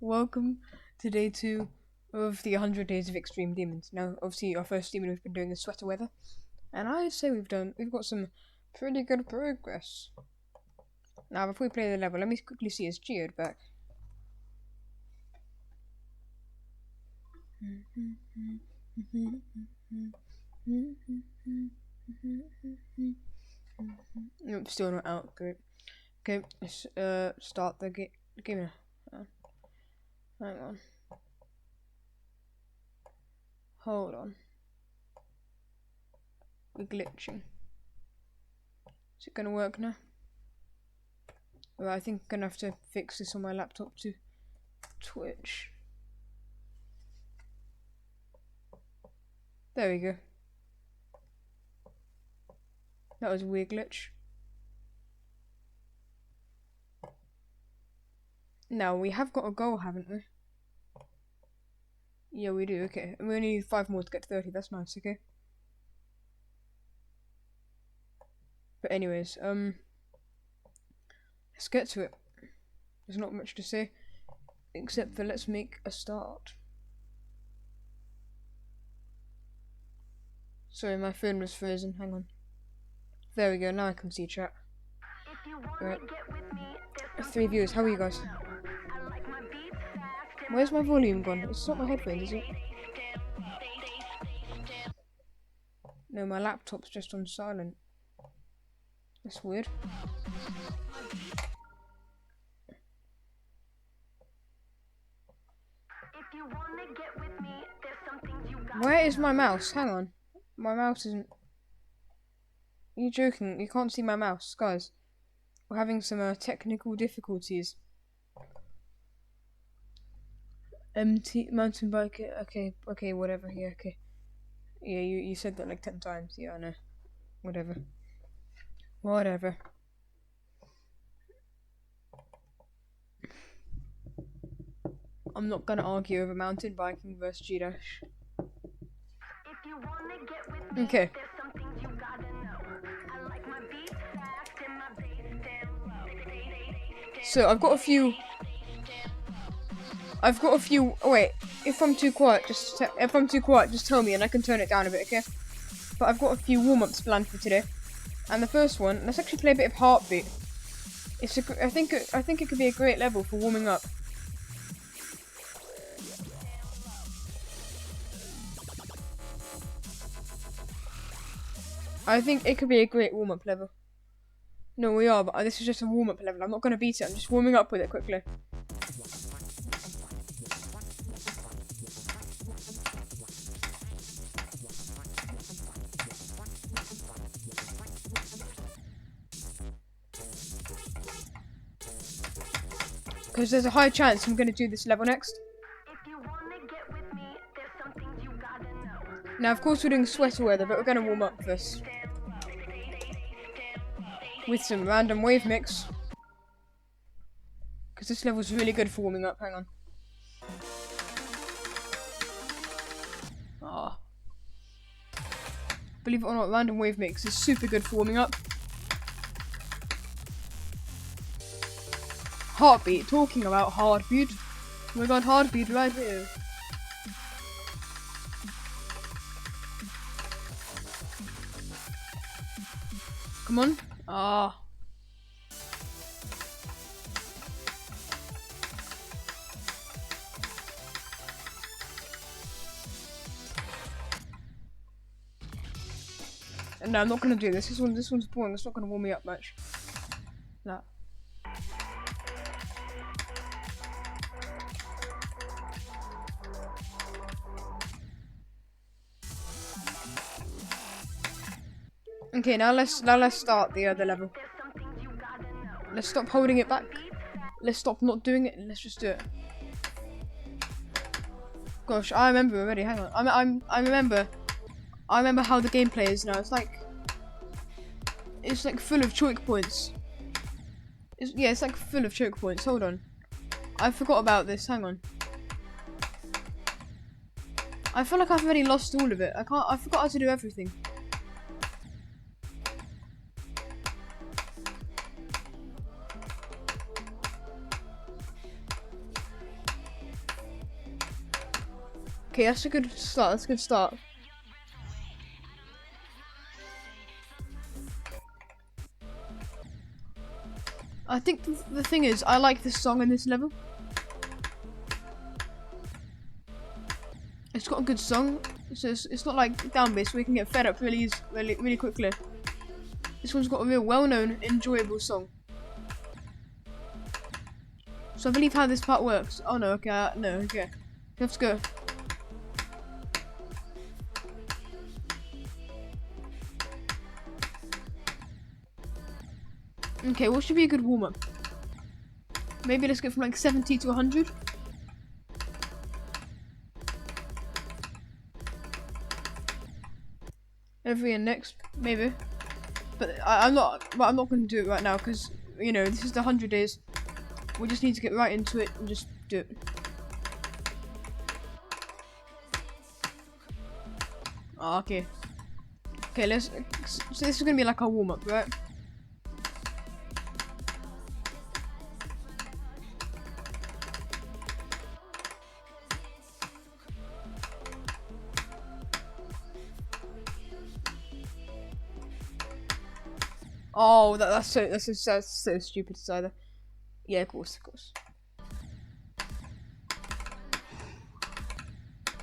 welcome to day 2 of the 100 Days of Extreme Demons. Now, obviously, our first demon we've been doing is sweater weather, and I'd say we've got some pretty good progress. Now, before we play the level, let me quickly see is Geode back. Nope, still not out. Great. Okay, let's start the game. Hang on. Hold on. We're glitching. Is it gonna work now? Well, I think I'm gonna have to fix this on my laptop to Twitch. There we go. That was a weird glitch. Now, we have got a goal, haven't we? Yeah, we do, okay. And we only need 5 more to get to 30, that's nice, okay. But anyways, let's get to it. There's not much to say, except for let's make a start. Sorry, my phone was frozen, hang on. There we go, now I can see chat. Right. 3 viewers, how are you guys? Where's my volume gone? It's not my headphones, is it? No, my laptop's just on silent. That's weird. Where is my mouse? Hang on. My mouse isn't... Are you joking? You can't see my mouse, guys. We're having some technical difficulties. MT mountain bike. Okay, whatever. Yeah, okay. Yeah, you said that like 10 times. Yeah, I know. Whatever. I'm not gonna argue over mountain biking versus G-Dash. Okay. So I've got a few. Oh wait, if I'm too quiet, just tell me and I can turn it down a bit, okay? But I've got a few warm-ups planned for today, and the first one, let's actually play a bit of Heartbeat. I think it could be a great level for warming up. I think it could be a great warm-up level. No, we are, but this is just a warm-up level. I'm not gonna beat it. I'm just warming up with it quickly. Because there's a high chance I'm going to do this level next. Now, of course, we're doing sweater weather, but we're going to warm up first. With some random wave mix. Because this level's really good for warming up. Hang on. Ah. Believe it or not, random wave mix is super good for warming up. Heartbeat, talking about Heartbeat. We got Heartbeat right here. Come on. Ah. No, I'm not gonna do this. This one's boring. It's not gonna warm me up much. No. Okay, now let's start the other level. Let's stop holding it back. Let's stop not doing it and let's just do it. Gosh, I remember already. Hang on. I remember how the gameplay is now. It's like full of choke points. It's like full of choke points. Hold on. I forgot about this. Hang on. I feel like I've already lost all of it. I forgot how to do everything. Okay, that's a good start. That's a good start. I think the thing is, I like this song in this level. It's got a good song, so it's not like downbeat, so we can get fed up really quickly. This one's got a real well-known, enjoyable song. So I believe how this part works. Oh no, okay, no, okay. Let's go. Okay, what should be a good warm-up? Maybe let's go from like 70 to 100. Every index, maybe. But I'm not going to do it right now because, you know, this is the 100 days. We just need to get right into it and just do it. Oh, okay. Okay, so this is going to be like a warm-up, right? Oh, that's so stupid to say that. Yeah, of course.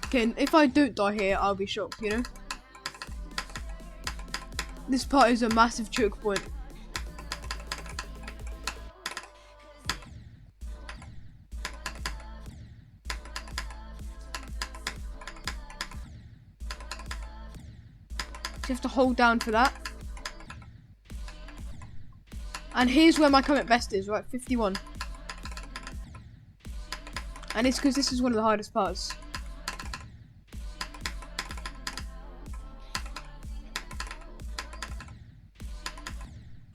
Okay, and if I don't die here, I'll be shocked, you know? This part is a massive choke point. So you have to hold down for that. And here's where my current best is, right? 51. And it's because this is one of the hardest parts.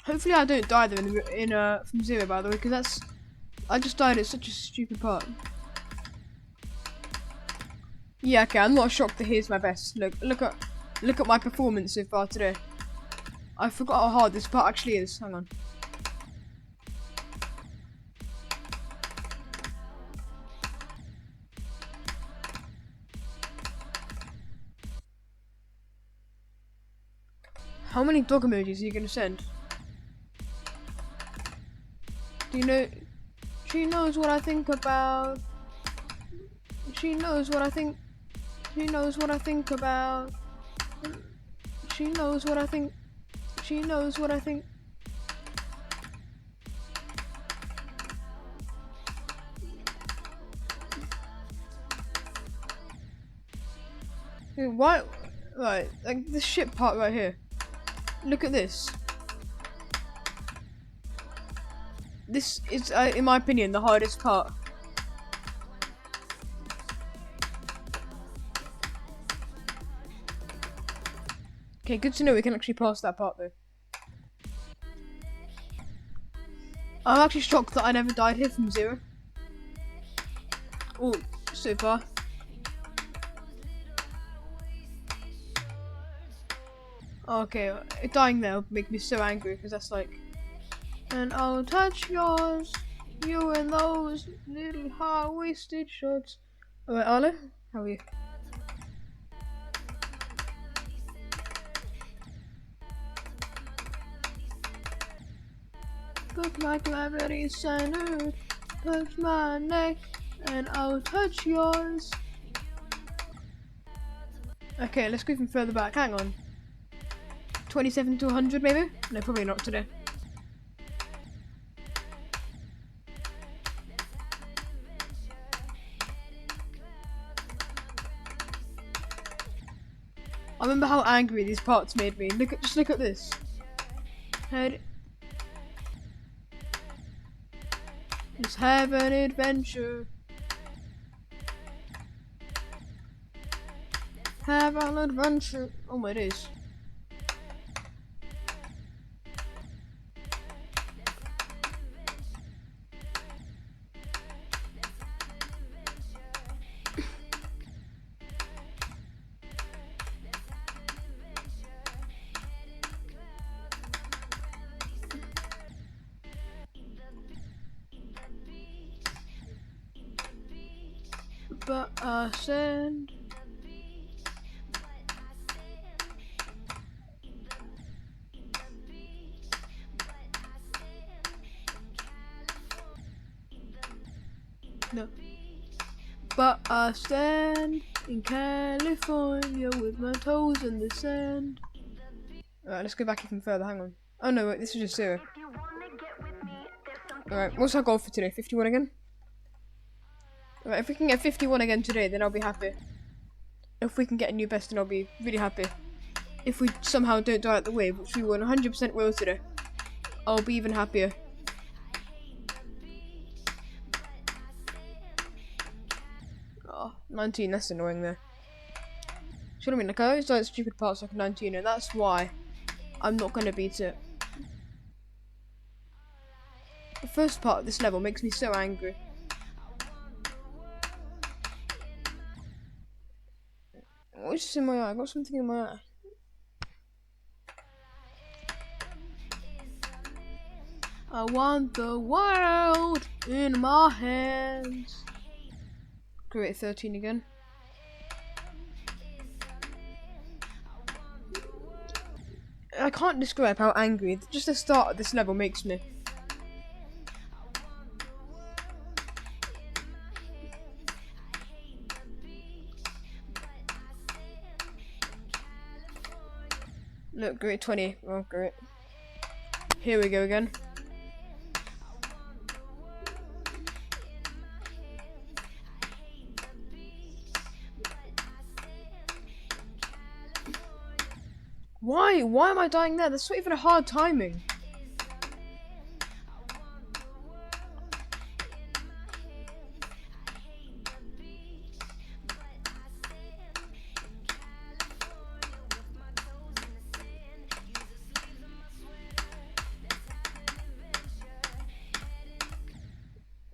Hopefully I don't die there from zero, by the way, because I just died at such a stupid part. Yeah, okay, I'm not shocked that here's my best. Look at my performance so far today. I forgot how hard this part actually is. Hang on. How many dog emojis are you gonna send? Do you know? She knows what I think about. She knows what I think. She knows what I think about. She knows what I think. She knows what I think. Dude, why? Right, like this shit part right here. Look at this. This is, in my opinion, the hardest part. Okay, good to know we can actually pass that part though. I'm actually shocked that I never died here from zero. Oh, so far. Okay, dying there would make me so angry because that's like, and I'll touch yours, you and those little high-waisted shorts. Alright, Arlo, how are you? Put my gravity center, touch my neck, and I'll touch yours. Okay, let's go even further back. Hang on. 27 to 100 maybe? No, probably not today. I remember how angry these parts made me. Just look at this. Head. Let's have an adventure. Have an adventure. Oh my days. But I said No. But I stand in California with my toes in the sand. Alright, let's go back even further. Hang on. Oh no, wait, this is just 0. Alright, what's our goal for today? 51 again? Alright, if we can get 51 again today, then I'll be happy. If we can get a new best, then I'll be really happy. If we somehow don't die at the wave, which we 100% will today, I'll be even happier. Oh, 19, that's annoying there. See what I mean? Like, I always die at stupid parts like 19, and that's why I'm not gonna beat it. The first part of this level makes me so angry. What's this in my eye? I got something in my eye. I want the world in my hands. Great, 13 again. I can't describe how angry just the start of this level makes me. Look, great 20. Oh, great. Here we go again. Why? Why am I dying there? That's not even a hard timing.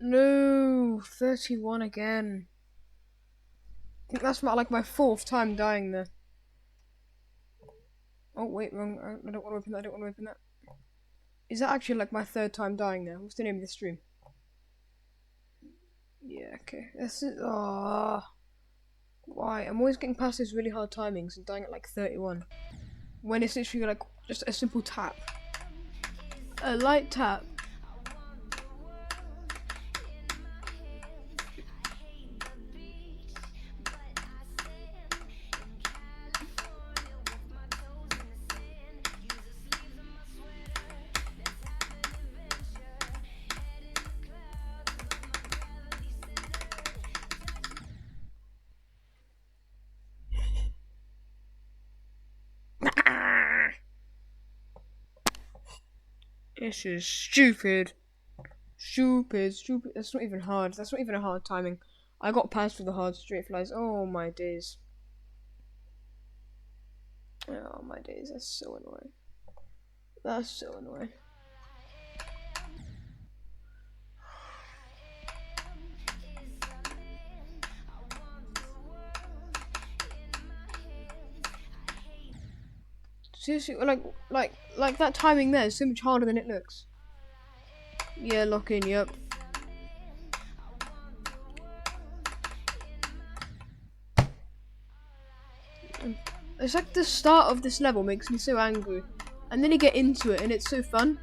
No, 31 again. I think that's like my 4th time dying there. Oh wait, wrong. I don't want to open that. I don't want to open that. Is that actually like my 3rd time dying there? What's the name of the stream? Yeah, okay. This is. Ah. Why? I'm always getting past these really hard timings and dying at like 31. When it's literally like just a simple tap. A light tap. This is stupid. Stupid. That's not even hard. That's not even a hard timing. I got past with the hard straight flies. Oh my days. Oh my days. That's so annoying. That's so annoying. Seriously, like that timing there is so much harder than it looks. Yeah, lock in, yep. It's like the start of this level makes me so angry. And then you get into it and it's so fun.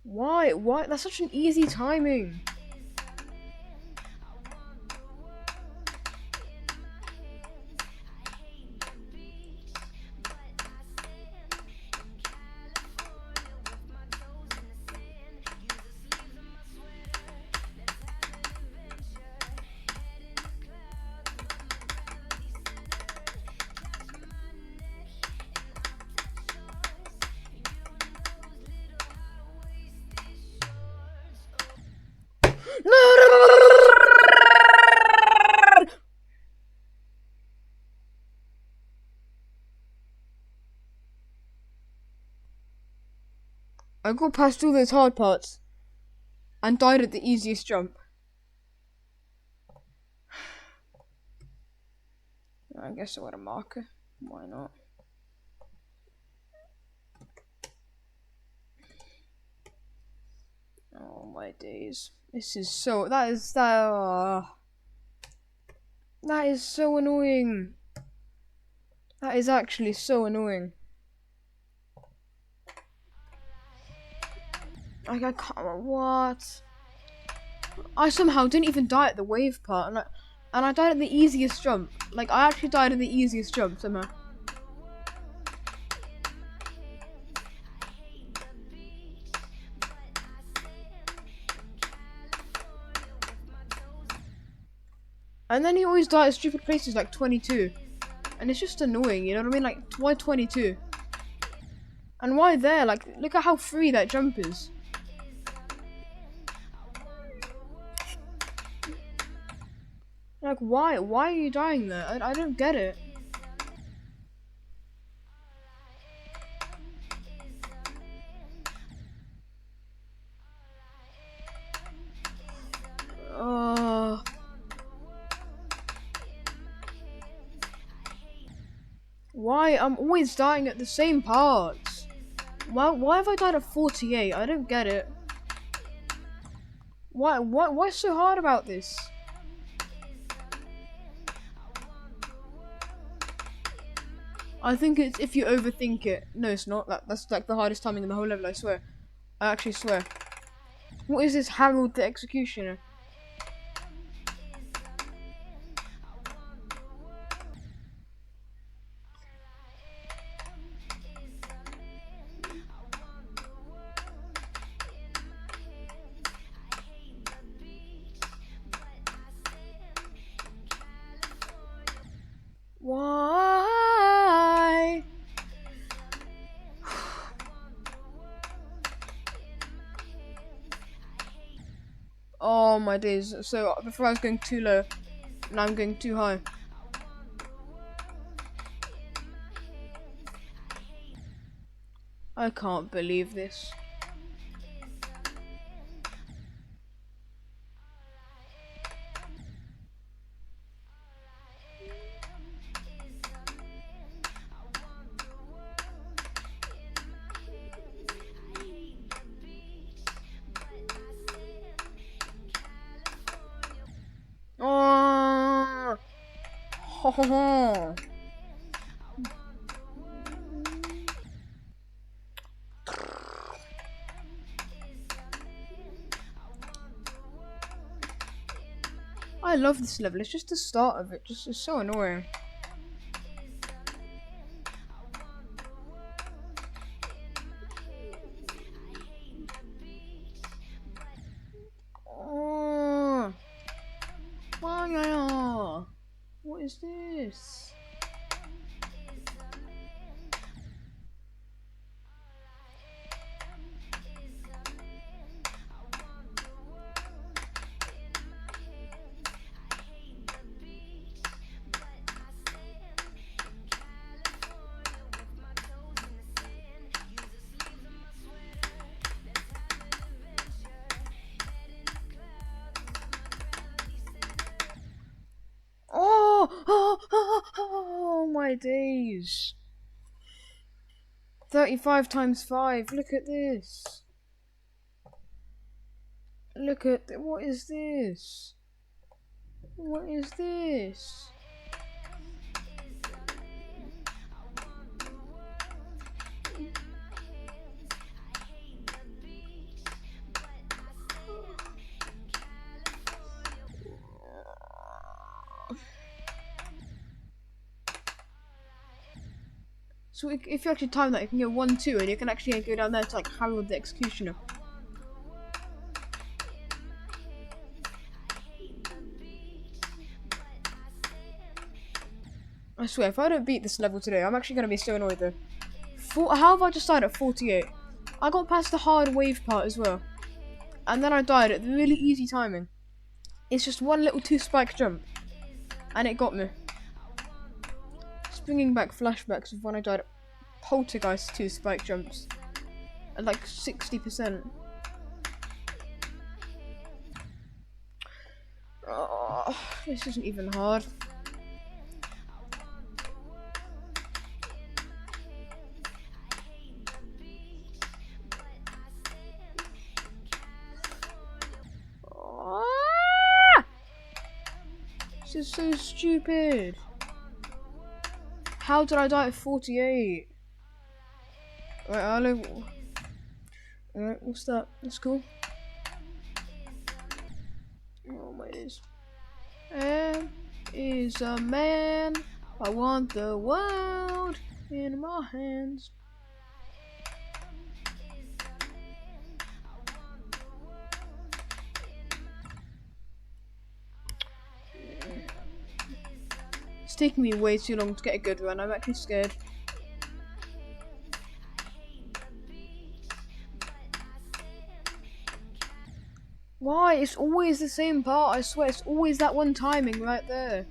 Why? Why? That's such an easy timing. I got past all those hard parts and died at the easiest jump. I guess I want a marker. Why not? Oh my days. This is so. That is so annoying. That is actually so annoying. Like, I can't. What? I somehow didn't even die at the wave part, and I died at the easiest jump. Like, I actually died at the easiest jump somehow. And then he always died at stupid places like 22. And it's just annoying, you know what I mean? Like, why 22? And why there? Like, look at how free that jump is. Like, why? Why are you dying there? I don't get it. Why? I'm always dying at the same parts. Why have I died at 48? I don't get it. What's so hard about this? I think it's if you overthink it. No, it's not. That's like the hardest timing in the whole level, I swear. I actually swear. What is this Harold the Executioner? Why? Oh my days. So before I was going too low, now I'm going too high. I can't believe this. Oh, ho ho ho. I love this level. It's just the start of it. Just it's so annoying. Oh, what is this? Oh my days. 35 times 5. Look at this. Look at what is this? What is this? So if you actually time that, you can go 1, 2, and you can actually go down there to like Harold the Executioner. I swear, if I don't beat this level today, I'm actually gonna be so annoyed though. How have I just died at 48? I got past the hard wave part as well, and then I died at the really easy timing. It's just one little 2 spike jump, and it got me. Just bringing back flashbacks of when I died at Poltergeist 2 spike jumps at like 60%. Oh, this isn't even hard. This is so stupid. How did I die at 48? Right, Alright, what's that? That's cool. Oh my days. Is a man. I want the world in my hands. It's taking me way too long to get a good run. I'm actually scared. Why? It's always the same part, I swear. It's always that one timing right there.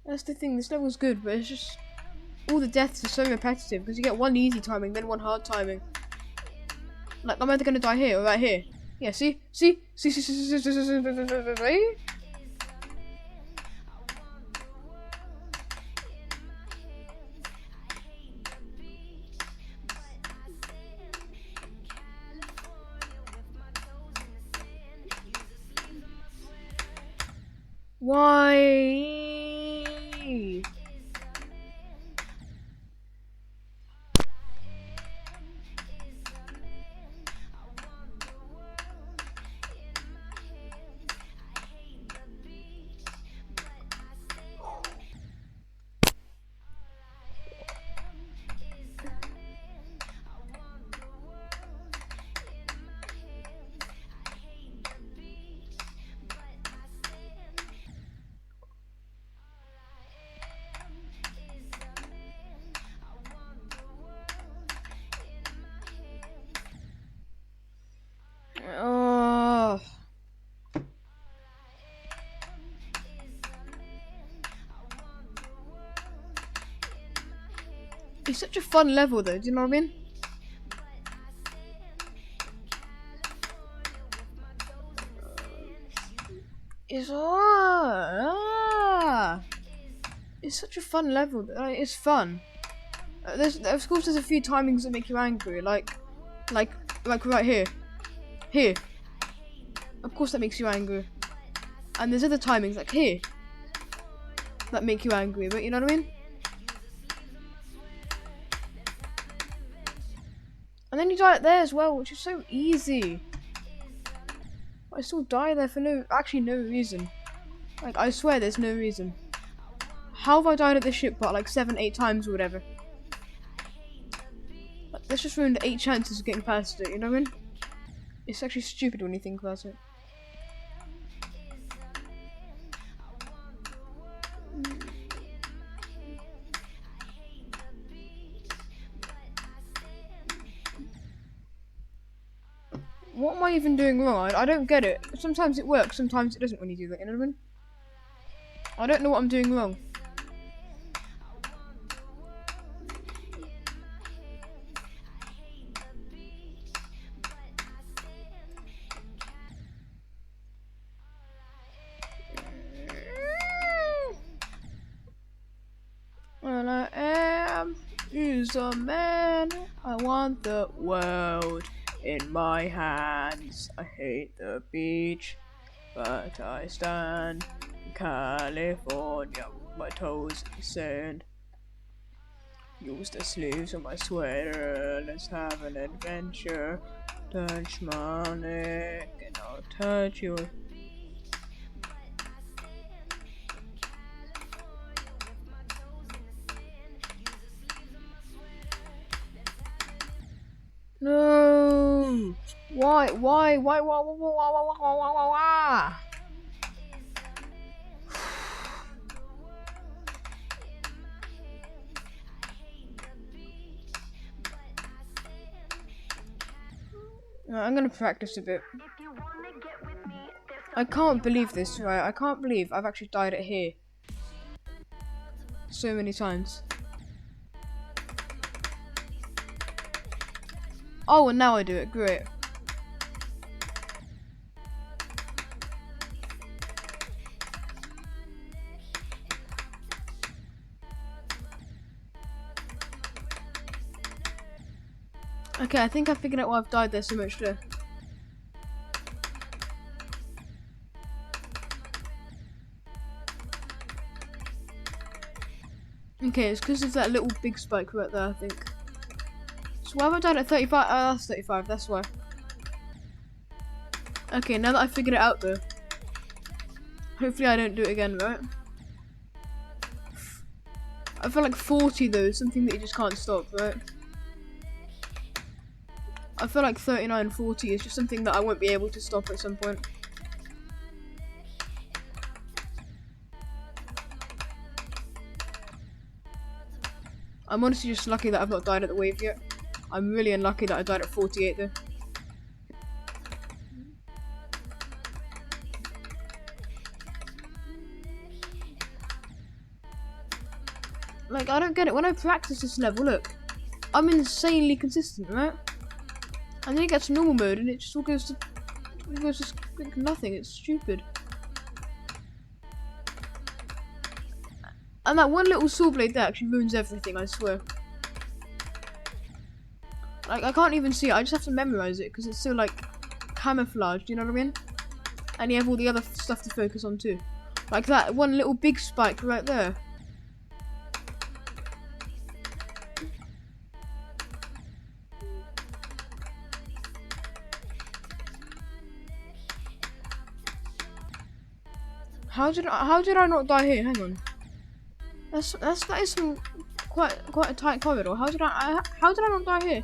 That's the thing, this level's good, but it's just... all the deaths are so repetitive, because you get one easy timing, then one hard timing. Like, I'm either gonna die here or right here. Yeah, see? See? See? See? See? See? See? See? See? Why? Oh. It's such a fun level though, do you know what I mean? It's such a fun level. It's fun. Of course, there's a few timings that make you angry, like right here, here. Of course, that makes you angry. And there's other timings like here that make you angry. But you know what I mean? And then you die there as well, which is so easy. I still die there for no reason. Like, I swear there's no reason. How have I died at this ship part like 7, 8 times or whatever? Like, that's just ruined 8 chances of getting past it, you know what I mean? It's actually stupid when you think about it. What am I even doing wrong? I don't get it. Sometimes it works, sometimes it doesn't when you do that, you know what I mean? I don't know what I'm doing wrong. Well, I am is a man. I want the world in my hands. I hate the beach, but I stand in California with my toes in the sand. Use the sleeves of my sweater, let's have an adventure. Touch my neck and I'll touch your... No! Why? I'm gonna practice a bit. I can't believe this, right? I can't believe I've actually died at here so many times. Oh, and now I do it. Great. Okay, I think I figured out why I've died there so much there. Okay, it's because of that little big spike right there, I think. So why have I died at 35? Oh, that's 35, that's why. Okay, now that I figured it out though. Hopefully I don't do it again, right? I feel like 40 though is something that you just can't stop, right? I feel like 39, 40 is just something that I won't be able to stop at some point. I'm honestly just lucky that I've not died at the wave yet. I'm really unlucky that I died at 48 though. Like, I don't get it. When I practice this level, look, I'm insanely consistent, right? And then it gets to normal mode and it just all goes to like nothing. It's stupid. And that one little saw blade there actually ruins everything, I swear. Like, I can't even see it. I just have to memorize it because it's so, like, camouflaged, you know what I mean? And you have all the other stuff to focus on too. Like that one little big spike right there. How did I not die here? Hang on. That is some quite a tight corridor. How did I not die here?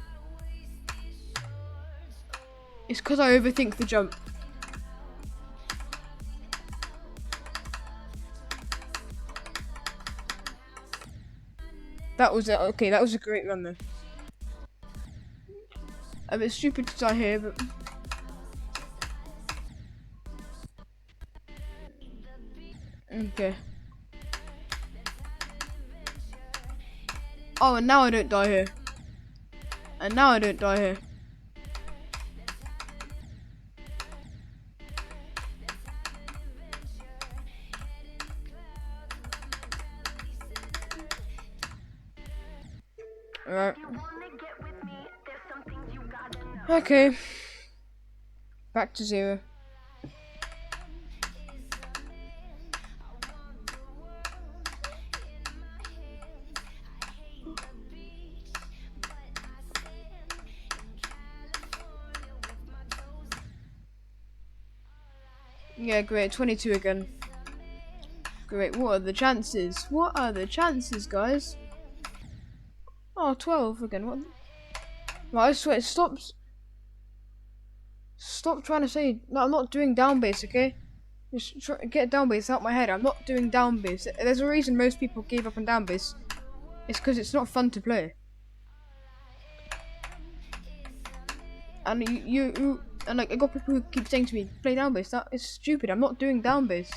It's because I overthink the jump. That was it. Okay, that was a great run though. A bit stupid to die here, but okay. Oh, and now I don't die here. And now I don't die here. Alright. Okay. Back to 0. Yeah, great. 22 again. Great. What are the chances? What are the chances, guys? Oh, 12 again. What? Right, I swear, stop trying to say. No, I'm not doing down base, okay? Just get down base out my head. I'm not doing down base. There's a reason most people gave up on down base. It's because it's not fun to play. And and like I got people who keep saying to me, play down base. That is stupid. I'm not doing down base.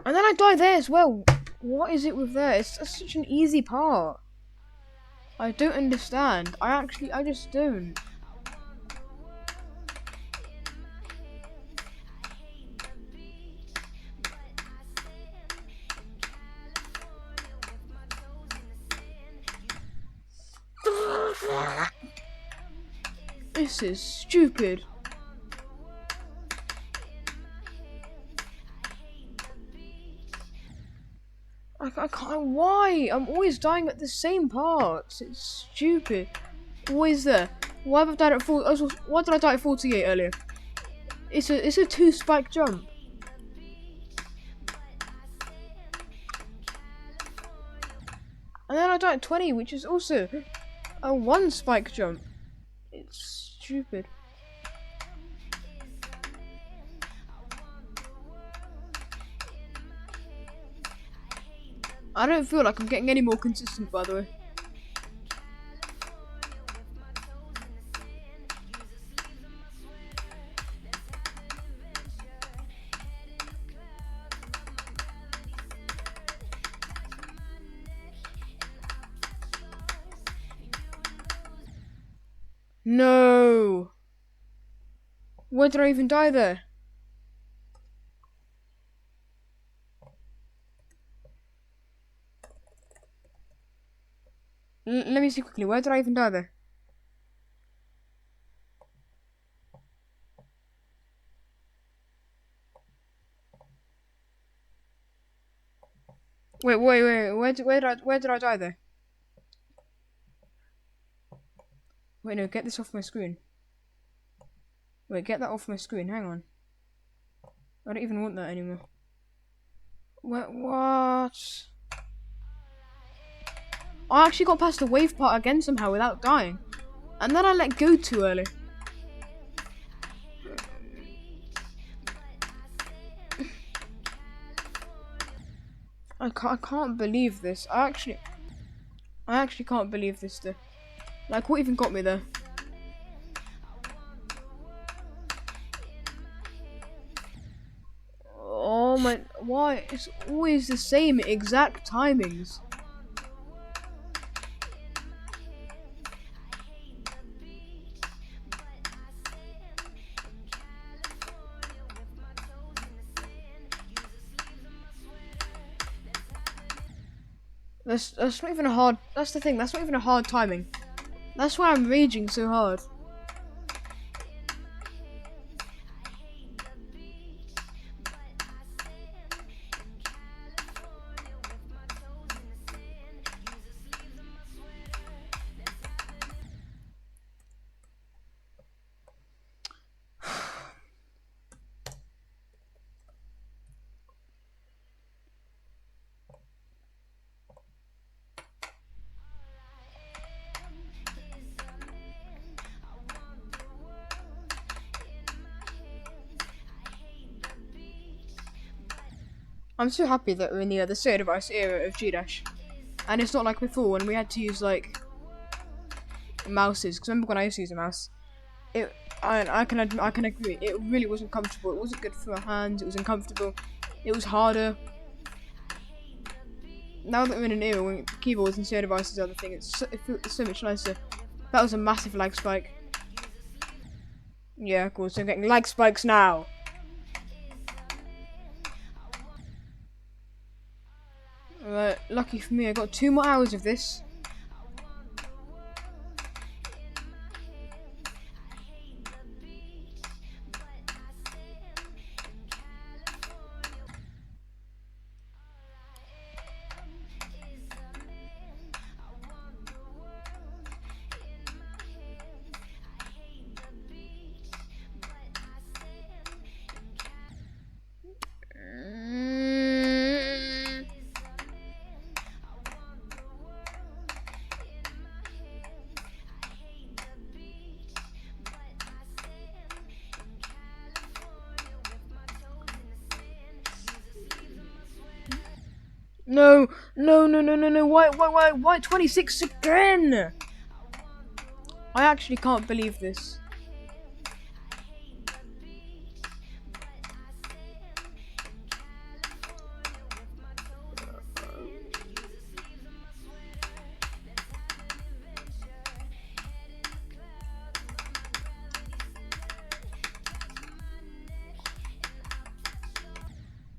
And then I die there as well. What is it with there? It's such an easy part. I don't understand. I just don't. This is stupid. I can't. Why? I'm always dying at the same parts. It's stupid. Always there. Why have I died at 4? Why did I die at 48 earlier? It's a 2 spike jump. And then I died at 20, which is also a 1 spike jump. It's stupid. I don't feel like I'm getting any more consistent, by the way. No! Why did I even die there? Let me see quickly. Where did I even die there? Wait. Where did I die there? Wait, no. Get this off my screen. Wait, get that off my screen. Hang on. I don't even want that anymore. What? I actually got past the wave part again somehow without dying. And then I let go too early. I can't believe this. I actually can't believe this though. Like, what even got me there? Oh my, why? It's always the same exact timings. That's not even a hard, that's the thing, that's not even a hard timing. That's why I'm raging so hard. I'm so happy that we're in the state device era of G-Dash. And it's not like before when we had to use like mouses. Because remember when I used to use a mouse? I can agree. It really wasn't comfortable. It wasn't good for our hands. It was uncomfortable. It was harder. Now that we're in an era when keyboards and state devices are the thing, it's so much nicer. That was a massive lag spike. Yeah, cool. So I'm getting lag spikes now. Alright, lucky for me, I got 2 more hours of this. No, why 26 again? I actually can't believe this.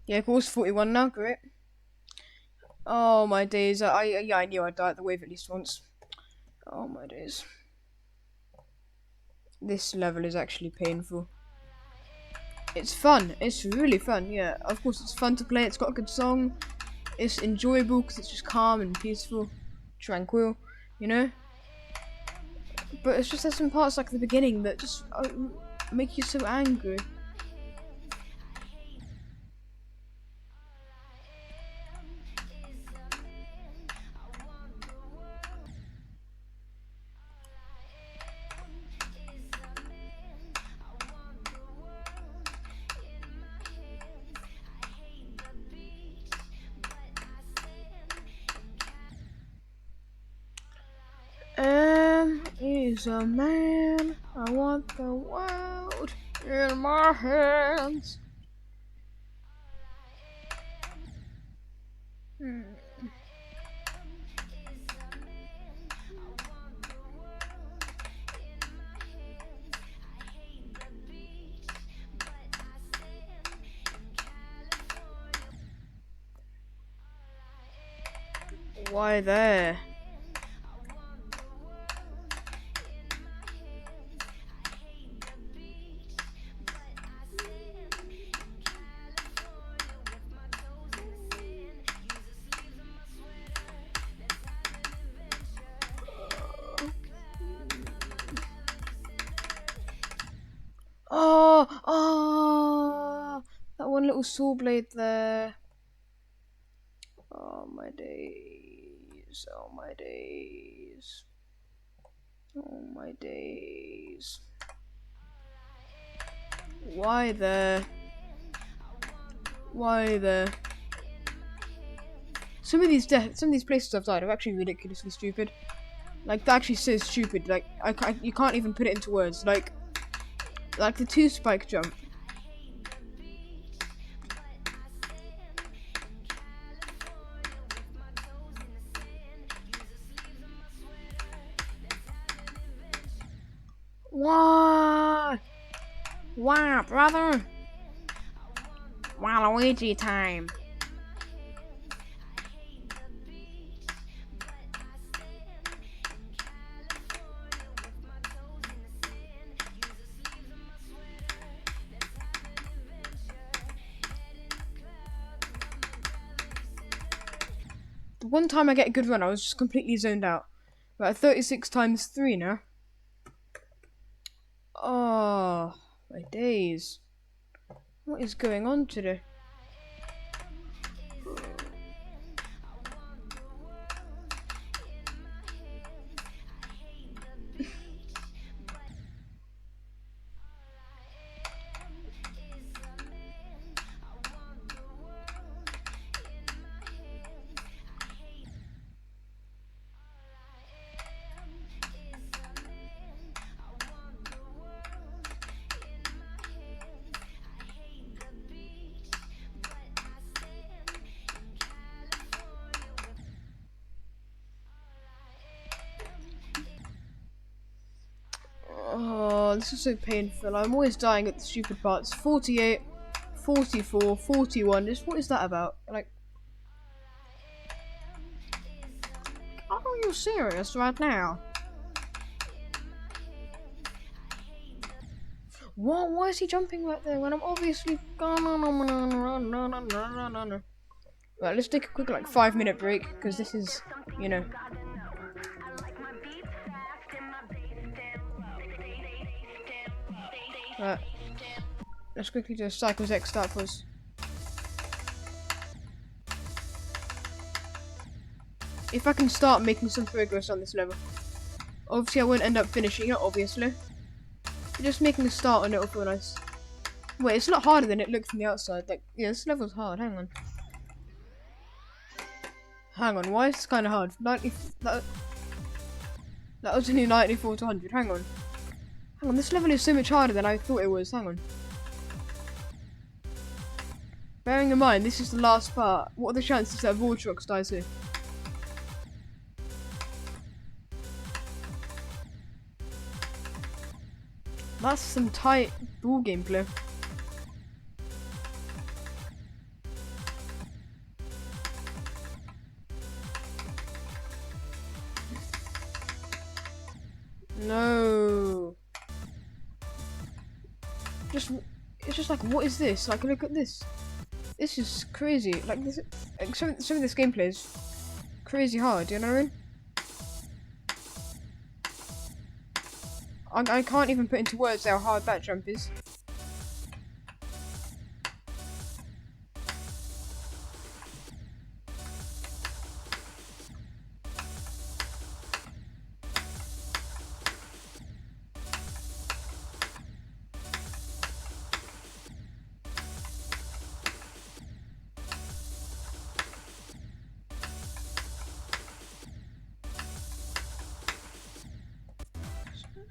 Yeah, course 41 now, great. Oh my days, I knew I'd die at the wave at least once. Oh my days. This level is actually painful. It's fun, it's really fun, yeah. Of course it's fun to play, it's got a good song. It's enjoyable because it's just calm and peaceful, tranquil, you know? But it's just there's some parts like the beginning that just make you so angry. Is a man. I want the world in my hands. Why there? little saw blade there. Oh my days. Oh my days. Oh my days. Why there? Why there? Some of these places I've died are actually ridiculously stupid. Like, that actually so stupid. Like, you can't even put it into words. Like the 2-spike jump. What? Wow, brother. Waluigi time. The one time I get a good run, I was just completely zoned out. About 36 times 3 now. Oh, my days. What is going on today? Oh, this is so painful. I'm always dying at the stupid parts. 48, 44, 41. Just what is that about? Like, are you serious right now? What? Why is he jumping right there when I'm obviously gone? Right, let's take a quick 5-minute break because this is, you know. Right. Let's quickly do a Cycles X start pause. If I can start making some progress on this level. Obviously I won't end up finishing it, obviously. But just making a start on it will feel nice. Wait, it's a lot harder than it looked from the outside. Like, yeah, this level's hard, hang on. Hang on, why is this kinda hard? That was only 94 to 100, hang on. Hang on, this level is so much harder than I thought it was, hang on. Bearing in mind, this is the last part, what are the chances that Vortrox dies here? That's some tight ball gameplay. No. It's just like, what is this? Like, look at this. This is crazy. Like, some of this gameplay is crazy hard. You know what I mean? I can't even put into words how hard that jump is.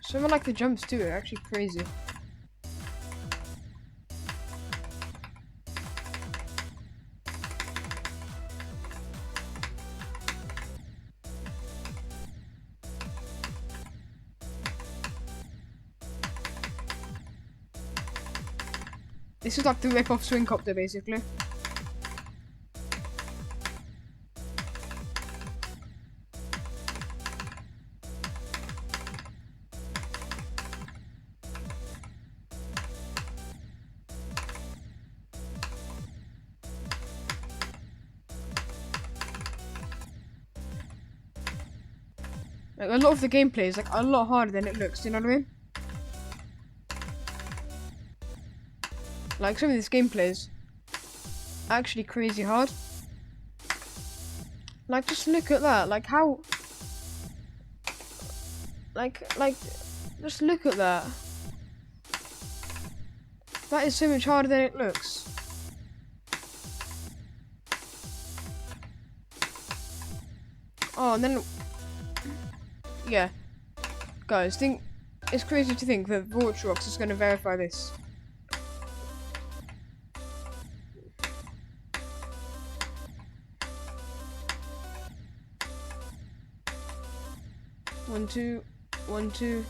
Some of the jumps too are actually crazy. This is like the rip-off Swing Copter, basically. Like, a lot of the gameplay is a lot harder than it looks, you know what I mean? Like some of these gameplays, actually crazy hard. Like, just look at that. Like, how... Like, just look at that. That is so much harder than it looks. Oh, and then... Yeah. Guys, it's crazy to think that Vortrox is going to verify this. One, two, 1, 2.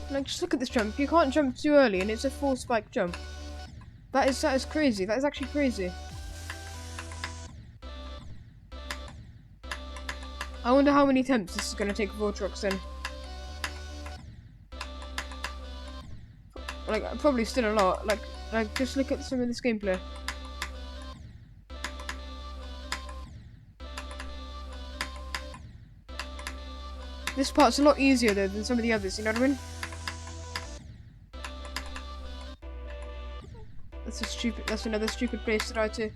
Like, just look at this jump. You can't jump too early, and it's a full spike jump. That is crazy. That is actually crazy. I wonder how many attempts this is going to take Vortrox then. Like, probably still a lot. Like, just look at some of this gameplay. This part's a lot easier though than some of the others, you know what I mean? That's another stupid place to die to.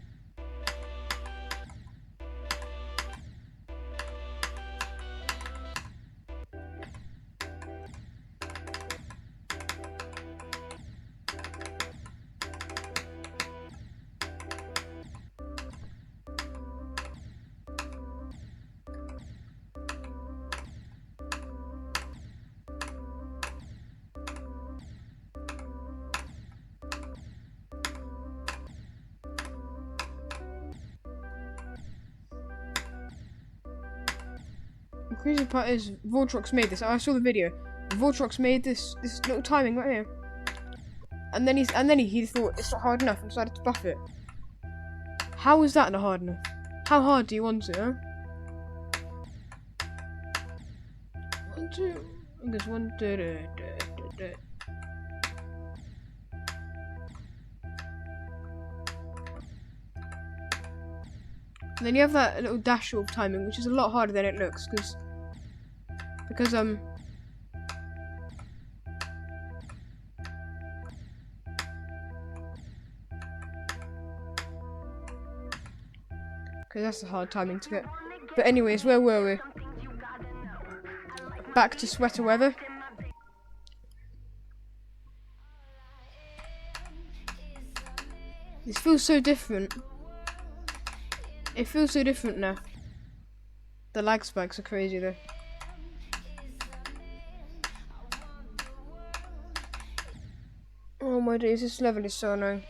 The crazy part is Vortrox made this. I saw the video. Vortrox made this little timing right here, and then he thought it's not hard enough and decided to buff it. How is that not hard enough? How hard do you want it? Huh? 1, 2. I guess 1, 2. And then you have that little dash of timing, which is a lot harder than it looks, because that's the hard timing to get. But anyways, where were we? Back to sweater weather. This feels so different. It feels so different now. The lag spikes are crazy though. Oh my days, this level is so annoying.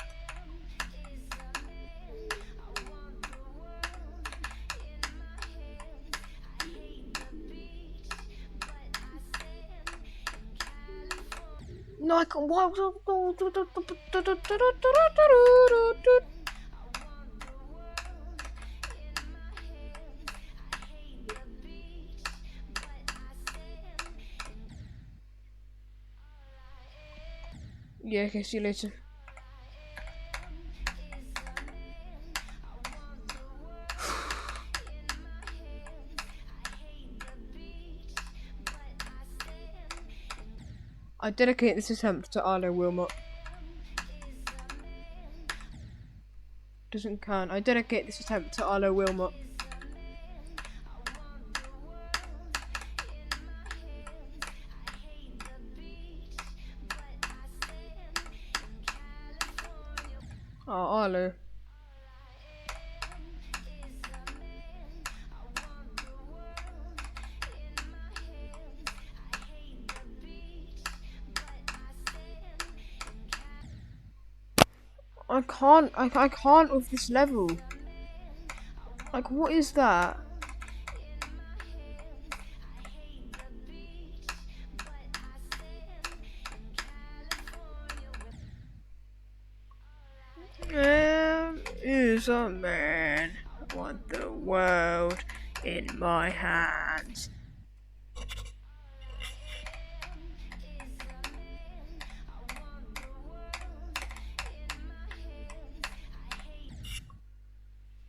No, I can't. Yeah, okay, see you later. I dedicate this attempt to Arlo Wilmot. Doesn't count. I dedicate this attempt to Arlo Wilmot. Oh, Arlo. I can't with this level. Like, what is that? Is a man. I want the world in my hands.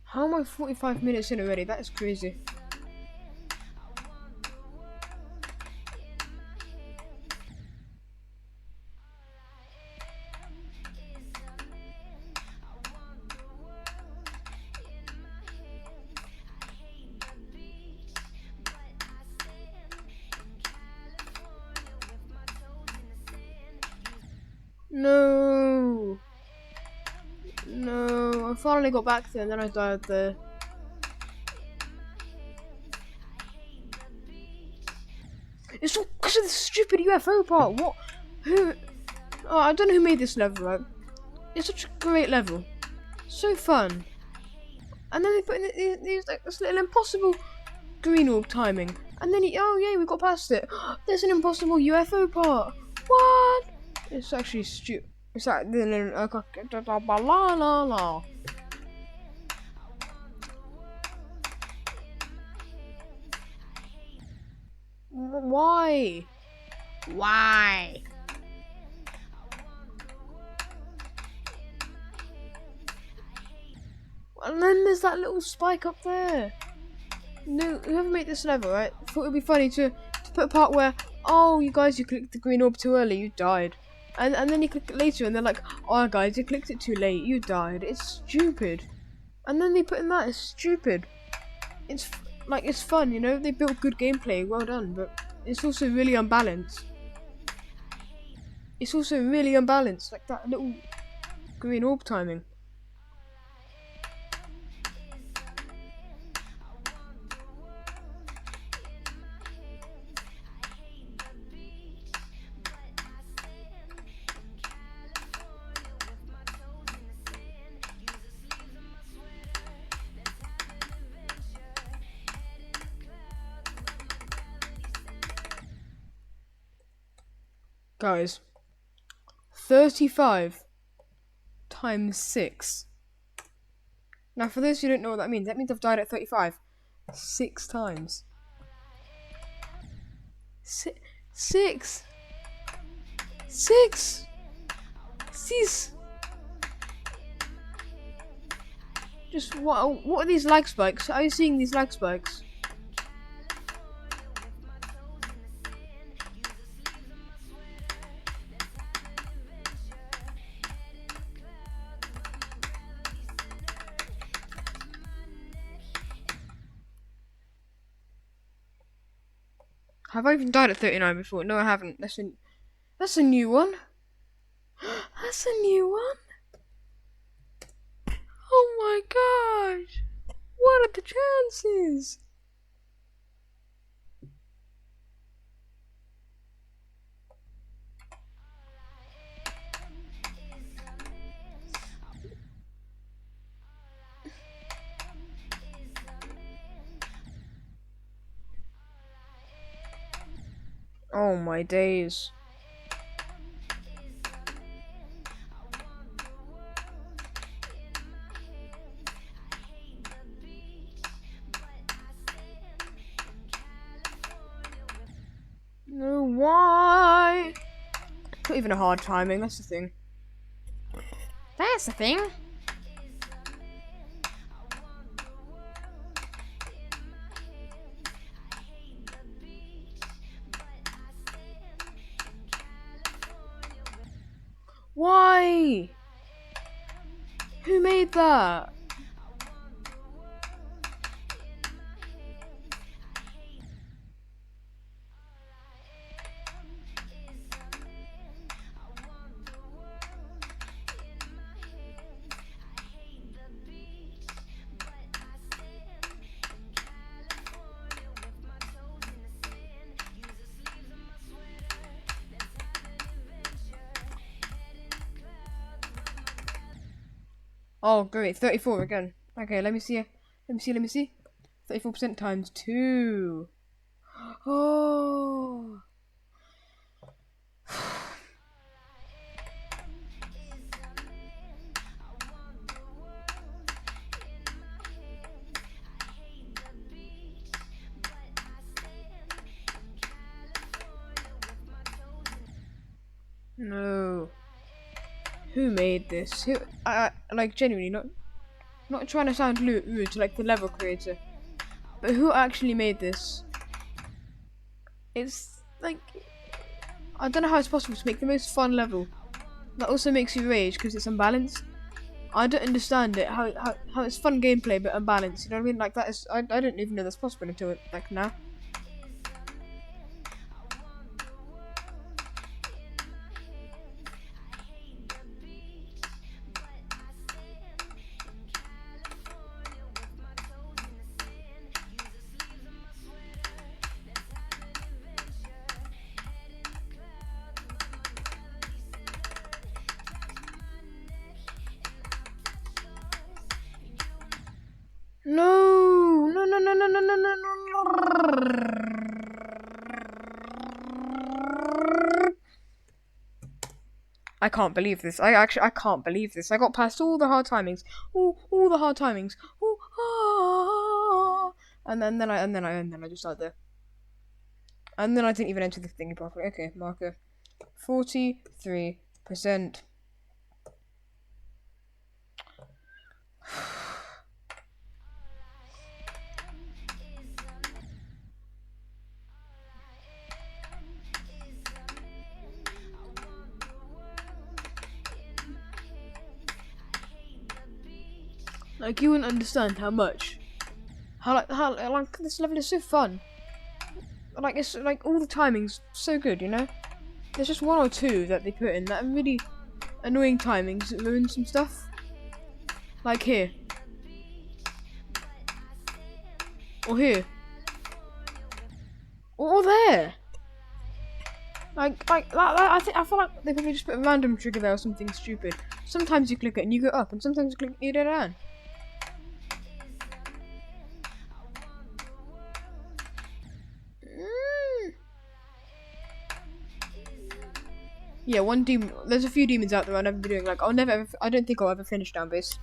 How am I 45 minutes in already? That is crazy. No. No. I finally got back there and then I died there. It's all because of the stupid UFO part. What? Who? Oh, I don't know who made this level, right? It's such a great level. So fun. And then they put in these like this little impossible green orb timing. And then oh yeah, we got past it. There's an impossible UFO part. What? It's actually stupid. It's like la la la. Why? Why? And then there's that little spike up there. No, whoever made this level, right? Thought it'd be funny to put a part where, oh, you guys, you clicked the green orb too early, you died. And then you click it later, and they're like, oh, guys, you clicked it too late, you died. It's stupid. And then they put in that, it's stupid. It's like it's fun, you know. They built good gameplay, well done, but it's also really unbalanced. It's also really unbalanced, like that little green orb timing. Guys, 35 times 6. Now, for those who don't know what that means I've died at 35 6 times. Six. Six. Just what are these lag spikes? Are you seeing these lag spikes? Have I even died at 39 before? No, I haven't. That's a new one. That's a new one. Oh my gosh! What are the chances? Oh my days. No, why? Not even a hard timing, that's the thing. That's the thing. Why? Who made that? Oh, great, 34 again. Okay, let me see. 34% times 2. Oh. No. Who made this? Who? Like genuinely not trying to sound rude to like the level creator, but who actually made this? It's like I don't know how it's possible to make the most fun level that also makes you rage because it's unbalanced. I don't understand it. How it's fun gameplay but unbalanced. You know what I mean? Like that is I didn't even know that's possible until like now. No, no, no, no, no, no, no, no, no. I can't believe this. I can't believe this. I got past all the hard timings. All the hard timings. Ooh, ah. And then I just started there. And then I didn't even enter the thingy properly. Okay, marker. 43%. Like you wouldn't understand how much. How like this level is so fun. Like it's like all the timings so good, you know? There's just one or two that they put in that are really annoying timings that ruin some stuff. Like here. Or here. Or there. Like that I feel like they probably just put a random trigger there or something stupid. Sometimes you click it and you go up, and sometimes you click it and you go down. Yeah, one demon. There's a few demons out there I'll never be doing. Like I don't think I'll ever finish down base.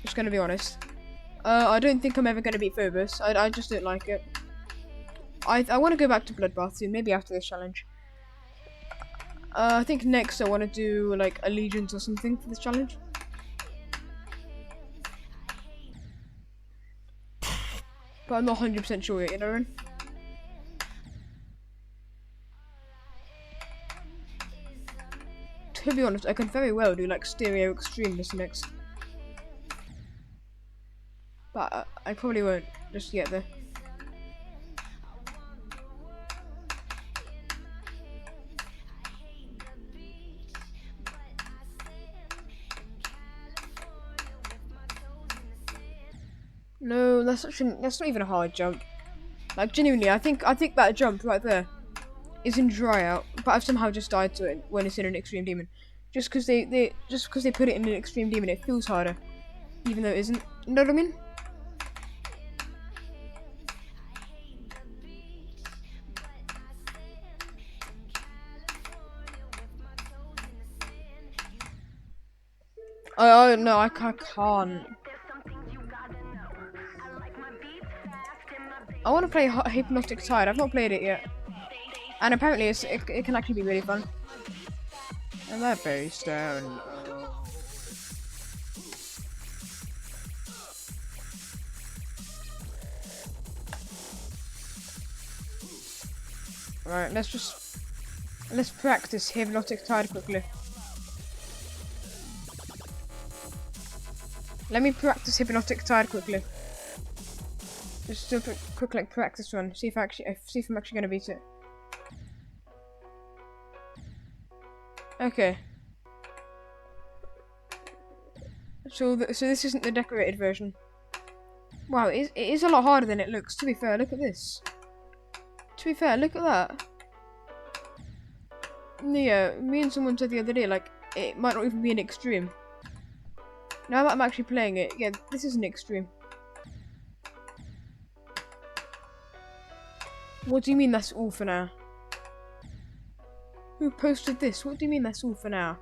Just gonna be honest. I don't think I'm ever gonna beat Phobos. I just don't like it. I want to go back to Bloodbath soon. Maybe after this challenge. I think next I want to do like Allegiance or something for this challenge. But I'm not 100% sure yet, you know. To be honest, I could very well do like Stereo Extreme this next. But I probably won't just yet though. No, that's not even a hard jump. Like genuinely, I think that jump right there is in dry out, but I've somehow just died to it when it's in an extreme demon. Just because they put it in an extreme demon, it feels harder, even though it isn't. You know what I mean? No, I can't. I want to play Hypnotic Tide. I've not played it yet, and apparently it can actually be really fun. And that bass down. Right, let's practice Hypnotic Tide quickly. Let me practice Hypnotic Tide quickly. Just do a quick like practice run. See if I'm actually gonna beat it. Okay. So this isn't the decorated version. Wow, it is a lot harder than it looks. To be fair, look at this. To be fair, look at that. Yeah, me and someone said the other day, like, it might not even be an extreme. Now that I'm actually playing it, yeah, this is an extreme. What do you mean that's all for now? Who posted this? What do you mean that's all for now?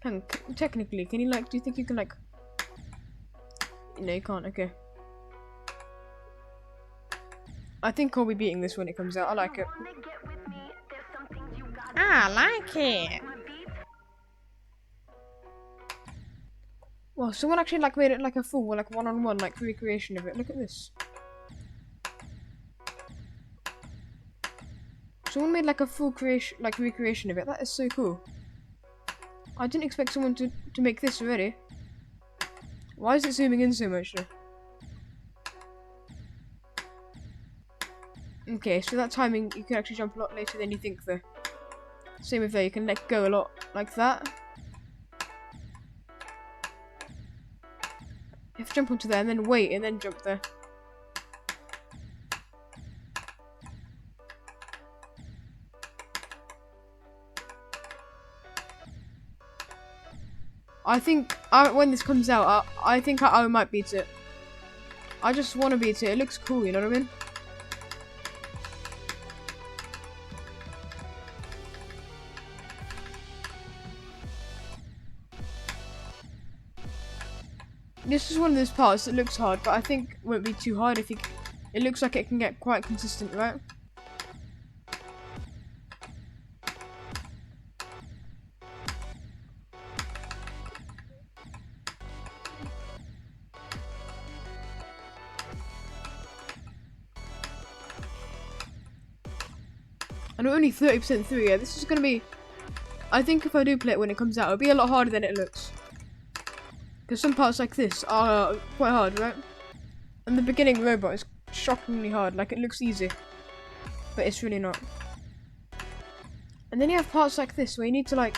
Hang on, technically, can you like, do you think you can like... No, you can't, okay. I think I'll be beating this when it comes out. I like it. I like it. Well, someone actually like made it like a full, like one-on-one, like recreation of it. Look at this. Someone made like a full creation, like recreation of it. That is so cool. I didn't expect someone to make this already. Why is it zooming in so much though? Okay, so that timing, you can actually jump a lot later than you think though. Same with there, you can let go a lot like that. You have to jump onto there and then wait and then jump there. I think when this comes out, I think I might beat it. I just want to beat it. It looks cool, you know what I mean? This is one of those parts that looks hard, but I think it won't be too hard if you. It looks like it can get quite consistent, right? And we're only 30% through, yeah. This is gonna be. I think if I do play it when it comes out, it'll be a lot harder than it looks. Because some parts like this are quite hard, right? And the beginning robot is shockingly hard. Like, it looks easy. But it's really not. And then you have parts like this where you need to, like...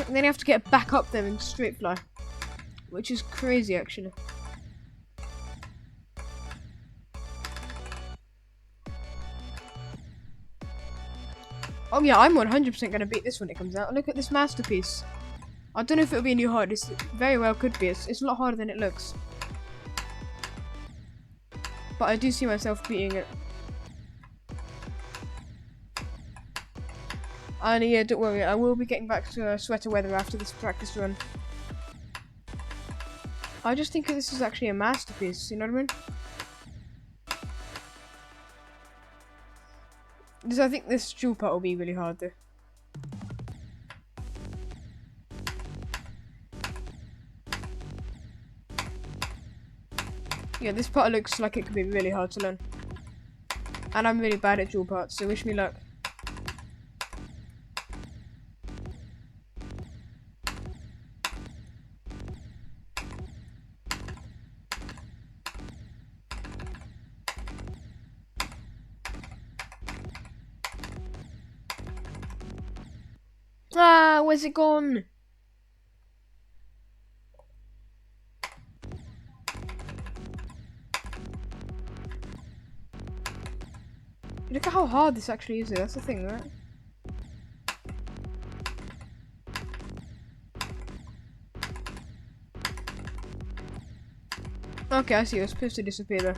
Then you have to get back up there and straight fly. Which is crazy, actually. Oh yeah, I'm 100% going to beat this when it comes out. Look at this masterpiece. I don't know if it'll be a new hard. It very well could be. It's a lot harder than it looks. But I do see myself beating it. And yeah, don't worry, I will be getting back to sweater weather after this practice run. I just think this is actually a masterpiece, you know what I mean? I think this dual part will be really hard though. Yeah, this part looks like it could be really hard to learn. And I'm really bad at dual parts, so wish me luck. Ah, where's it gone? Look at how hard this actually is, that's the thing, right? Okay, I see, it's supposed to disappear there.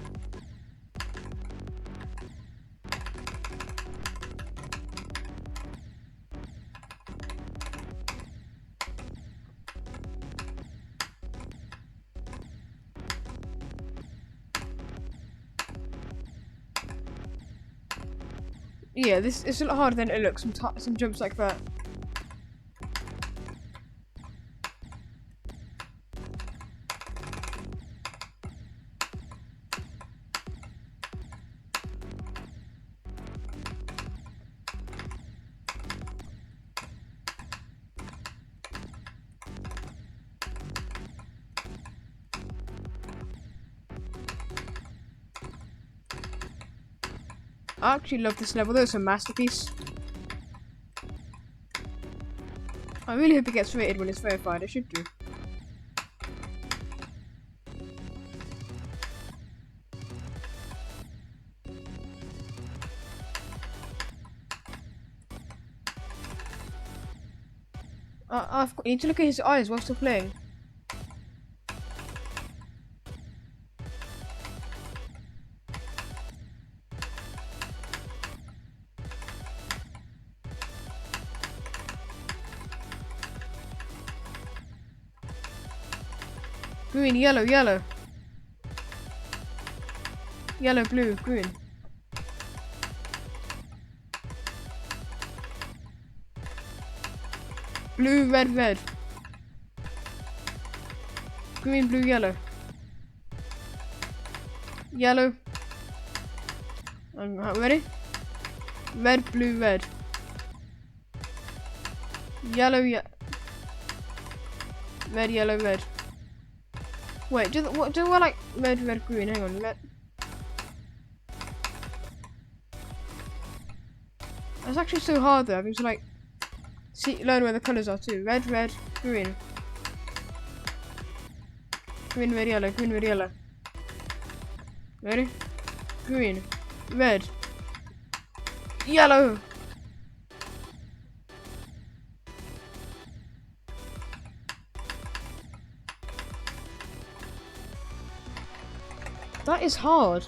Yeah, this is a lot harder than it looks. Some jumps like that. I actually love this level. There's a masterpiece. I really hope it gets rated when it's verified. It should do. You need to look at his eyes while still playing. Green, yellow, yellow. Yellow, blue, green. Blue, red, red. Green, blue, yellow. Yellow. Ready? Red, blue, red. Yellow, red, yellow, red. Wait, do I like red, red, green? Hang on, That's actually so hard though. Having to like learn where the colours are too. Red, red, green. Green, red, yellow. Green, red, yellow. Ready? Green, red, yellow. That is hard.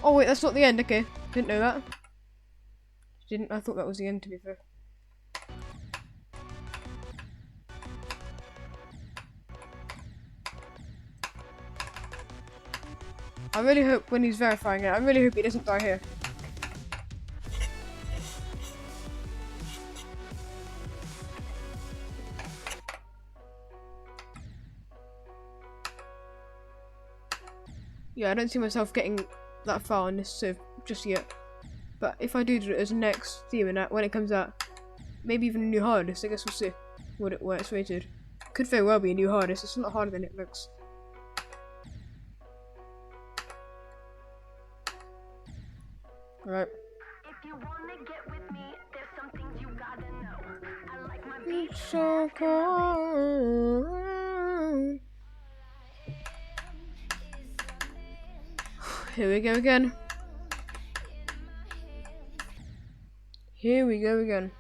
Oh wait, that's not the end. Okay, didn't know that. I thought that was the end, to be fair. I really hope when he's verifying it, I really hope he doesn't die here. Yeah, I don't see myself getting that far on this serve just yet. But if I do it as next theme and when it comes out, maybe even a new hardest, I guess we'll see where it's rated. Could very well be a new hardest, it's a lot harder than it looks. Right. If you wanna get with me, there's some things you gotta know. I like my beats so cold. Here we go again. Here we go again.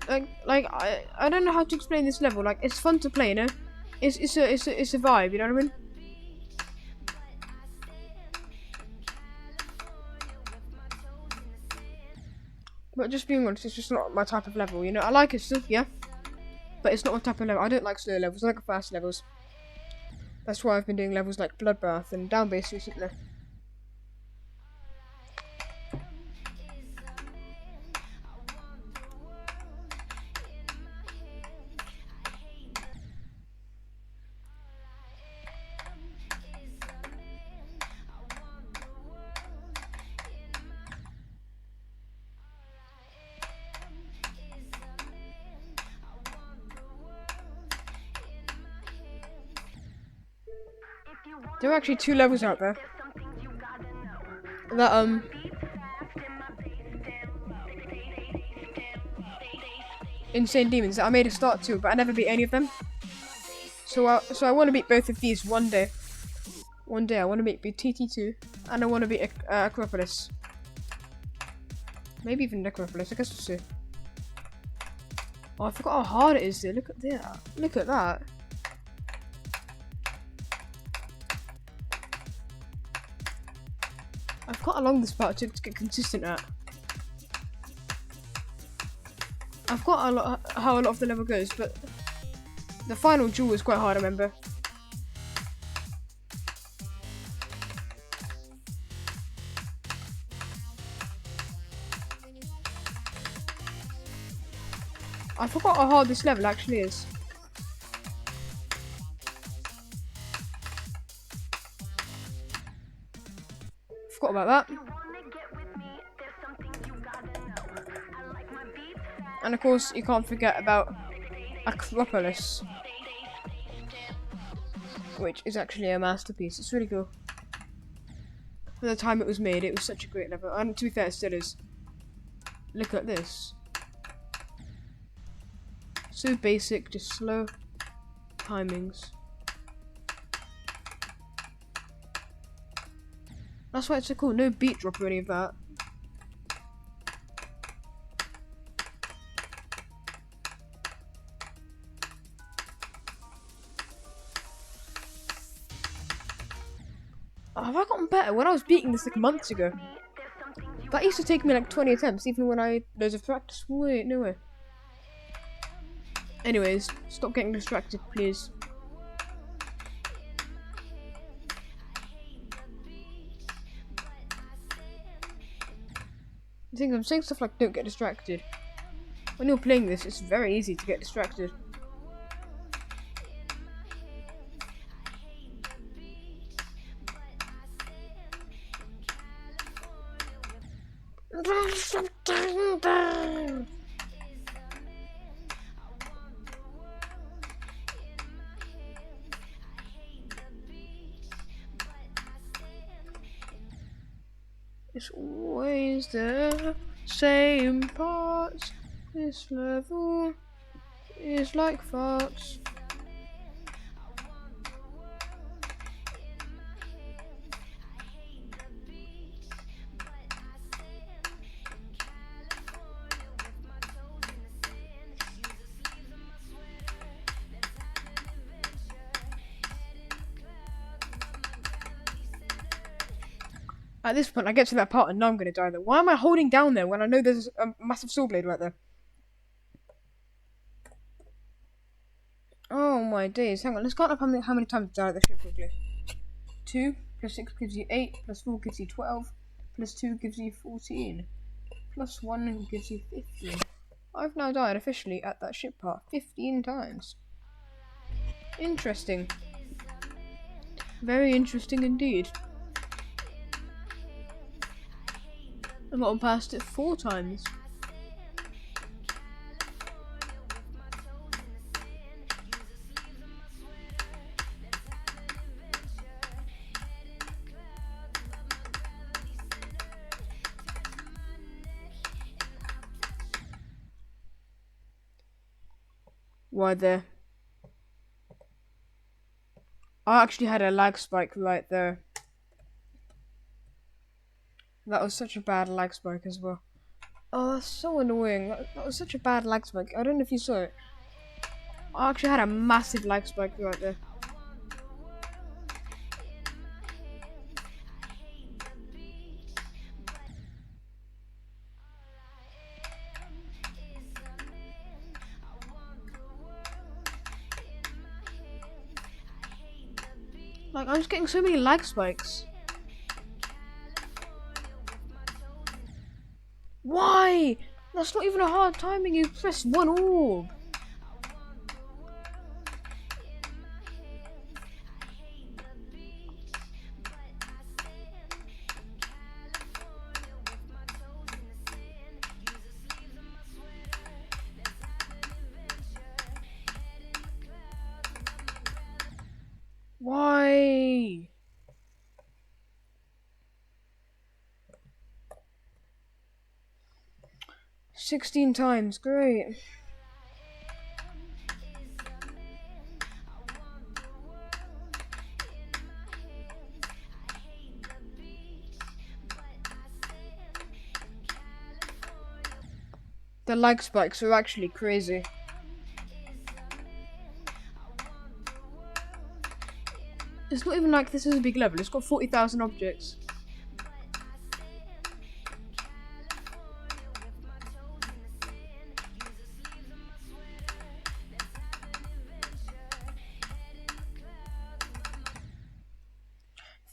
I don't know how to explain this level. Like, it's fun to play, you know. It's a vibe, you know what I mean? But just being honest, it's just not my type of level, you know. I like it stuff, yeah, but it's not my type of level. I don't like slow levels. I like fast levels. That's why I've been doing levels like Bloodbath and Downbase recently. There are actually 2 levels out there that Insane Demons that I made a start to, but I never beat any of them. So I want to beat both of these one day. One day I want to beat TT2 and I want to beat Acropolis. Maybe even Necropolis. I guess we'll see. Oh, I forgot how hard it is there. Look at that. Look at that. I forgot how long this part took to get consistent at. I forgot how a lot of the level goes, but the final duel was quite hard, I remember. I forgot how hard this level actually is. Forgot about that. And of course, you can't forget about Acropolis, which is actually a masterpiece. It's really cool. For the time it was made, it was such a great level. And to be fair, it still is. Look at this. So basic, just slow timings. That's why it's so cool. No beat drop or any of that. Oh, have I gotten better? When I was beating this like months ago, that used to take me like 20 attempts, even when I had loads of practice. Wait, no way. Anyways, stop getting distracted, please. The thing I'm saying stuff like don't get distracted. When you're playing this, it's very easy to get distracted. It's always the same parts. This level is like farts. At this point, I get to that part and now I'm gonna die though. Why am I holding down there when I know there's a massive saw blade right there? Oh my days. Hang on, let's count up how many times I died at the ship quickly. 2 plus 6 gives you 8, plus 4 gives you 12, plus 2 gives you 14, plus 1 gives you 15. I've now died officially at that ship part 15 times. Interesting. Very interesting indeed. I've gotten past it 4 times. Why there? I actually had a lag spike right there. That was such a bad lag spike as well. Oh, that's so annoying. That was such a bad lag spike. I don't know if you saw it. I actually had a massive lag spike right there. Like, I'm just getting so many lag spikes. Why? That's not even a hard timing. You press one orb. Why? "16 times, great. The lag spikes are actually crazy. It's not even like this is a big level, it's got 40,000 objects.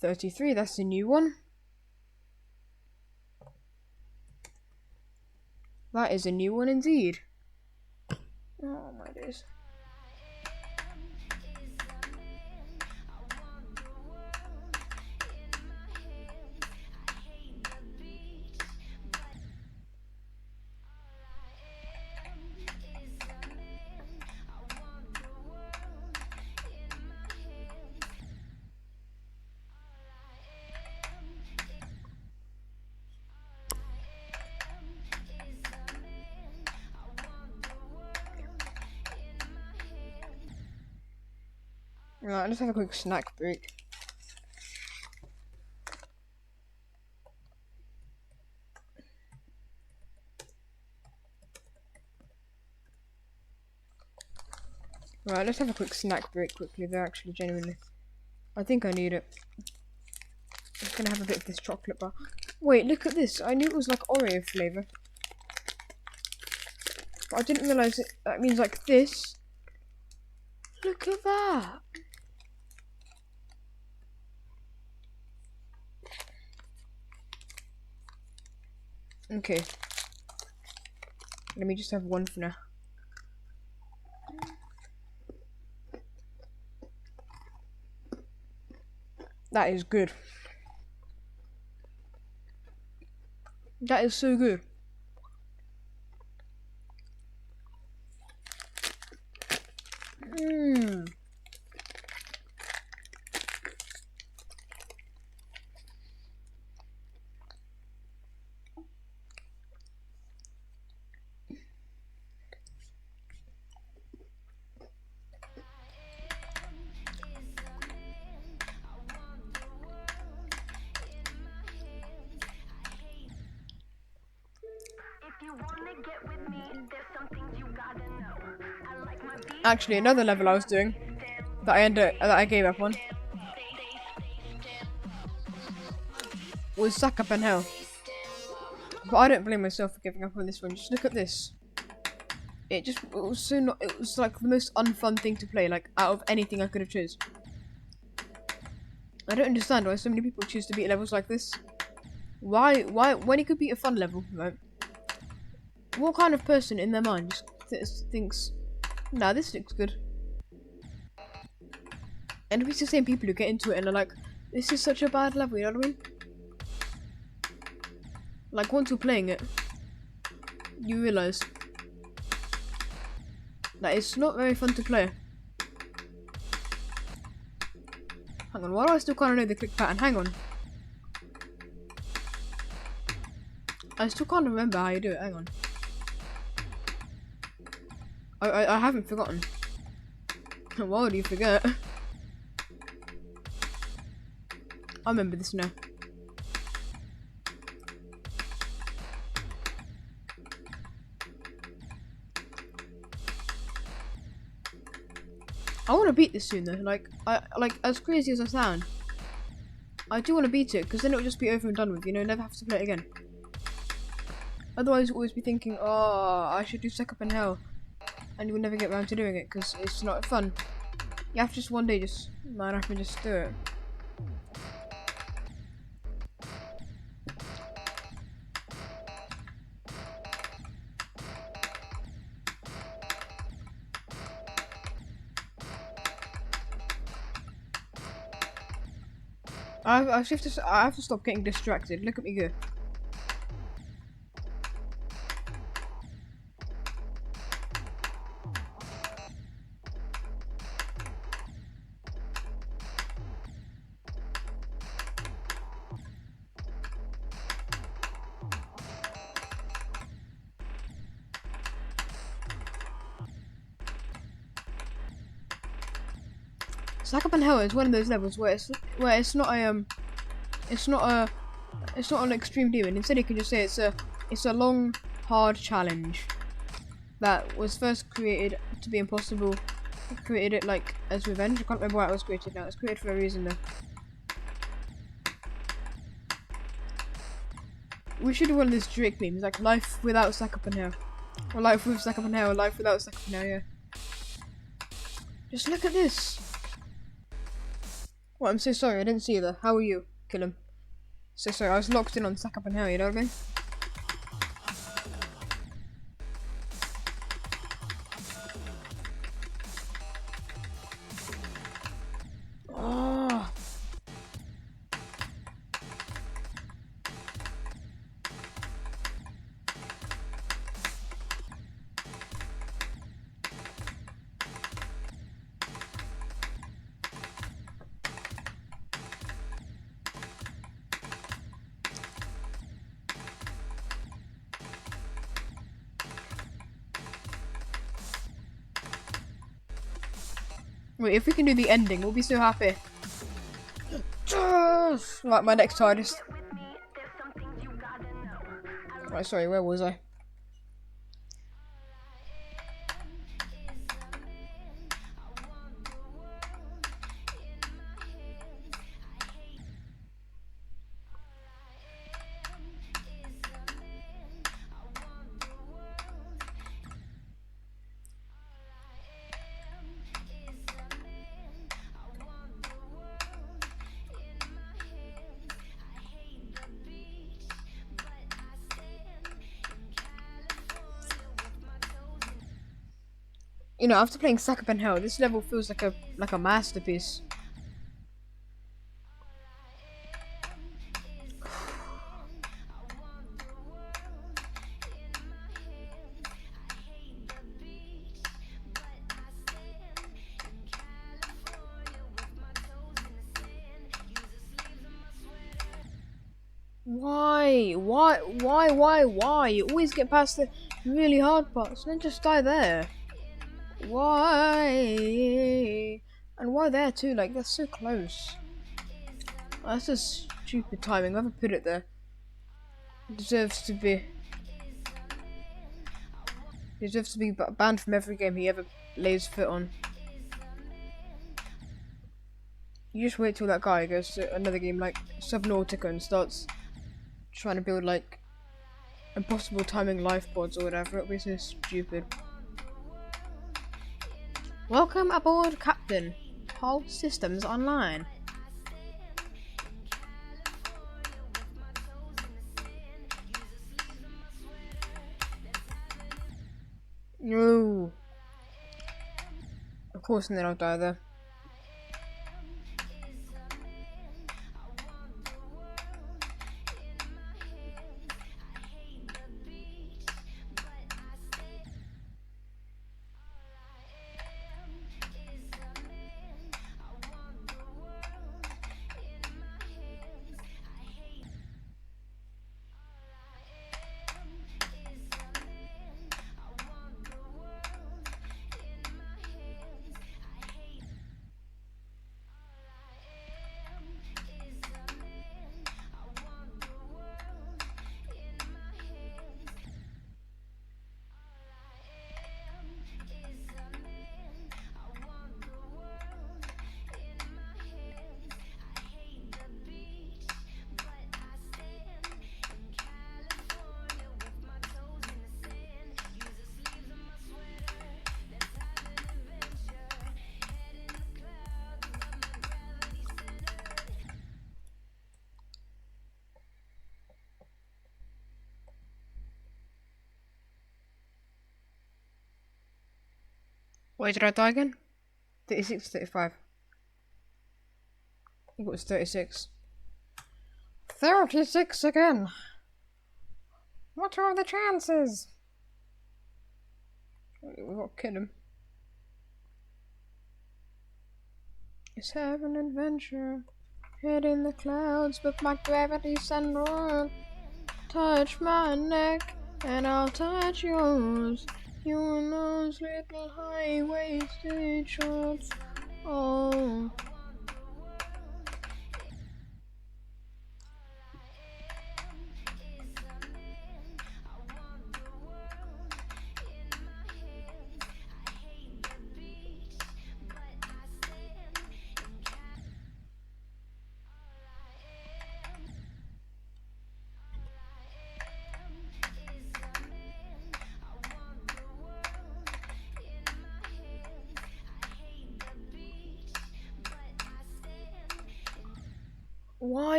"33, that's a new one. That is a new one indeed. Oh my days. Right, let's have a quick snack break. Right, let's have a quick snack break quickly. They're actually genuinely. I think I need it. I'm just gonna have a bit of this chocolate bar. Wait, look at this. I knew it was like Oreo flavour. But I didn't realise that means like this. Look at that. Okay. Let me just have one for now. That is good. That is so good. Mmm. Actually, another level I was doing that I gave up on was Suck Up and Hell. But I don't blame myself for giving up on this one. Just look at this. It was so not. It was like the most unfun thing to play. Like out of anything I could have chose. I don't understand why so many people choose to beat levels like this. Why? When it could be a fun level, right? What kind of person in their mind just thinks, nah, this looks good? And it's the same people who get into it and are like, this is such a bad level, you know what I mean? Like, once you're playing it, you realise that it's not very fun to play. Hang on, why do I still kind of know the click pattern? Hang on. I still can't remember how you do it, hang on. I haven't forgotten. Why would you forget? I remember this now. I want to beat this soon though. Like as crazy as I sound, I do want to beat it because then it will just be over and done with. You know, never have to play it again. Otherwise, you'll always be thinking, oh, I should do Suck Up and Hell, and you'll never get around to doing it because it's not fun. You have to just one day just man up and just do it. I have to stop getting distracted. Look at me go. Suck Up and Hell is one of those levels where it's not an extreme demon. Instead, you can just say it's a long, hard challenge that was first created to be impossible. It created it like as revenge. I can't remember why it was created now. It's created for a reason though. We should do one of these Drake memes, like life without Suck Up and Hell, or life with Suck Up and Hell, or life without Suck Up and Hell. Yeah. Just look at this. What? I'm so sorry. I didn't see you there. How are you? Kill him. So sorry. I was locked in on Suck Up and Hell. You know what I mean? Oh. Wait, if we can do the ending, we'll be so happy. Right, my next TARDIS. Right, sorry, where was I? You know, after playing Sakaban Hell, this level feels like a masterpiece. Why? Why? You always get past the really hard parts and then just die there. Why? And why there too? Like, that's so close. That's just stupid timing. Whoever put it there deserves to be banned from every game he ever lays foot on. You just wait till that guy goes to another game like Subnautica and starts trying to build like impossible timing life pods or whatever. It'll be so stupid. Welcome aboard, Captain. Hull systems online. No. Of course, and then I'll die there. Wait, did I die again? 36, 35. I think it was 36. 36 again! What are the chances? We've got to kill him. Let's have an adventure. Head in the clouds with my gravity central. Touch my neck and I'll touch yours. You and those little high-waisted shorts. Oh.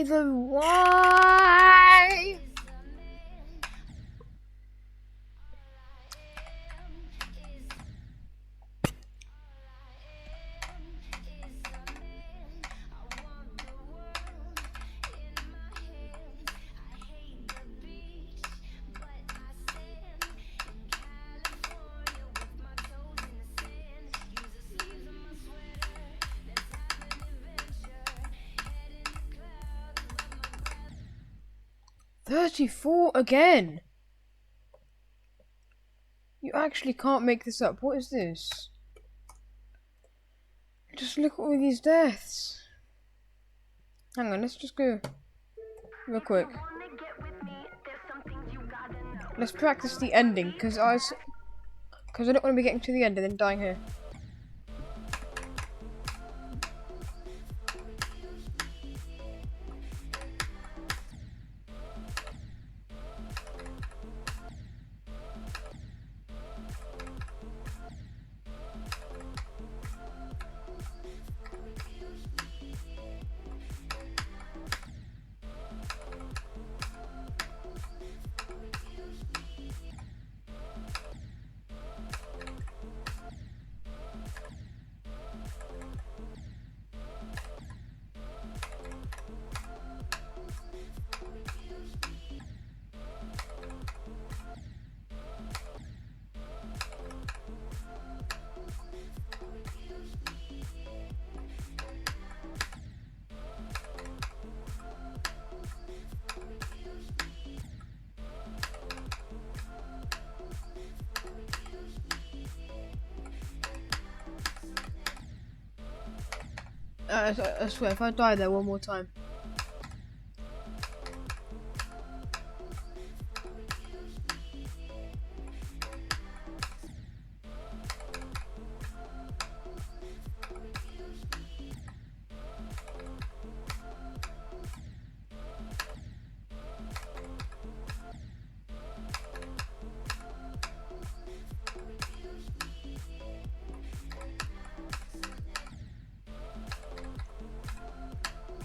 Why? $34 again. You actually can't make this up. What is this? Just look at all these deaths. Hang on, let's just go real quick. Let's practice the ending, because I don't want to be getting to the end and then dying here. I swear, if I die there one more time.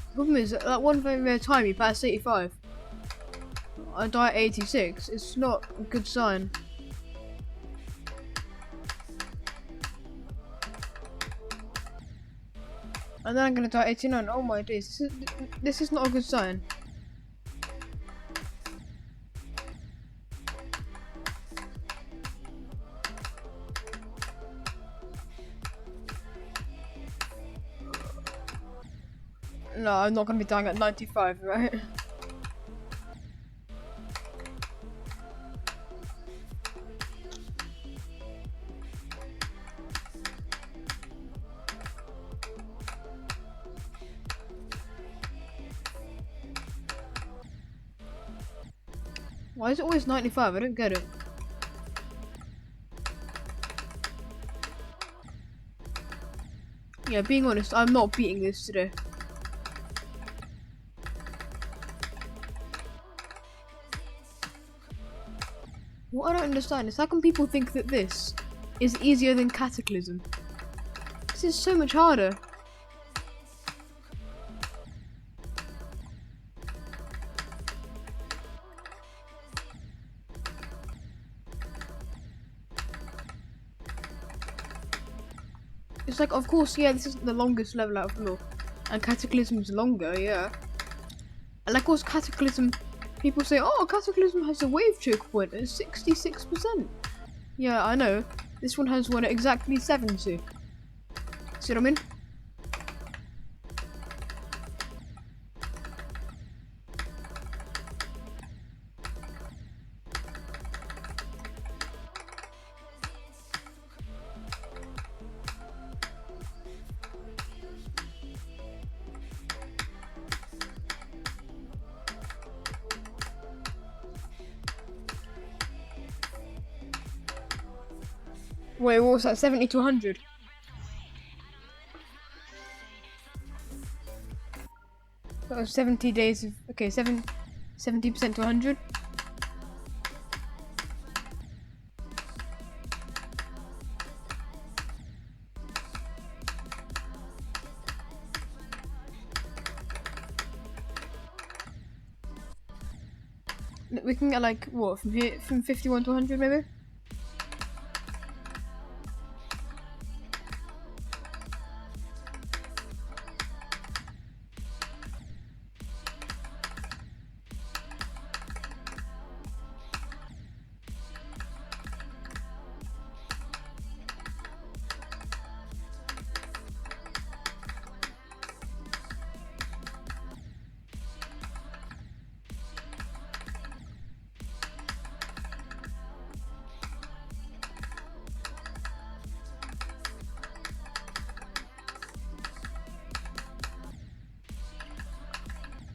The problem is that one very rare time you pass 85. I die at 86. It's not a good sign. And then I'm gonna die at 89. Oh my days, this is not a good sign. No, I'm not gonna be dying at 95, right? Why is it always 95? I don't get it. Yeah, being honest, I'm not beating this today. What I don't understand is how come people think that this is easier than Cataclysm? This is so much harder. It's like, of course, yeah, this isn't the longest level out of them all. And Cataclysm's longer, yeah. And of course, Cataclysm, people say, oh, Cataclysm has a wave choke point at 66%. Yeah, I know. This one has one at exactly 70. See what I mean? Wait, what was that? 70 to 100? That was 70 days of... Okay, 70% to 100? We can get like, what, from here, from 51 to 100 maybe?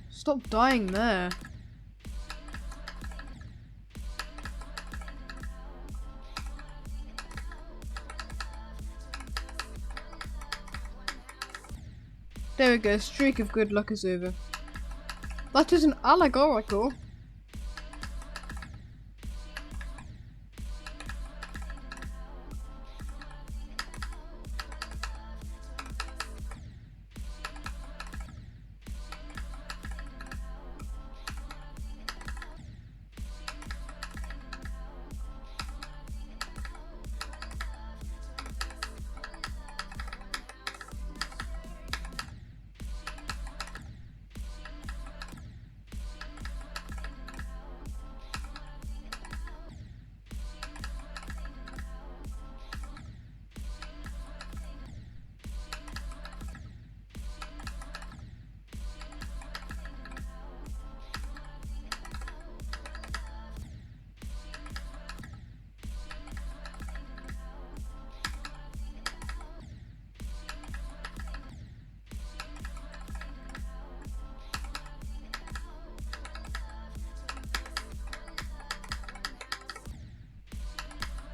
Stop dying there. There we go, streak of good luck is over. That is an allegorical.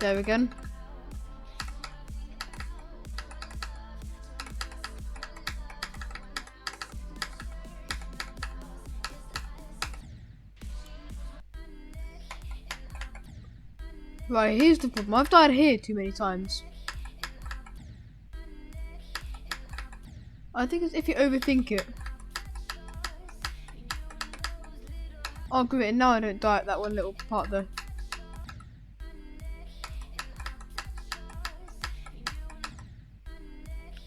There we go. Right, here's the problem. I've died here too many times. I think it's if you overthink it. Oh, great. Now I don't die at that one little part there.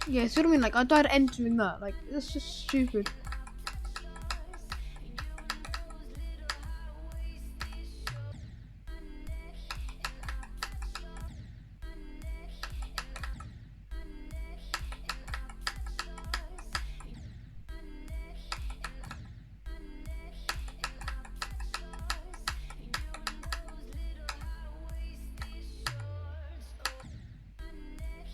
Yeah, see what I mean? Like, I died entering that. Like, that's just stupid.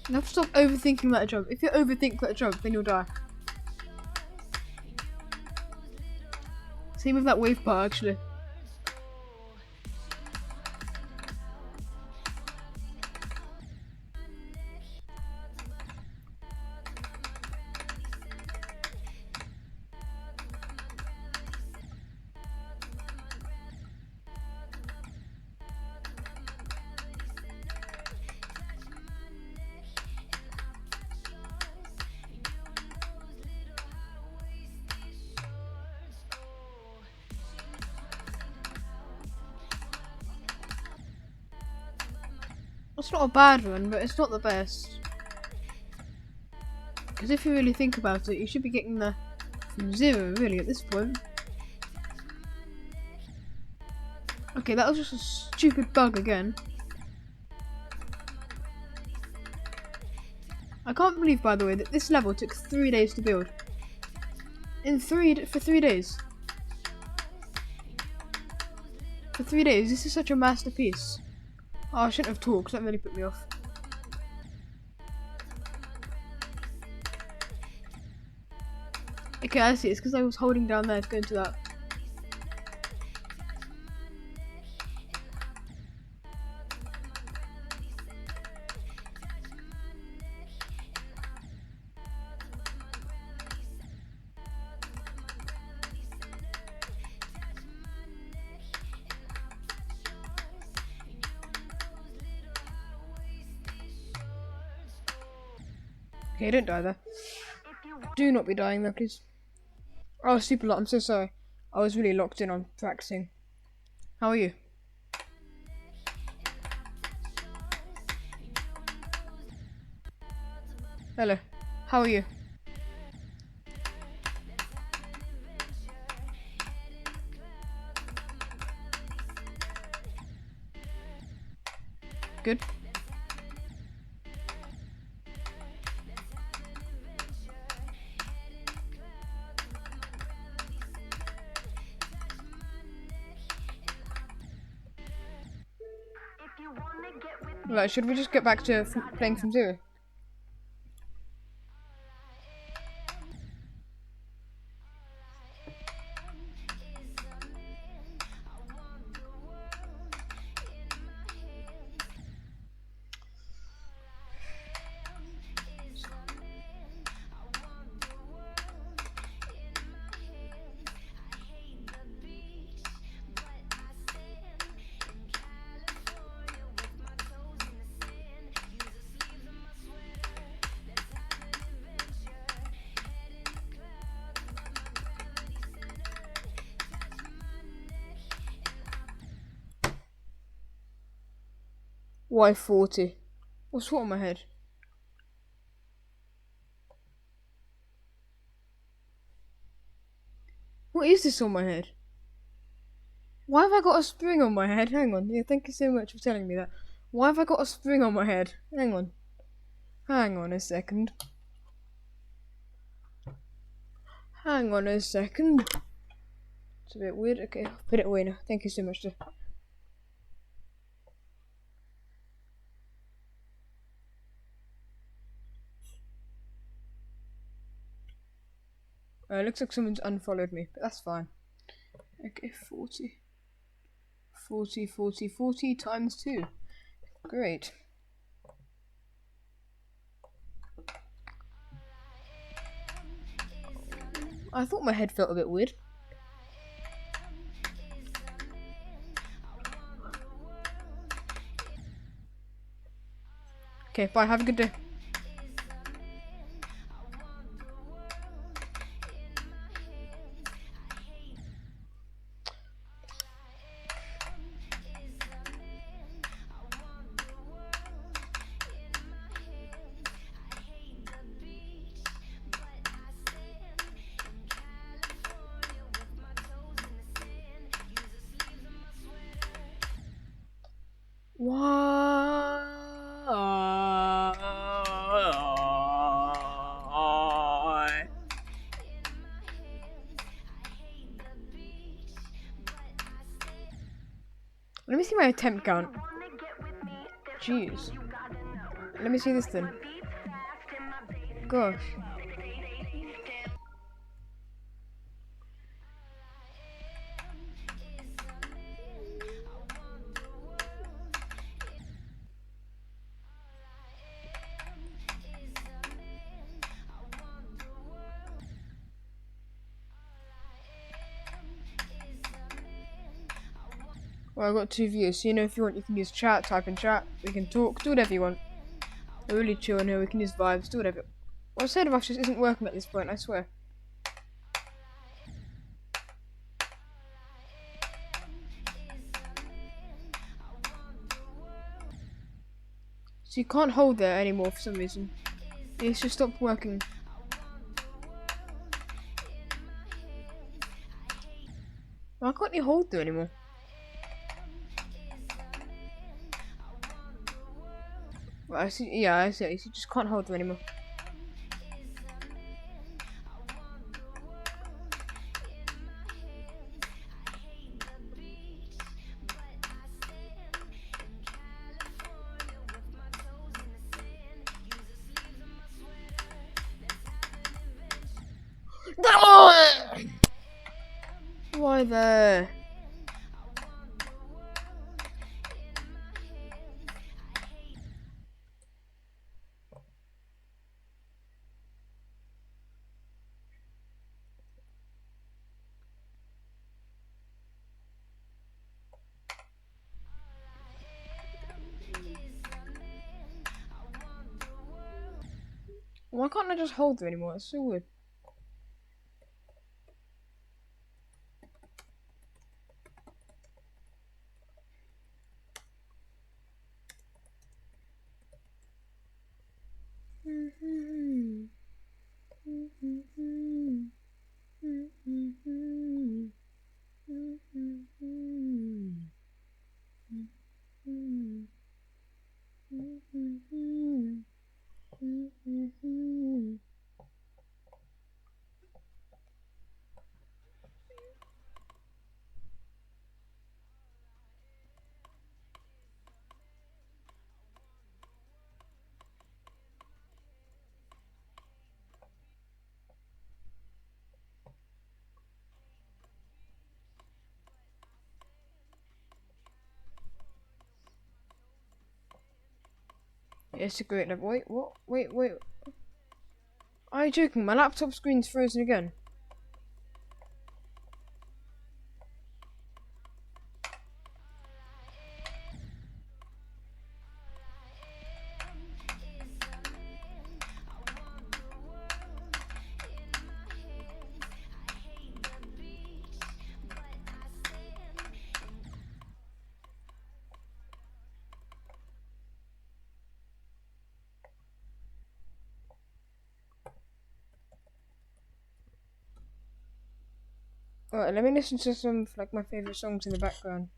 You have to stop overthinking that jump. If you overthink that jump, then you'll die. Same with that wave part, actually. It's not a bad one, but it's not the best. Because if you really think about it, you should be getting there from 0, really, at this point. Okay, that was just a stupid bug again. I can't believe, by the way, that this level took 3 days to build. For 3 days. For 3 days, this is such a masterpiece. Oh, I shouldn't have talked, that really put me off. Okay, I see, it's because I was holding down there to go into that. Okay, don't die there. Do not be dying there, please. Oh, super lot. I'm so sorry. I was really locked in on practicing. How are you? Hello. How are you? Good. Right, should we just get back to playing from 0? Why 40? What's wrong with my head? What is this on my head? Why have I got a spring on my head? Hang on. Yeah, thank you so much for telling me that. Why have I got a spring on my head? Hang on. Hang on a second. Hang on a second. It's a bit weird. Okay, I'll put it away now. Thank you so much. It looks like someone's unfollowed me, but that's fine. Okay, 40 times 2. Great. I thought my head felt a bit weird. Okay, bye. Have a good day. Why? Let me see my attempt count. Jeez. Let me see this then. Gosh. Well, I got 2 views, so you know if you want you can use chat, type in chat, we can talk, do whatever you want. We're really chill in here, we can use vibes, do whatever. What I said of us just isn't working at this point, I swear. So you can't hold there anymore for some reason. It's just stopped working. Why can't you hold there anymore? Well, I see, yeah, I see. You just can't hold there anymore. Why there? Why can't I just hold there anymore? It's so weird. It's a great level. Wait, what? Wait. Are you joking? My laptop screen's frozen again. Alright, let me listen to some of like my favourite songs in the background.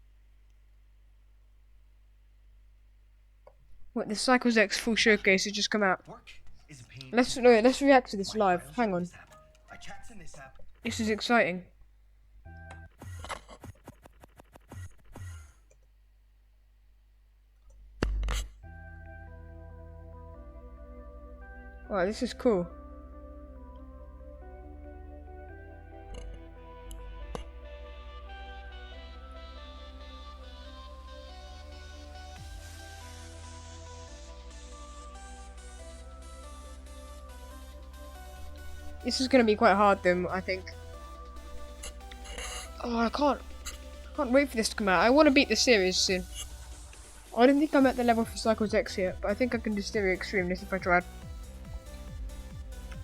What, the Cycles X full showcase has just come out. Let's react to this live. Hang on. This is exciting. Alright, this is cool. This is gonna be quite hard though, I think. Oh, I can't wait for this to come out. I want to beat the series soon. I don't think I'm at the level for Cycles X yet, but I think I can do Stereo Extreme this if I tried.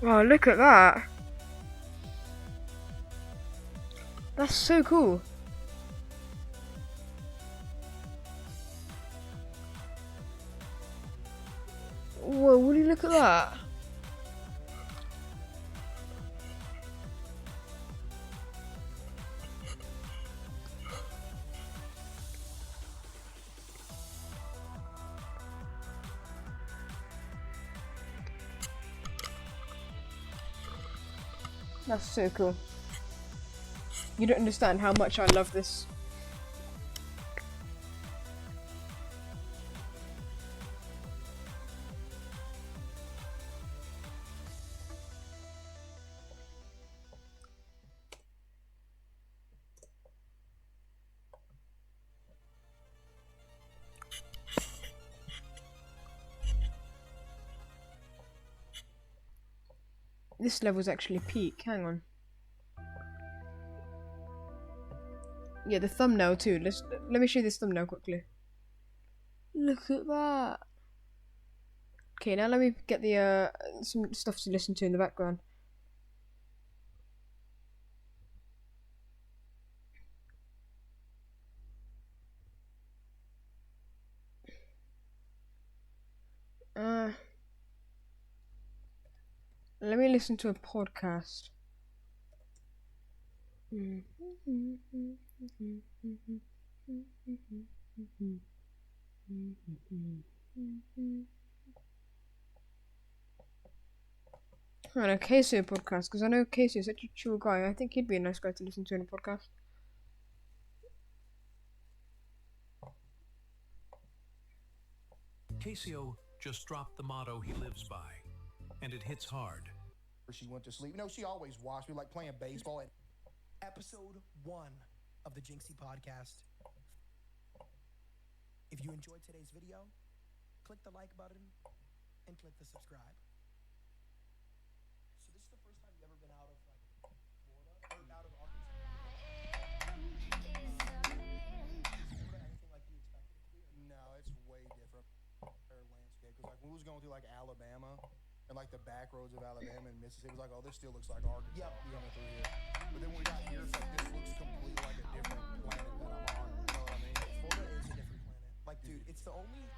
Wow, look at that. That's so cool. Whoa, would you look at that? That's so cool. You don't understand how much I love this. This level's actually peak. Hang on. Yeah, the thumbnail too. Let me show you this thumbnail quickly. Look at that. Okay, now let me get the some stuff to listen to in the background. Let me listen to a podcast. I know Casey podcast because I know Casey is such a chill guy. I think he'd be a nice guy to listen to in a podcast. Casio just dropped the motto he lives by, and it hits hard. She went to sleep. You know, she always watched me like playing baseball. Episode 1 of the Jinxie podcast. If you enjoyed today's video, click the like button and click the subscribe. So this is the first time you've ever been out of like Florida or out of Arkansas? Florida, anything like you expected it to be? No, it's way different landscape. Because like when we was going through like Alabama and like the back roads of Alabama and Mississippi, it was like, oh, this still looks like Arkansas. Yep. Coming through here. But then when we got here, it's like this looks completely like a different planet that I'm on. You know what I mean? Florida is a different planet. Like, dude, it's the only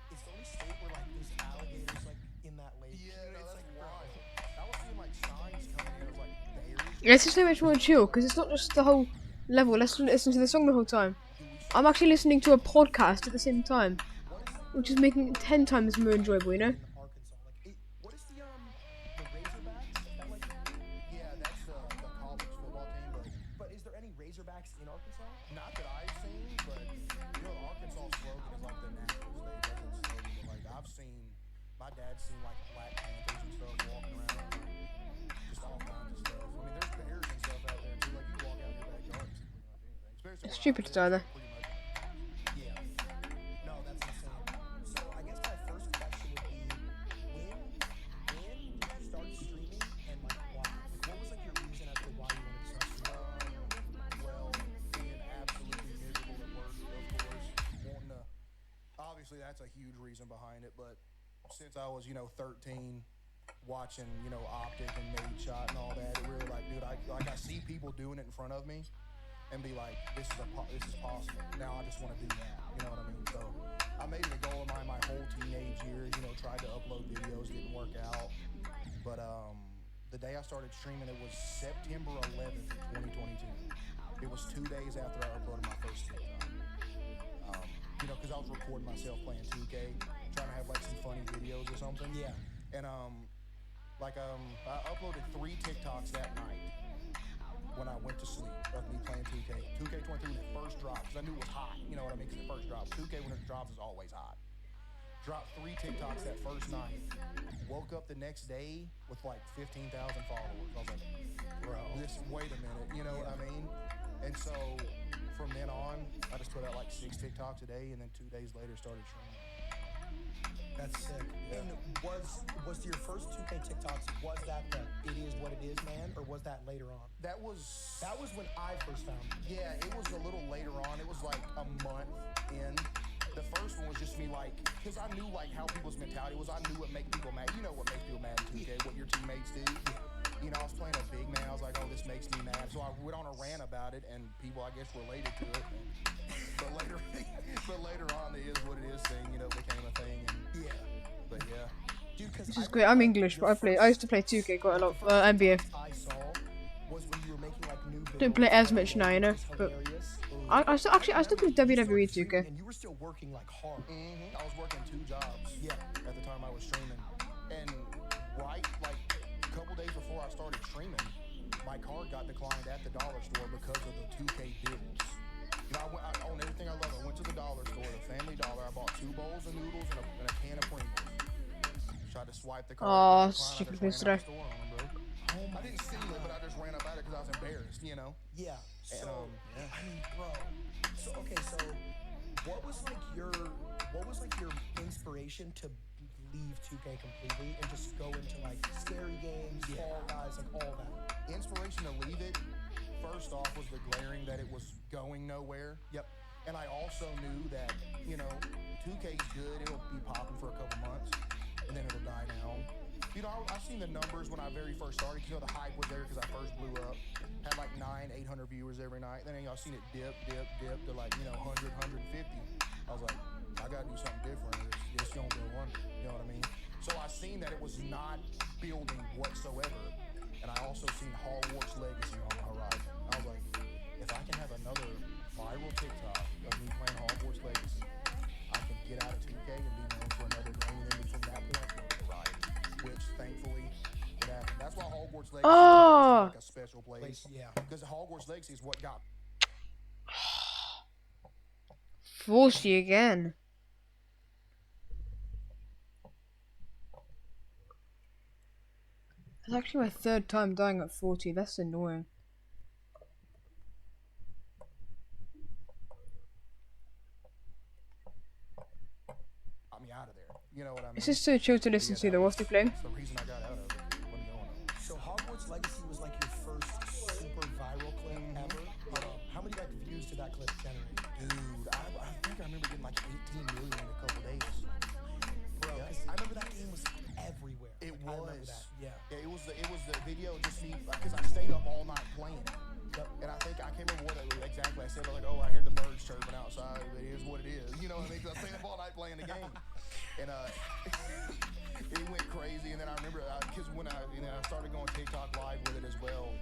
state where like there's alligators like in that lake. Yeah, Dude, no, it's that's like wild. I was seeing like signs coming in of like the areas. It's just so much more chill because it's not just the whole level. Let's listen to the song the whole time. I'm actually listening to a podcast at the same time, which is making it 10 times more enjoyable, you know? Arkansas. Like, what is the Razorbacks? That like, Yeah, that's the college football team. but is there any Razorbacks in Arkansas? Not that I've seen, but you know, Arkansas slogan is like the national state. That's its slogan. But like I've seen, my dad's seen like Black Panthers and stuff walking around, just all kinds of stuff. I mean, there's bears and stuff out there too. Like you walk out in your backyard and see pretty much anything. Especially It's where stupid I to die live, there. pretty much. Yeah. No, that's insane. So I guess my first question would be, when did you start streaming and like why? Like, what was like your reason as to why you wanted to start streaming? Well, being absolutely miserable at work, of course, wanting to. Obviously, that's a huge reason behind it. But since I was, 13, watching, Optic and Nade Shot and all that, it really like, dude, I see people doing it in front of me, and be like, this is possible. Now I just want to do that. You know what I mean? So I made it a goal of mine my whole teenage years. Tried to upload videos, didn't work out. But the day I started streaming, it was September 11th, 2022. It was 2 days after I uploaded my first TikTok. Because I was recording myself playing 2K, trying to have like some funny videos or something. Yeah. And I uploaded 3 TikToks that night when I went to sleep of me playing 2K. 2K23 when it first dropped, because I knew it was hot. You know what I mean? Because it first dropped. 2K when it drops is always hot. Dropped 3 TikToks that first night. Woke up the next day with like 15,000 followers. I was like, bro, wait a minute. You know what I mean? And so from then on, I just put out like 6 TikToks a day, and then 2 days later started streaming. That's sick. And was your first 2K TikToks, was that the "it is what it is, man," or was that later on? That was when I first found it. Yeah, it was a little later on. It was like a month in. The first one was just me like, because I knew like how people's mentality was. I knew what make people mad. You know what makes people mad in 2K, what your teammates do. You know, I was playing a big man. I was like, oh, this makes me mad. So I went on a rant about it, and people, I guess, related to it. But later on, the is what it is thing, you know, became a thing. And, but yeah. Dude, This is great. I'm English, but I used to play 2K quite a lot. NBA. I saw was when you were making like new videos. Don't play as much now, you know. But I still play WWE 2K. And you were still working like hard. I was working 2 jobs. Yeah. At the time I was streaming, and right like a couple days before I started streaming, my card got declined at the dollar store because of the 2K deals. You know, I own everything I love. I went to the dollar store, the Family Dollar. I bought 2 bowls of noodles and a can of Pringles. Tried to swipe the card. Aw, Declined. I stupid just Mr. ran out the store on 'em, bro. I didn't steal it, but I just ran up at it because I was embarrassed, you know. Yeah. And, So I mean, bro. So okay, so what was like your inspiration to leave 2K completely and just go into like scary games, Fall Guys, like all that? Inspiration to leave it, first off, was the glaring that it was going nowhere. Yep. And I also knew that, you know, 2K's good. It'll be popping for a couple months, and then it'll die down. You know, I've seen the numbers when I very first started. You know, the hype was there because I first blew up. Had like 800 viewers every night. Then I've seen it dip to like, you know, 100, 150. I was like, I gotta do something different. This don't go under. You know what I mean? So I seen that it was not building whatsoever. And I also seen Hogwarts Legacy on the horizon. I was like, if I can have another viral TikTok of me playing Hogwarts Legacy, I can get out of 2K and be known for another game. And then from that point, go to Horizon, which thankfully it happened. That's why Hogwarts Legacy is like a special place. Yeah. Because Hogwarts Legacy is what got. Forcey again. It's actually my 3rd time dying at 40. That's annoying. Got me out of there. You know what I mean? It's just so chill to listen to though. What's he playing? That's the reason I got out of it. Wasn't going on. So Hogwarts Legacy was like your first super viral clip ever. How many like views did that clip generate? Dude, I think I remember getting like 18 million in a couple days. Bro, 'cause I remember that game was everywhere. It I remember was. that. Yeah. It was the video just me because I stayed up all night playing. And I think I can't remember what it was exactly. I said like, oh, I hear the birds chirping outside. But it is what it is. You know what I mean? Because I stayed up all night playing the game, and it went crazy. And then I remember because when I started going TikTok live with it as well,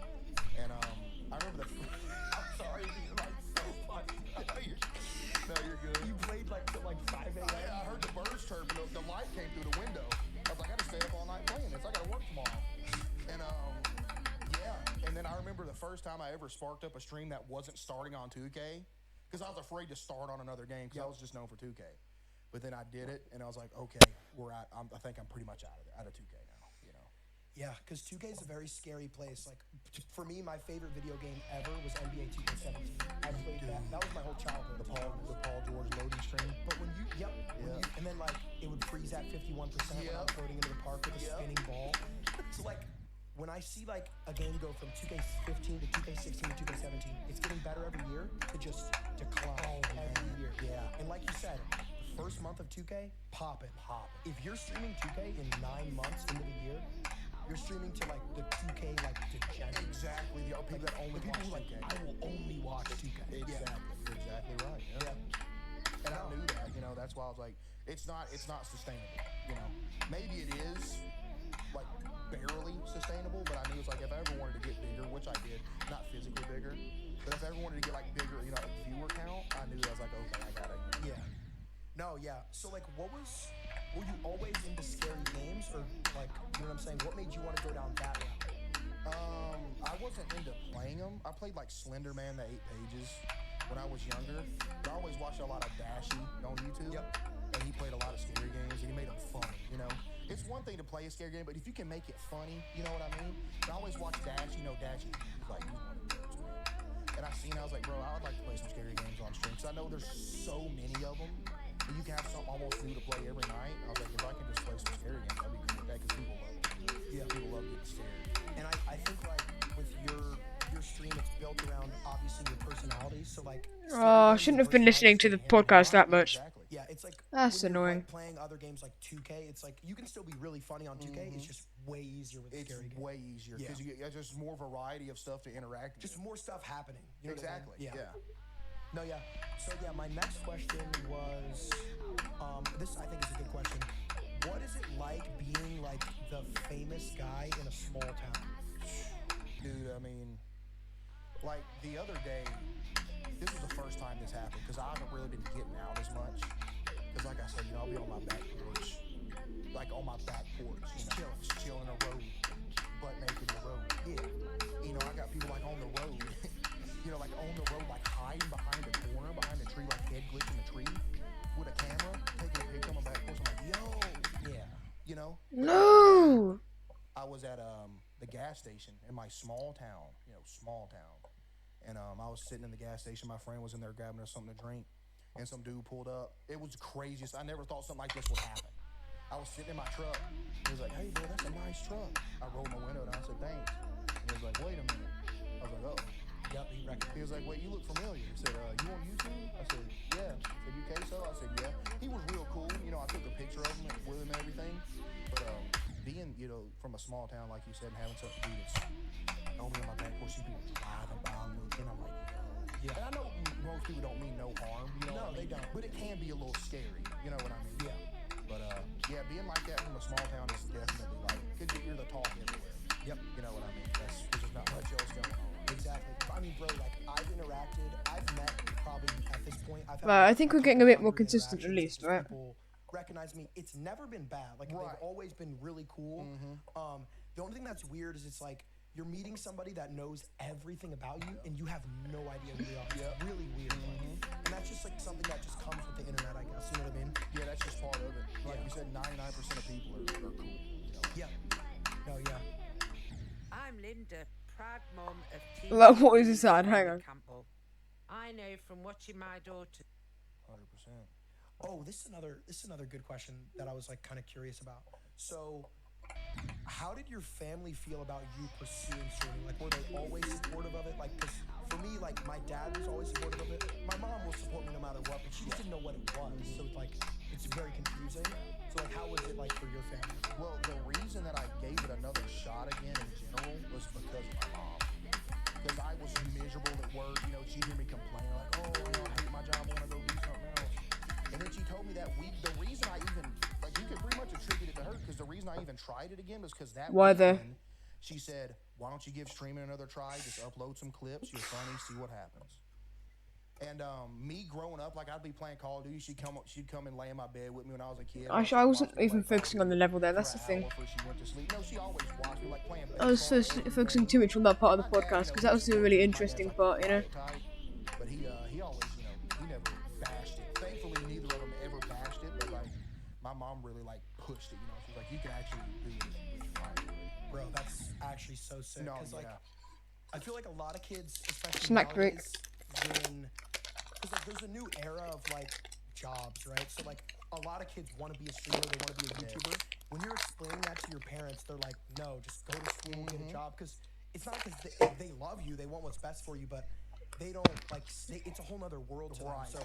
and I remember I'm sorry, you're like so funny. No, you're good. You played like till like 5 a.m. I heard the birds chirping. The light came through the window. I was like, I gotta stay up all night playing this. I gotta work tomorrow. And yeah. And then I remember the first time I ever sparked up a stream that wasn't starting on 2K, because I was afraid to start on another game because I was just known for 2K. But then I did it, and I was like, okay, I think I'm pretty much out of 2K now. You know. Yeah, because 2K is a very scary place. Like, for me, my favorite video game ever was NBA 2K17. I played that. That was my whole childhood. The Paul George loading stream. But when you, and then like it would freeze at 51% when I was floating into the park with a spinning ball. So like, when I see like a game go from 2K15 to 2K16 to 2K17, it's getting better every year to just decline every year. Yeah. And like you said, the first month of 2K, poppin'. If you're streaming 2K in 9 months into the year, you're streaming to like the 2K like degenerates. Exactly. The people that only watch 2K. I will only watch 2K. Exactly right. Yeah. And I knew that. You know, that's why I was like, it's not sustainable. You know, maybe it is like barely sustainable, but I knew it's like if I ever wanted to get bigger, which I did, not physically bigger, but if I ever wanted to get like bigger, you know, like viewer count, I knew I was like, okay, I got it. Yeah. No, yeah. So like, were you always into scary games, or like, you know what I'm saying? What made you want to go down that route? I wasn't into playing them. I played like Slender Man, the 8 pages, when I was younger. But I always watched a lot of Dashy on YouTube. Yep. And he played a lot of scary games, and he made them funny, you know? It's one thing to play a scary game, but if you can make it funny, you know what I mean? And I always watch Dashy, Dashy, he's one of the best, man. And I was like, bro, I would like to play some scary games on stream, because I know there's so many of them, and you can have something almost new to play every night. I was like, if I I shouldn't have been listening to the podcast that much. Exactly. Yeah, it's like That's when you're, annoying. like, playing other games like 2K. It's like you can still be really funny on 2K. It's just way easier with It's scary games. way easier because Yeah. you get just more variety of stuff to interact with. Just more stuff happening. You know what I mean? exactly. Yeah. No, yeah. So yeah, my next question was, this I think is a good question. What is it like being like the famous guy in a small town? Dude, I mean, like the other day, this was the first time this happened because I haven't really been getting out as much. Because like I said, I'll be on my back porch, chilling in the road, butt naked in the road. Yeah. I got people like on the road, like on the road, like hiding behind a corner, behind a tree, like head glitching the tree with a camera, taking a picture on my back porch. I'm like, yo, Yeah. No! I was at the gas station in my small town, and I was sitting in the gas station. My friend was in there grabbing us something to drink, and some dude pulled up. It was the craziest. I never thought something like this would happen. I was sitting in my truck. He was like, "Hey, bro, that's a nice truck." I rolled my window down. I said, "Thanks." And he was like, "Wait a minute." I was like, "Oh." Yep, he recognized. He was like, "Wait, you look familiar." He said, "You on YouTube?" I said, "Yeah." He said, "You queso?" I said, "Yeah." He was real cool. I took a picture of him with him and everything. But being, from a small town, like you said, and having such dudes on me on my back porch, see people driving by me, and I'm like, yeah. And I know most people don't mean no harm, No, they don't. But it can be a little scary, you know what I mean? Yeah. But yeah, being like that from a small town is definitely like, because you're the talk everywhere. Yep. You know what I mean? There's just not much else going on. Exactly. I mean, bro, like I've met probably at this point. I've had, Right, I like, think we're getting a bit more 100 consistent at interactions least, with right? People recognize me. It's never been bad. Like Right. they've always been really cool. The only thing that's weird is it's like you're meeting somebody that knows everything about you and you have no idea who they are. It's really weird. And that's just like something that just comes with the internet, I guess. You know what I mean? Yeah, that's just part of it. Like Yeah. you said, 99% of people are cool. Yeah. No, yeah. I'm Linda, proud mum of Like, what is this ad? Hang on. Campbell. I know from watching my daughter 100%. Oh, this is another good question that I was like kind of curious about. So, how did your family feel about you pursuing streaming? Like, were they always supportive of it? Like, 'cause for me, like, my dad was always supportive of it. My mom will support me no matter what, but she just didn't know what it was. So, like, it's very confusing. So, like, how was it like for your family? Well, the reason that I gave it another shot again in general was because of my mom. Because I was miserable at work. She'd hear me complain like, "Oh, I hate my job. I want to go do something else." And then she told me that the reason I even, like, you could pretty much attribute it to her, because the reason I even tried it again was because that Why the- weekend, she said, "Why don't you give streaming another try? Just upload some clips. You're funny. See what happens." And me growing up, like, I'd be playing Call of Duty. She'd come and lay in my bed with me when I was a kid. I wasn't even focusing on the level there, that's the thing. Before she went to sleep. No, she always watched me, like, playing I was baseball. focusing too much on that part of the podcast, because that was the really interesting part, But he always, he never bashed it. Thankfully, neither of them ever bashed it. But like, my mom really like pushed it. She's like, "You can actually do it if you want to." Bro, that's actually so sick. No, 'Cause, like, yeah. I feel like a lot of kids, especially Snack break. nowadays, because like there's a new era of like jobs, right? So like a lot of kids want to be a streamer, they want to be a YouTuber. When you're explaining that to your parents, they're like, "No, just go to school, get a job." Because it's not because they love you, they want what's best for you, but they don't like. It's a whole nother world to them. Right. So,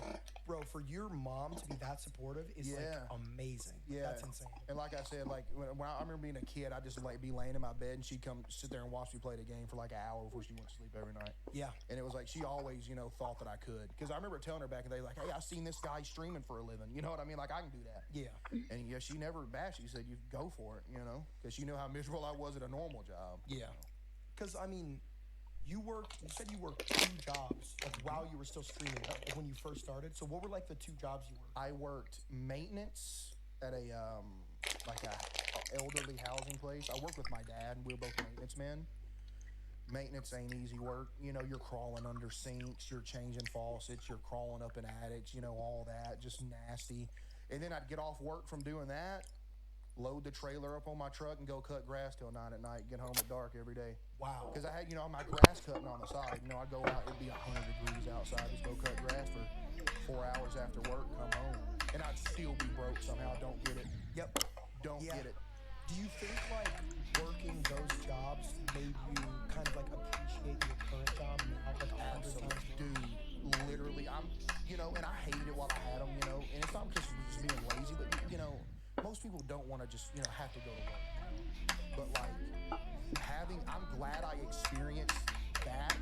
bro, for your mom to be that supportive is like amazing. Yeah, That's insane. And like I said, like when I remember being a kid, I just like be laying in my bed and she'd come sit there and watch me play the game for like an hour before she went to sleep every night. Yeah. And it was like she always, thought that I could, because I remember telling her back in the day, like, "Hey, I seen this guy streaming for a living. You know what I mean? Like, I can do that." Yeah. And yeah, she never bashed. She said, "You go for it," because she knew how miserable I was at a normal job. Yeah. Because, I mean, you said you worked 2 jobs like, while you were still streaming, like, when you first started. So what were like the 2 jobs you worked? I worked maintenance at a elderly housing place. I worked with my dad. We were both maintenance men. Maintenance ain't easy work. You're crawling under sinks, you're changing faucets, you're crawling up in attics, all that, just nasty. And then I'd get off work from doing that, load the trailer up on my truck and go cut grass till 9 at night, get home at dark every day. Wow. Because I had, my grass cutting on the side. I'd go out, it'd be 100 degrees outside, just go cut grass for 4 hours after work, come home. And I'd still be broke somehow, don't get it. Yep. Don't Yeah. get it. Do you think like working those jobs made you kind of like appreciate your current job now, like 100 times more? Dude, literally, and I hated it while I had them, and it's not because I'm just being lazy, but most people don't want to just, have to go to work. But like I'm glad I experienced that,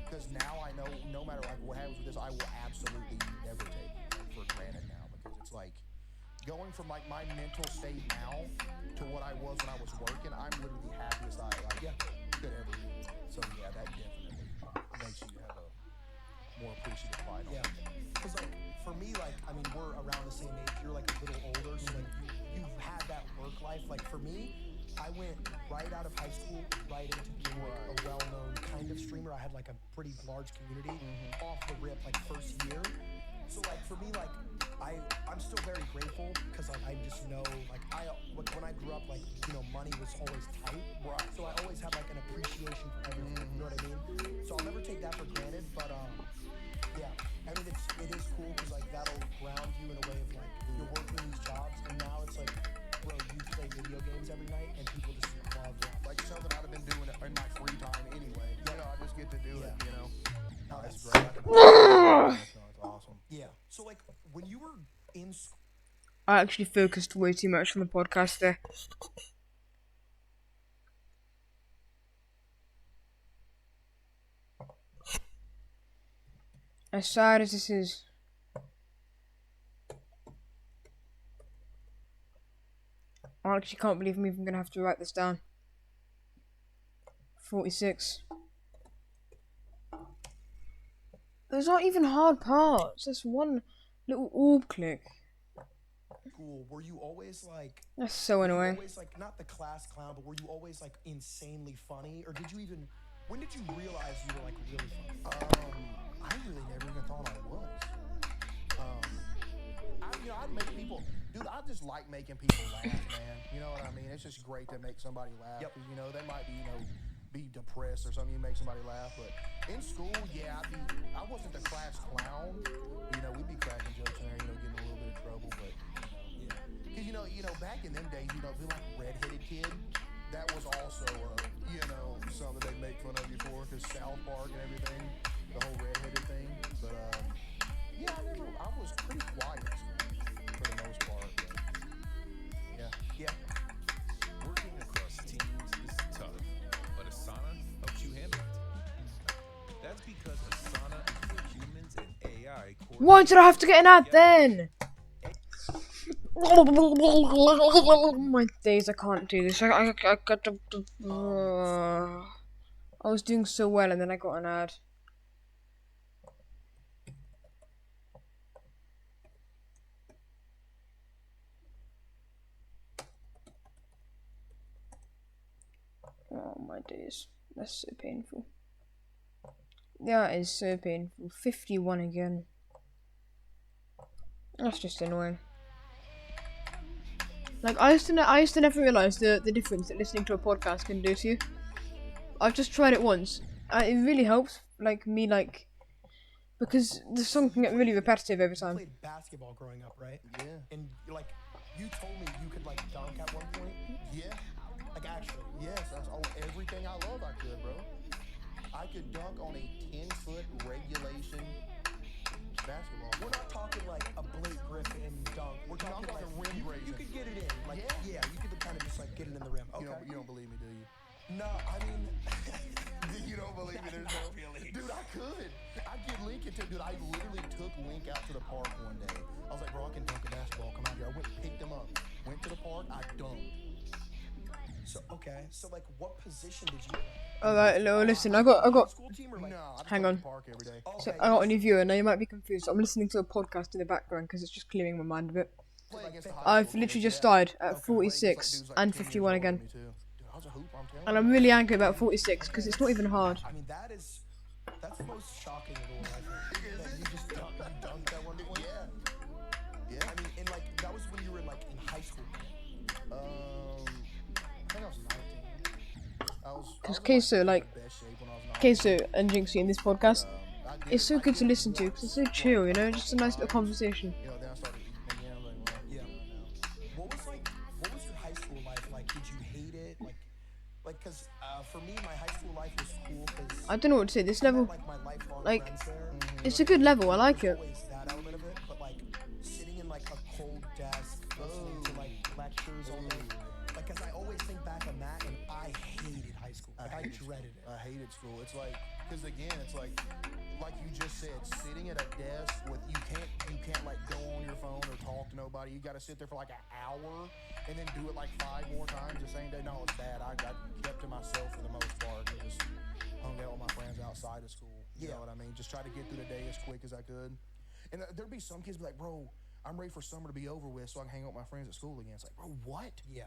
because now I know no matter like what happens with this, I will absolutely never take it for granted now, because it's like going from like my mental state now to what I was when I was working. I'm literally the happiest I could ever be. So yeah, that definitely makes you have a more appreciative pride. Yeah, because like for me, like I mean, we're around the same age. You're like a little older, so like you've had that work life. Like for me, I went right out of high school right into being like a well-known kind of streamer. I had like a pretty large community off the rip, like first year. So like for me, like I'm still very grateful, because like I just know like when I grew up, like money was always tight, right? So I always had like an appreciation for everything. You know what I mean? So I'll never take that for granted. But yeah, I mean it is cool, because like that'll ground you in a way of like you're working these jobs, and now it's like, bro, you play video games every night, and people just love that. Like something I'd have been doing in my free time anyway. I just get to do it. No, that's great. It's awesome. Yeah. So like when you were in school. I actually focused way too much on the podcast there. As sad as this is, I actually can't believe I'm even gonna have to write this down. 46. There's not even hard parts. There's one little orb click. School, were you always like? That's so annoying. Always like not the class clown, but were you always like insanely funny, or did you even? When did you realize you were like really funny? I really never even thought I was. I'd make people, dude. I just like making people laugh, man. You know what I mean? It's just great to make somebody laugh. Yep. Because they might be depressed or something. You make somebody laugh, but in school, yeah, I wasn't the class clown. We'd be cracking jokes in there, getting in a little bit of trouble, but because back in them days, be like redheaded kid. That was also something they make fun of you for, because South Park and everything, the whole redheaded thing. But yeah, I was pretty quiet for the most part. But, yeah. Working across teams is tough, but Asana helps you handle it. That's because Asana is where humans and AI coordinate. Why did I have to get an ad then? My days, I can't do this. I got to. I was doing so well, and then I got an ad. Oh my days, that's so painful. That is so painful. 51 again. That's just annoying. Like I used to never realise the difference that listening to a podcast can do to you. I've just tried it once. It really helps. Because the song can get really repetitive every You time. played basketball growing up, right? Yeah. And like you told me you could like dunk at one point. Yeah. Like actually. Yes, that's everything I love. I could, bro. I could dunk on a 10-foot regulation basketball. We're not talking like a Blake Griffin dunk. We're No, I'm talking talking like rim you raising. could get it in. Like Yeah. you could kind of just like get it in the rim. Okay. You don't believe me, do you? No, I mean. You don't believe me? There's no really. Dude, I could. I get Link into. Dude, I literally took Link out to the park one day. I was like, bro, I can dunk a basketball. Come out here. I went and picked him up. Went to the park. I dunked. So okay. So like, what position did you play? Alright, listen, I got. School team or like? No, I just Hang go to on. the park every day. So Okay, I got a new viewer. Now you might be confused. I'm listening to a podcast in the background because it's just clearing my mind a bit. Play against the high I've school literally kids, just yeah. died at Okay. 46 Dudes like and 10 years 51 older again. than me, too. Dude, I was a hooper, I'm telling And you. I'm really angry about 46 because it's not even hard. I mean, that's the most shocking of all. I think that you just dunked at one point. Yeah. I mean, and like that was when you were like in high school. I think I was 19. I was Because in Queso, the like, best shape when I was 19. Queso and Jinxie in this podcast, I did- it's so I good to did listen to once. because it's so chill, just a nice little conversation. Then I started eating again. I was like, well, Yeah. What was your high school life like? Did you hate it? Like, Like, cause for me, my high school life was cool because I don't know what to say. This level, like my lifelong like, friends there. it's a good level. I like it. There's always that element of it, but like sitting in like a cold desk, listening to like lectures all day. Like, cause I always think back on that, and I hated high school. Like, I dreaded it. I hated school. It's like, because again, it's like you just said, sitting at a desk with you can't like go on your phone or talk to nobody. You got to sit there for like an hour and then do it like 5 more times the same day. No, it's bad. I kept to myself for the most part and just hung out with my friends outside of school. You know what I mean? Just try to get through the day as quick as I could. And there'd be some kids be like, bro, I'm ready for summer to be over with so I can hang out with my friends at school again. It's like, bro, what? Yeah.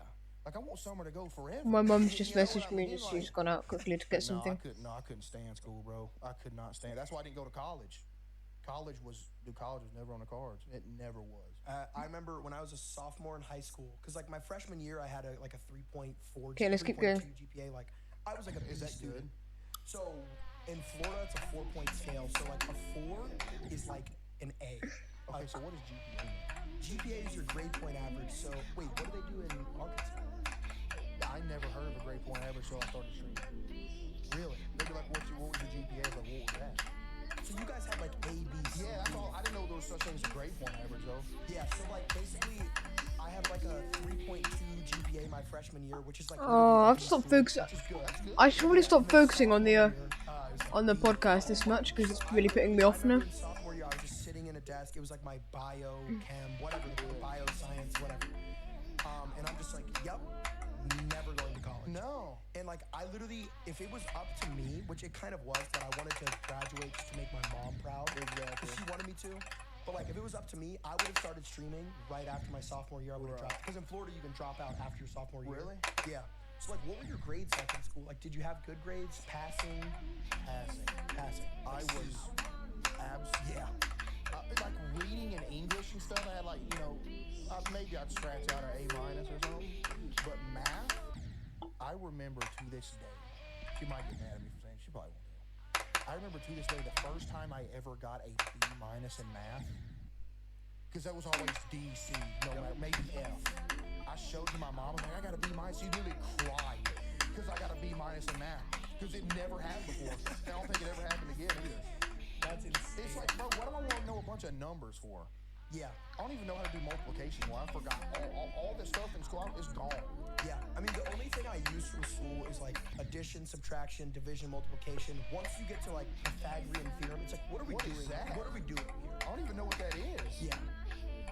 Like, I want summer to go forever. My mum's just You know what messaged I me mean? that Like, she's gone out quickly to get something. I couldn't stand school, bro. I could not stand. That's why I didn't go to college. College was never on the cards. It never was. I remember when I was a sophomore in high school, because like my freshman year, I had a 3.4 Okay, let's keep going. GPA. Like, I was like a B Is that student. good? So in Florida, it's a 4-point scale. So like a 4 is like an A. Okay, so what is GPA mean? GPA is your grade point average. So wait, what do they do in Arkansas? I never heard of a grade point average until I started streaming. Really? They'd be like, what was your GPA? I was like, what was that? So you guys had like A, B, C. Yeah, that's all. I didn't know there was such thing as a grade point average, though. Yeah, so like basically, I had like a 3.2 GPA my freshman year, which is like. Oh, I've stopped focusing. Which is good. That's good. I should really stop focusing on the It was on the podcast this much because it's really putting me off now. in sophomore year, I was just sitting in a desk. It was like my bio, chem, whatever, bioscience, whatever. And I'm just like, yep, never going to college. No. And like, I literally, if it was up to me, which it kind of was, but I wanted to graduate just to make my mom proud. Exactly. Because she wanted me to. But like, if it was up to me, I would have started streaming right after my sophomore year. I would have dropped. Because in Florida, you can drop out after your sophomore year. Really? Yeah. So like, what were your grades like in school? Like, did you have good grades? Passing? Passing. I was Yeah. like reading and English and stuff. I had like, maybe I'd scratch out an A- or something. But math, I remember to this day. She might get mad at me for saying she probably won't do. I remember to this day the first time I ever got a B- in math. Because that was always D, C, no matter, maybe F. I showed to my mom, I was like, I got a B-. She literally cried because I got a B- in math. Because it never happened before. I don't think it ever happened again either. That's insane. It's like, bro, what do I want to know a bunch of numbers for? Yeah. I don't even know how to do multiplication anymore. I forgot. All this stuff in school is gone. Yeah, I mean, the only thing I use from school is like addition, subtraction, division, multiplication. Once you get to like Pythagorean theorem, it's like, what are we What doing? is that? What are we doing here? I don't even know what that is. Yeah.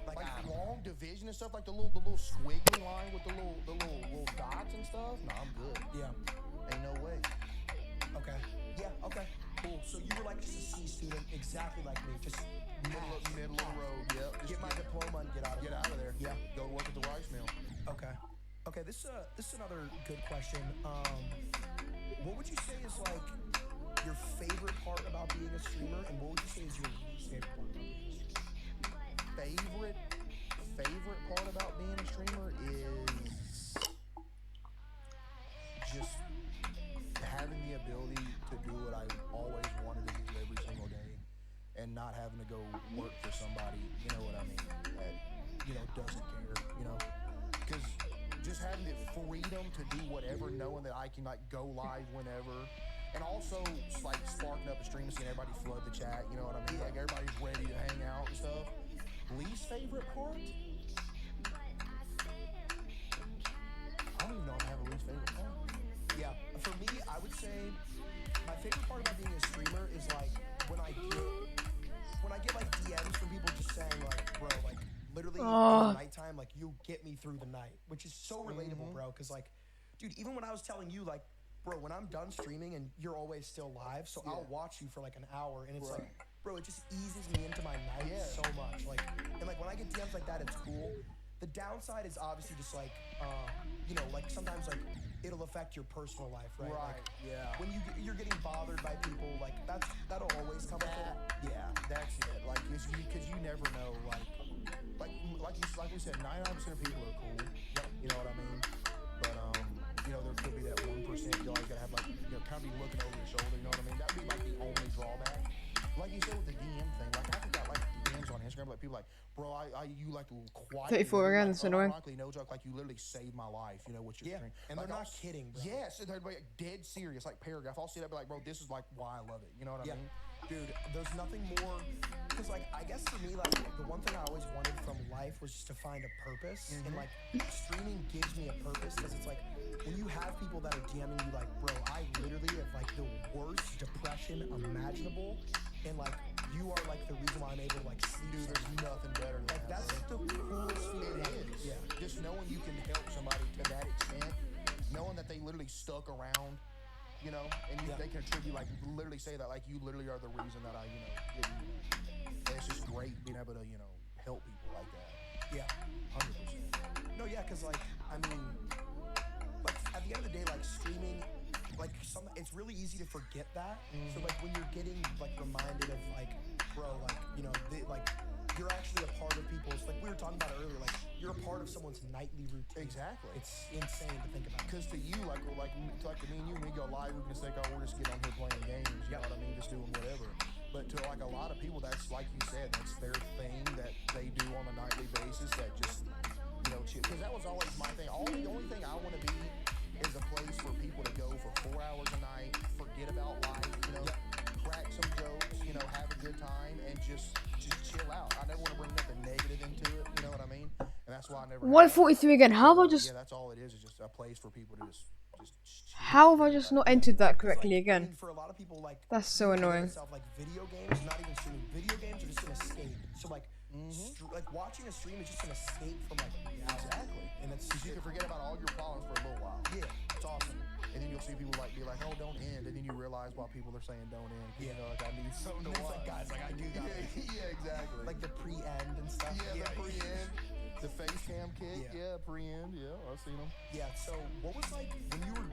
Like long division and stuff, like the little squiggly line with the little dots and stuff. No, I'm good. Yeah. Ain't no way. Okay. Yeah, okay. Cool. So you were like just a C student, exactly like me. Just Middle of the road. Yep. Just get my diploma and get out of get here. out of there. Yeah. Go to work at the rice mill. Okay. Okay, this is another good question. What would you say is like your favorite part about being a streamer, and what would you say is your least favorite part about being a streamer? Favorite part about being a streamer is just having the ability to do what I always wanted to do every single day, and not having to go work for somebody. You know what I mean? That doesn't care. Because just having the freedom to do whatever, knowing that I can like go live whenever, and also like sparking up a stream, seeing everybody flood the chat. You know what I mean? Like everybody's ready to hang out and stuff. Least favorite part? I don't even know if I have a least favorite part. Yeah, for me, I would say my favorite part about being a streamer is like when I get like DMs from people just saying like, bro, like literally in the nighttime, like you get me through the night, which is so relatable, bro. Because like, dude, even when I was telling you like, bro, when I'm done streaming and you're always still live, so I'll watch you for like an hour, and it's like, bro, it just eases me into my night so much. Like, and like when I get DMs like that, it's cool. The downside is obviously just like, like sometimes like it'll affect your personal life, right? Like, yeah. when you're getting bothered by people, like that'll always come with it. Yeah, that's it. Like, because you never know. Like we said, 99% of people are cool. You know what I mean? But there could be that 1%. You always gotta have like, kind of be looking over your shoulder. You know what I mean? That'd be like the only drawback. Like you said with the DM thing, like I got like DMs on Instagram, like people like, bro, I you like quiet. 34 again, that's annoying. Ironically, no joke, like you literally saved my life. You know what you're saying? And like, they're not kidding, bro. Yes, they're like dead serious, like paragraph. I'll see that, be like, bro, this is like why I love it. You know what I mean? Dude, there's nothing more, because like I guess for me, like the one thing I always wanted from life was just to find a purpose, and like streaming gives me a purpose, because it's like when you have people that are DMing you like, bro, I literally have like the worst depression imaginable, and like you are like the reason why I'm able to like sleep. Dude, there's nothing better than Like that. that's the coolest feeling. It is. Yeah. Just knowing you can help somebody to that extent, knowing that they literally stuck around, you know, and they contribute, like literally say that, like you literally are the reason that I, you know, did, you know. And it's just great being able to, you know, help people like that. Yeah, 100%. No, yeah, because like I mean, like at the end of the day, like streaming, like it's really easy to forget that. So like when you're getting like reminded of like, bro, like you know, like you're actually a part of people's, like we were talking about earlier, like you're a part of someone's nightly routine. Exactly. It's insane to think about. Because to you, like to me and you, we go live, we can just think, oh, we're just getting on here playing games. You know what I mean? Just doing whatever. But to like a lot of people, that's like you said, that's their thing that they do on a nightly basis. That just, you know, because that was always my thing. The only thing I want to be is a place for people to go for 4 hours a night, forget about life, you know, crack some jokes, you know, have a good time, and just chill out. I never want to bring nothing negative into it. You know what I mean? And that's why I never. 143 again. How have I just? Yeah, that's all it is just a place for people to just. How have I just not entered that correctly I again? mean, for a lot of people, like That's so annoying. Itself, like video games, not even streaming. Video games are just an escape. So like, like watching a stream is just an escape from like reality. Exactly. And it's You can forget about all your problems for a little while. yeah, it's awesome. And then you'll see people like be like, oh, don't end. And then you realize why people are saying don't end. You know, like I need something to It's watch. like guys, like I do that. Yeah, exactly. Like the pre-end and stuff. the pre-end. The face cam kick. Yeah. Yeah, pre-end. Yeah, I've seen them. Yeah, so what was like when you were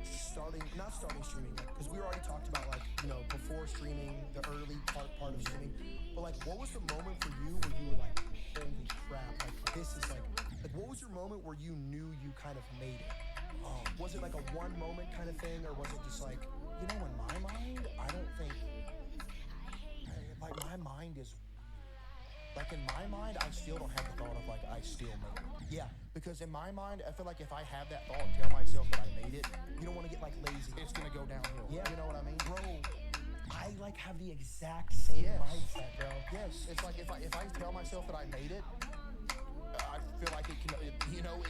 not starting streaming, because we already talked about like, you know, before streaming, the early part of streaming, but like what was the moment for you where you were like, holy crap, like this is like what was your moment where you knew you kind of made it? Was it like a one moment kind of thing, or was it just like, you know, in my mind, I don't think, like my mind is like in my mind, I still don't have the thought of like I still made it. Yeah, because in my mind, I feel like if I have that thought and tell myself that I made it, you don't want to get like lazy. It's gonna go downhill. Yeah, you know what I mean, bro. I like have the exact same mindset, bro. Yes, it's like if I tell myself that I made it, I feel like it can, it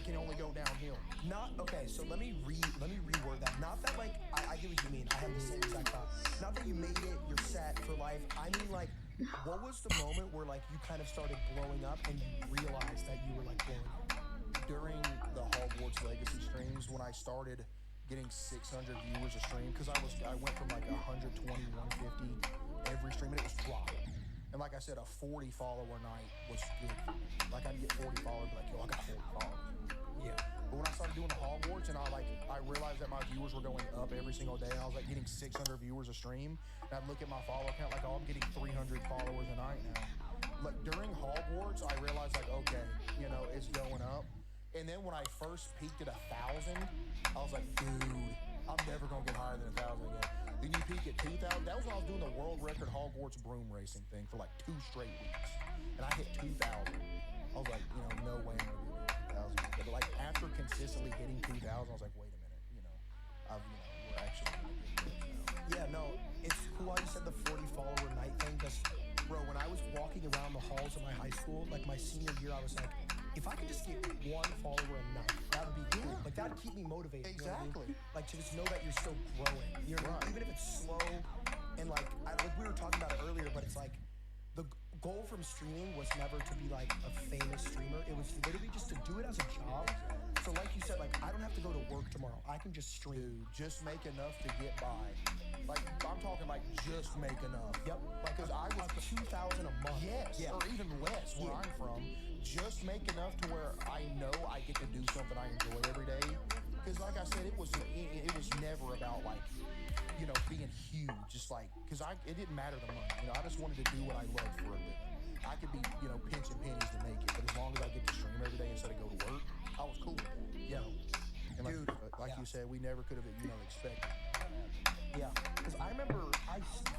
can only go downhill. Not okay. So let me reword that. Not that like I get what you mean. I have the same exact thought. Not that you made it, you're set for life. I mean like. What was the moment where like you kind of started blowing up and you realized that you were like blowing up? During the Hogwarts Legacy streams, when I started getting 600 viewers a stream, because I went from like 120, 150 every stream, and it was dropping. And like I said, a 40 follower night was good. Like I'd get 40 followers, like yo, I got 40 followers. Yeah. But when I started doing the Hogwarts, and I realized that my viewers were going up every single day, and I was like getting 600 viewers a stream, and I'd look at my follower count, like, oh, I'm getting 300 followers a night now. Like during Hogwarts, I realized like, okay, you know, it's going up. And then when I first peaked at 1,000, I was like, dude, I'm never gonna get higher than 1,000 again. Then you peak at 2,000. That was when I was doing the world record Hogwarts broom racing thing for like 2 straight weeks, and I hit 2,000. I was like, you know, no way I'm gonna do 2,000. But like after consistently hitting 2,000, I was like, wait a minute, we're actually gonna get this now. Yeah, no, it's cool how you said the 40 follower night thing, because bro, when I was walking around the halls of my high school, like my senior year, I was like, if I could just get 1 follower a night, that would be cool. Like that'd keep me motivated. Exactly. You know what I mean? Like to just know that you're still growing. You know, even if it's slow, and like we were talking about it earlier, but it's like the goal from streaming was never to be like a famous streamer. It was literally just to do it as a job. So like you said, like I don't have to go to work tomorrow. I can just stream. Dude, just make enough to get by. Like I'm talking like just make enough. Yep. Like cause I was 2,000 a month. Yes. Yeah. Or even less where I'm from. Just make enough to where I know I get to do something I enjoy every day. Because like I said, it was never about like, you know, being huge. Just like, because it didn't matter the money. You know, I just wanted to do what I loved for a living. I could be, you know, pinching pennies to make it, but as long as I get to stream every day instead of go to work, I was cool with that. You know? And like, Dude, like you said, we never could have, you know, expected that. Yeah, because I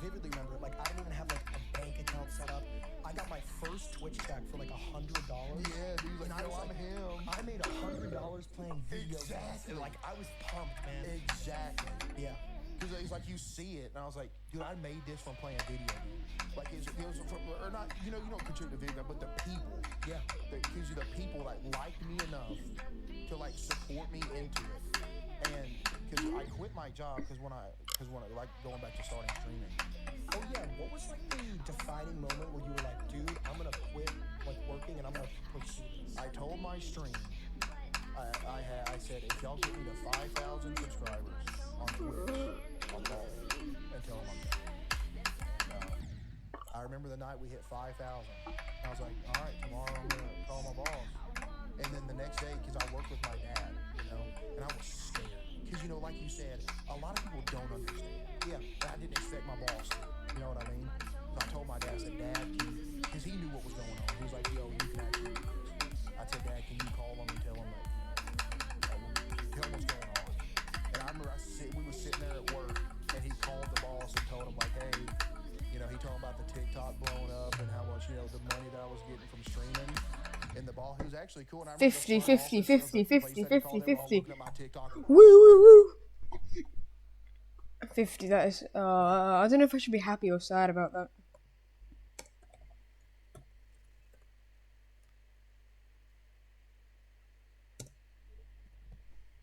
vividly remember, like, I didn't even have, like, a bank account set up. I got my first Twitch check for, like, $100. Yeah, dude, like, and I yo, was I'm like, him. I made $100 playing video games. Exactly. And, like, I was pumped, man. Exactly. Yeah. Because it's like you see it, and I was like, dude, I made this from playing video games. Like, it was from, or not, you know, you don't contribute to video game, but the people. Yeah. That gives you the people that liked me enough to, like, support me into it. And because I quit my job because when I like going back to starting streaming. Oh, yeah. What was, like, the defining moment where you were like, dude, I'm going to quit, like, working, and I'm going to pursue this? I told my stream, I said, if y'all get me to 5,000 subscribers on Twitch, I'll call and tell them I'm done. And, I remember the night we hit 5,000. I was like, all right, tomorrow I'm going to call my boss. And then the next day, because I work with my dad, you know, and I was scared. Because, you know, like you said, a lot of people don't understand. Yeah, I didn't expect my boss to. You know what I mean? So I told my dad, I said, Dad, because he knew what was going on. He was like, yo, you can actually do this. I said, Dad, can you call him and tell him tell him what's going on? And I remember we were sitting there at work, and he called the boss and told him, like, hey, you know, he told him about the TikTok blowing up and how much, you know, the money that I was getting from streaming. And the boss, he was actually cool. And I 50, 50, 50, 50, 50, 50. Woo, Woo! woo, woo. 50, that is, I don't know if I should be happy or sad about that.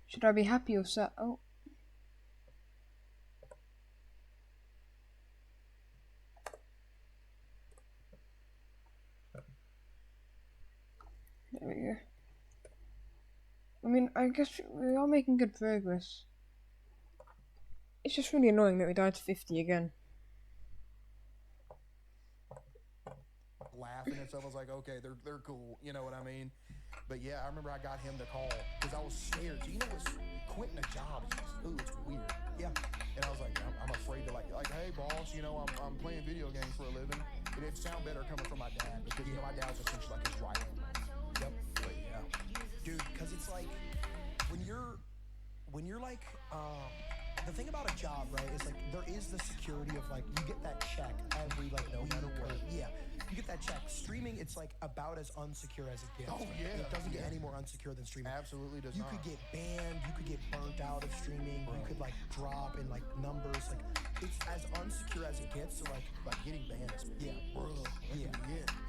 Should I be happy or sad? Oh. There we go. I mean, I guess we are making good progress. It's just really annoying that we died to 50 again. Laughing and stuff. I was like, okay, they're cool. You know what I mean? But yeah, I remember I got him to call because I was scared. So, you know, it's quitting a job. It's just, ooh, it's weird. Yeah. And I was like, I'm afraid to like, hey, boss, you know, I'm playing video games for a living. And it'd sound better coming from my dad because, you know, my dad was essentially like his right hand man. Yep. But yeah. Dude, because it's like, when you're like, the thing about a job, right, is like there is the security of like you get that check every like no matter what. Yeah, you get that check. Streaming, it's like about as unsecure as it gets. Oh, right? yeah. It doesn't get any more unsecure than streaming. Absolutely does You not. could get banned. You could get burnt out of streaming. You could like drop in like numbers. Like it's as unsecure as it gets. So like getting banned. yeah, Bro, yeah,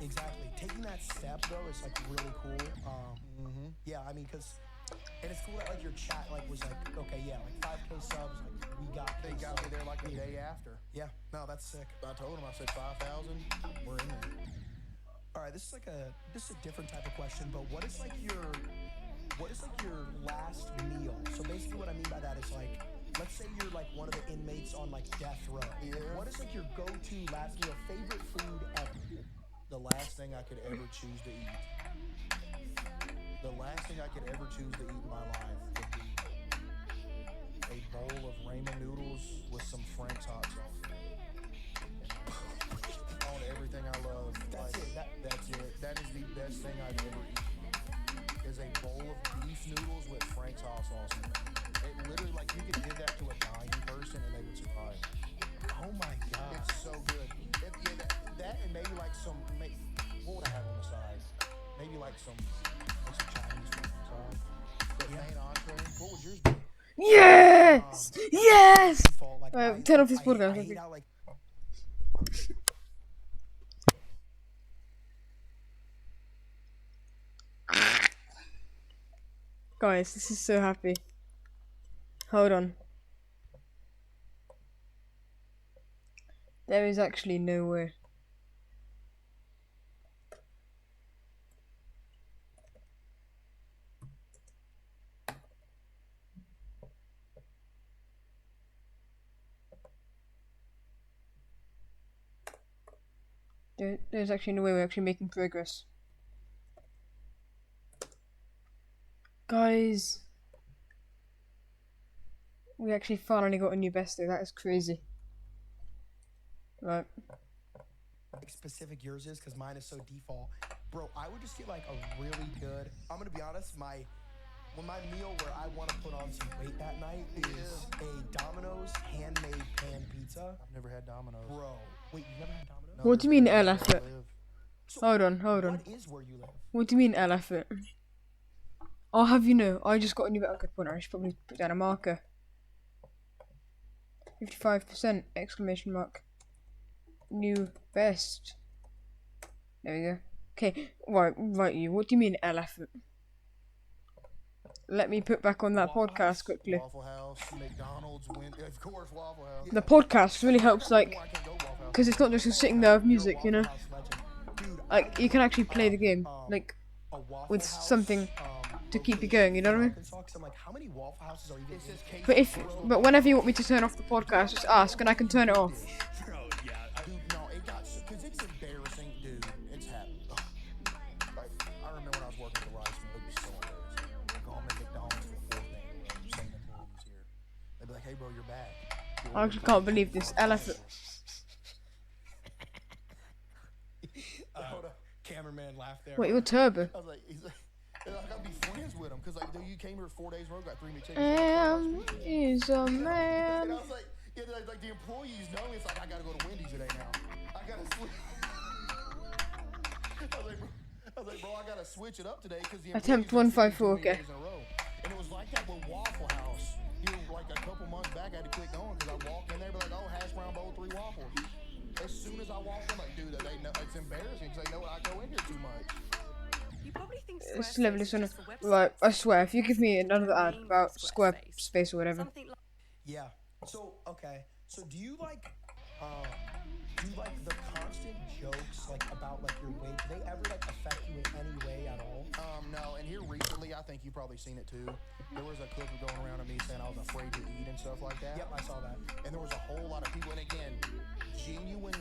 exactly. Taking that step though is like really cool. Yeah, I mean, because. And it's cool that like your chat like was like, okay, yeah, like 5K subs, like we got. They this, got me there like a day after. Yeah, no, that's sick. I told him, I said 5,000. We're in there. All right, this is a different type of question, but what is like your last meal? So basically, what I mean by that is like, let's say you're like one of the inmates on like death row. Yeah. What is like your go-to last meal, favorite food ever? The last thing I could ever choose to eat. The last thing I could ever choose to eat in my life would be a bowl of ramen noodles with some Frank's hot sauce. On everything I love. That's it. That's it. That is the best thing I've ever eaten. Is a bowl of beef noodles with Frank's hot sauce in it. It literally, like, you could give that to a dying person and they would survive. Oh my god. It's so good. That and maybe like what would I have on the side? Maybe like some Chinese food on the side. But main entree. What would yours be? Yes! Yes! Default, like, Turn off this I podcast. hate how, like, Guys, this is so happy. Hold on. There is actually no way. There's actually no way we're actually making progress. Guys, we actually finally got a new bestie. That is crazy. Right. specific yours is, because mine is so default. Bro, I would just get like a really good, I'm gonna be honest, my when my meal where I want to put on some weight that night is a Domino's handmade pan pizza. I've never had Domino's. Bro, wait, you never had Domino's? No, What do you mean, there's L where I effort? live. Hold on. What is where you live? What do you mean, L effort? I'll have you know, I just got a new better good pointer. I should probably put down a marker. 55%! Exclamation mark. New best. There we go. Okay, right, you. What do you mean, L effort? Let me put back on that Waffle podcast House, quickly. Waffle House, McDonald's, of course, Waffle House. The podcast really helps, like, I can't go Waffle House. because it's not just sitting there with music, you know. Waffle House legend. Dude, Like, you can actually play the game, like, a Waffle with House, something to keep you going, you know what I mean? Arkansas, 'cause I'm like, how many Waffle Houses are even in? But whenever you want me to turn off the podcast, just ask and I can turn it off. Bro, yeah. Dude, no, it got because it's embarrassing, dude. It's happened. Like, I remember when I was working at the rice mill, it was so embarrassing. Like, I'm at McDonald's for the 4th day in a row, same employees here. They'd be like, "Hey, bro, you're back." I actually can't believe this. Elephant. Cameraman laughed there. What, you're turbo? I was like, he's like, I gotta be friends with him because like, dude, you came here 4 days in a row, got 3 McChickens. Is a And man. I was like, yeah, like the employees know it's like I gotta go to Wendy's today now. I gotta switch. I was like, bro, I gotta switch it up today because the Attempt employees are 154, 3 okay. days in a row. And it was like that with Waffle House. You know, like a couple months back, I had to quit going because I walked in there, be like, oh, hash brown bowl, 3 waffles. As soon as I walked in, like, dude, they know it's embarrassing because they know I go in here too much. You probably think It's Squarespace lovely, is son. just for websites. Like, I swear, if you give me another ad Name about Squarespace. Squarespace or whatever. Something like Yeah. So okay. So do you like the constant jokes like about like your weight? Do they ever like affect you in any way at all? No, and here recently, I think you've probably seen it too. There was a clip going around of me saying I was afraid to eat and stuff like that. Yep, I saw that. And there was a whole lot of people, and again, genuine,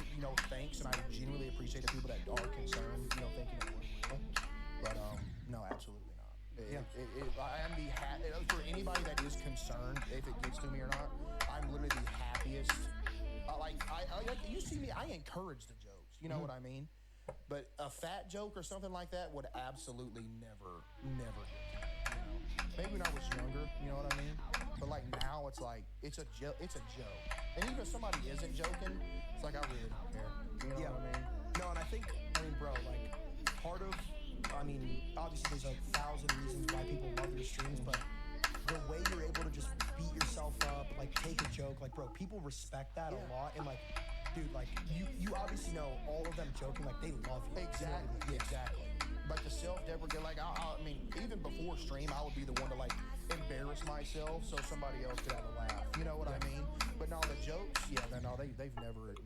thanks, and I genuinely appreciate the people that are concerned, thinking it was real. But no, absolutely not. I am for anybody that is concerned if it gets to me or not. I'm literally the happiest. Like you see me, I encourage the jokes. You know what I mean? But a fat joke or something like that would absolutely never get to me. Maybe when I was younger, you know what I mean? But like now, it's like it's a joke. And even if somebody isn't joking, it's like I really don't care. You know what I mean? No, and I mean, bro, like part of, obviously there's like 1,000 reasons why people love your streams, but the way you're able to just beat yourself up, like take a joke, like bro, people respect that a lot, and like, dude, like you obviously know all of them joking, like they love you. Exactly. Exactly. Like the self-deprecate, like I mean, even before stream, I would be the one to like embarrass myself so somebody else could have a laugh. You know what I mean? But no, the jokes, they've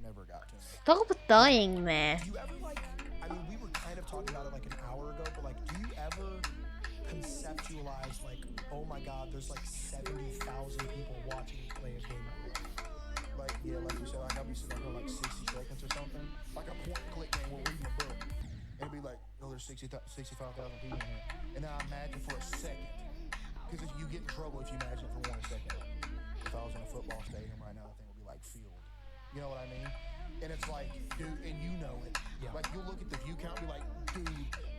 never got to me. Stop dying there. Do you ever like, we were kind of talking about it like an hour ago, but like, do you ever conceptualize like, oh my god, there's like 70,000 people watching you play a game right now? Like you said, like I'll be sitting there for like 60 seconds or something, like a point and click game. We're reading a book, and it'll be like, oh, there's 65,000 people in here, and then I imagine for a second, because if you get in trouble if you imagine for 1 second. If I was in a football stadium right now, the thing would be like field. You know what I mean? And it's like, dude, and you know it. Yeah. Like you'll look at the view count and be like, dude,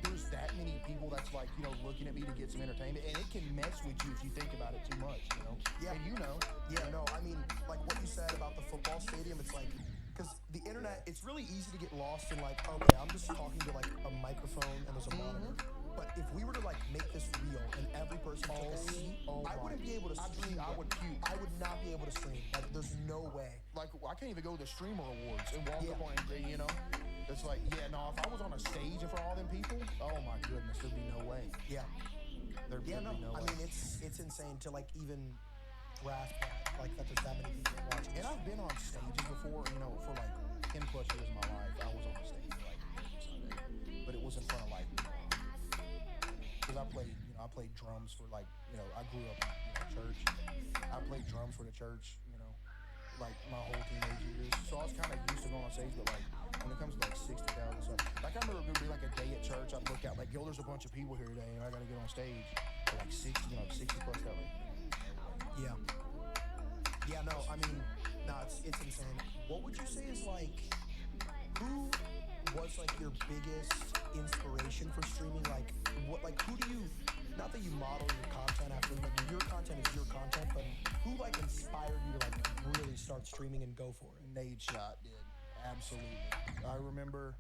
there's that many people that's like, looking at me to get some entertainment, and it can mess with you if you think about it too much, Yeah. And Yeah, no, like what you said about the football stadium, it's like, because the internet, it's really easy to get lost in like, okay, I'm just talking to like a microphone and there's a monitor. But if we were to like make this real and every person took a seat, I wouldn't be able to stream. I would puke. I would not be able to stream. Like, there's no way. Like I can't even go to the streamer awards and walk up on it, It's like, if I was on a stage in front of all them people, oh my goodness, there'd be no way. Yeah. There'd be no way. It's insane to like even grasp that, like that there's that many people watching. And I've been on stages before, for like 10 plus years of my life. I was on a stage like every Sunday, but it was in front of like, because I played drums for like, I grew up in church. I played drums for the church, like my whole teenage years. So I was kind of used to going on stage, but like when it comes to like 60,000 stuff, like I remember there'd be like a day at church, I'd look out like, yo, there's a bunch of people here today, and I gotta get on stage for like 60 plus that. Like, Yeah. Yeah, no, it's insane. What would you say is like, who was like your biggest inspiration for streaming? Like, who do you not that you model your content after, like, your content is your content, but who, like, inspired you to, like, really start streaming and go for it? Nadeshot did. Absolutely. I remember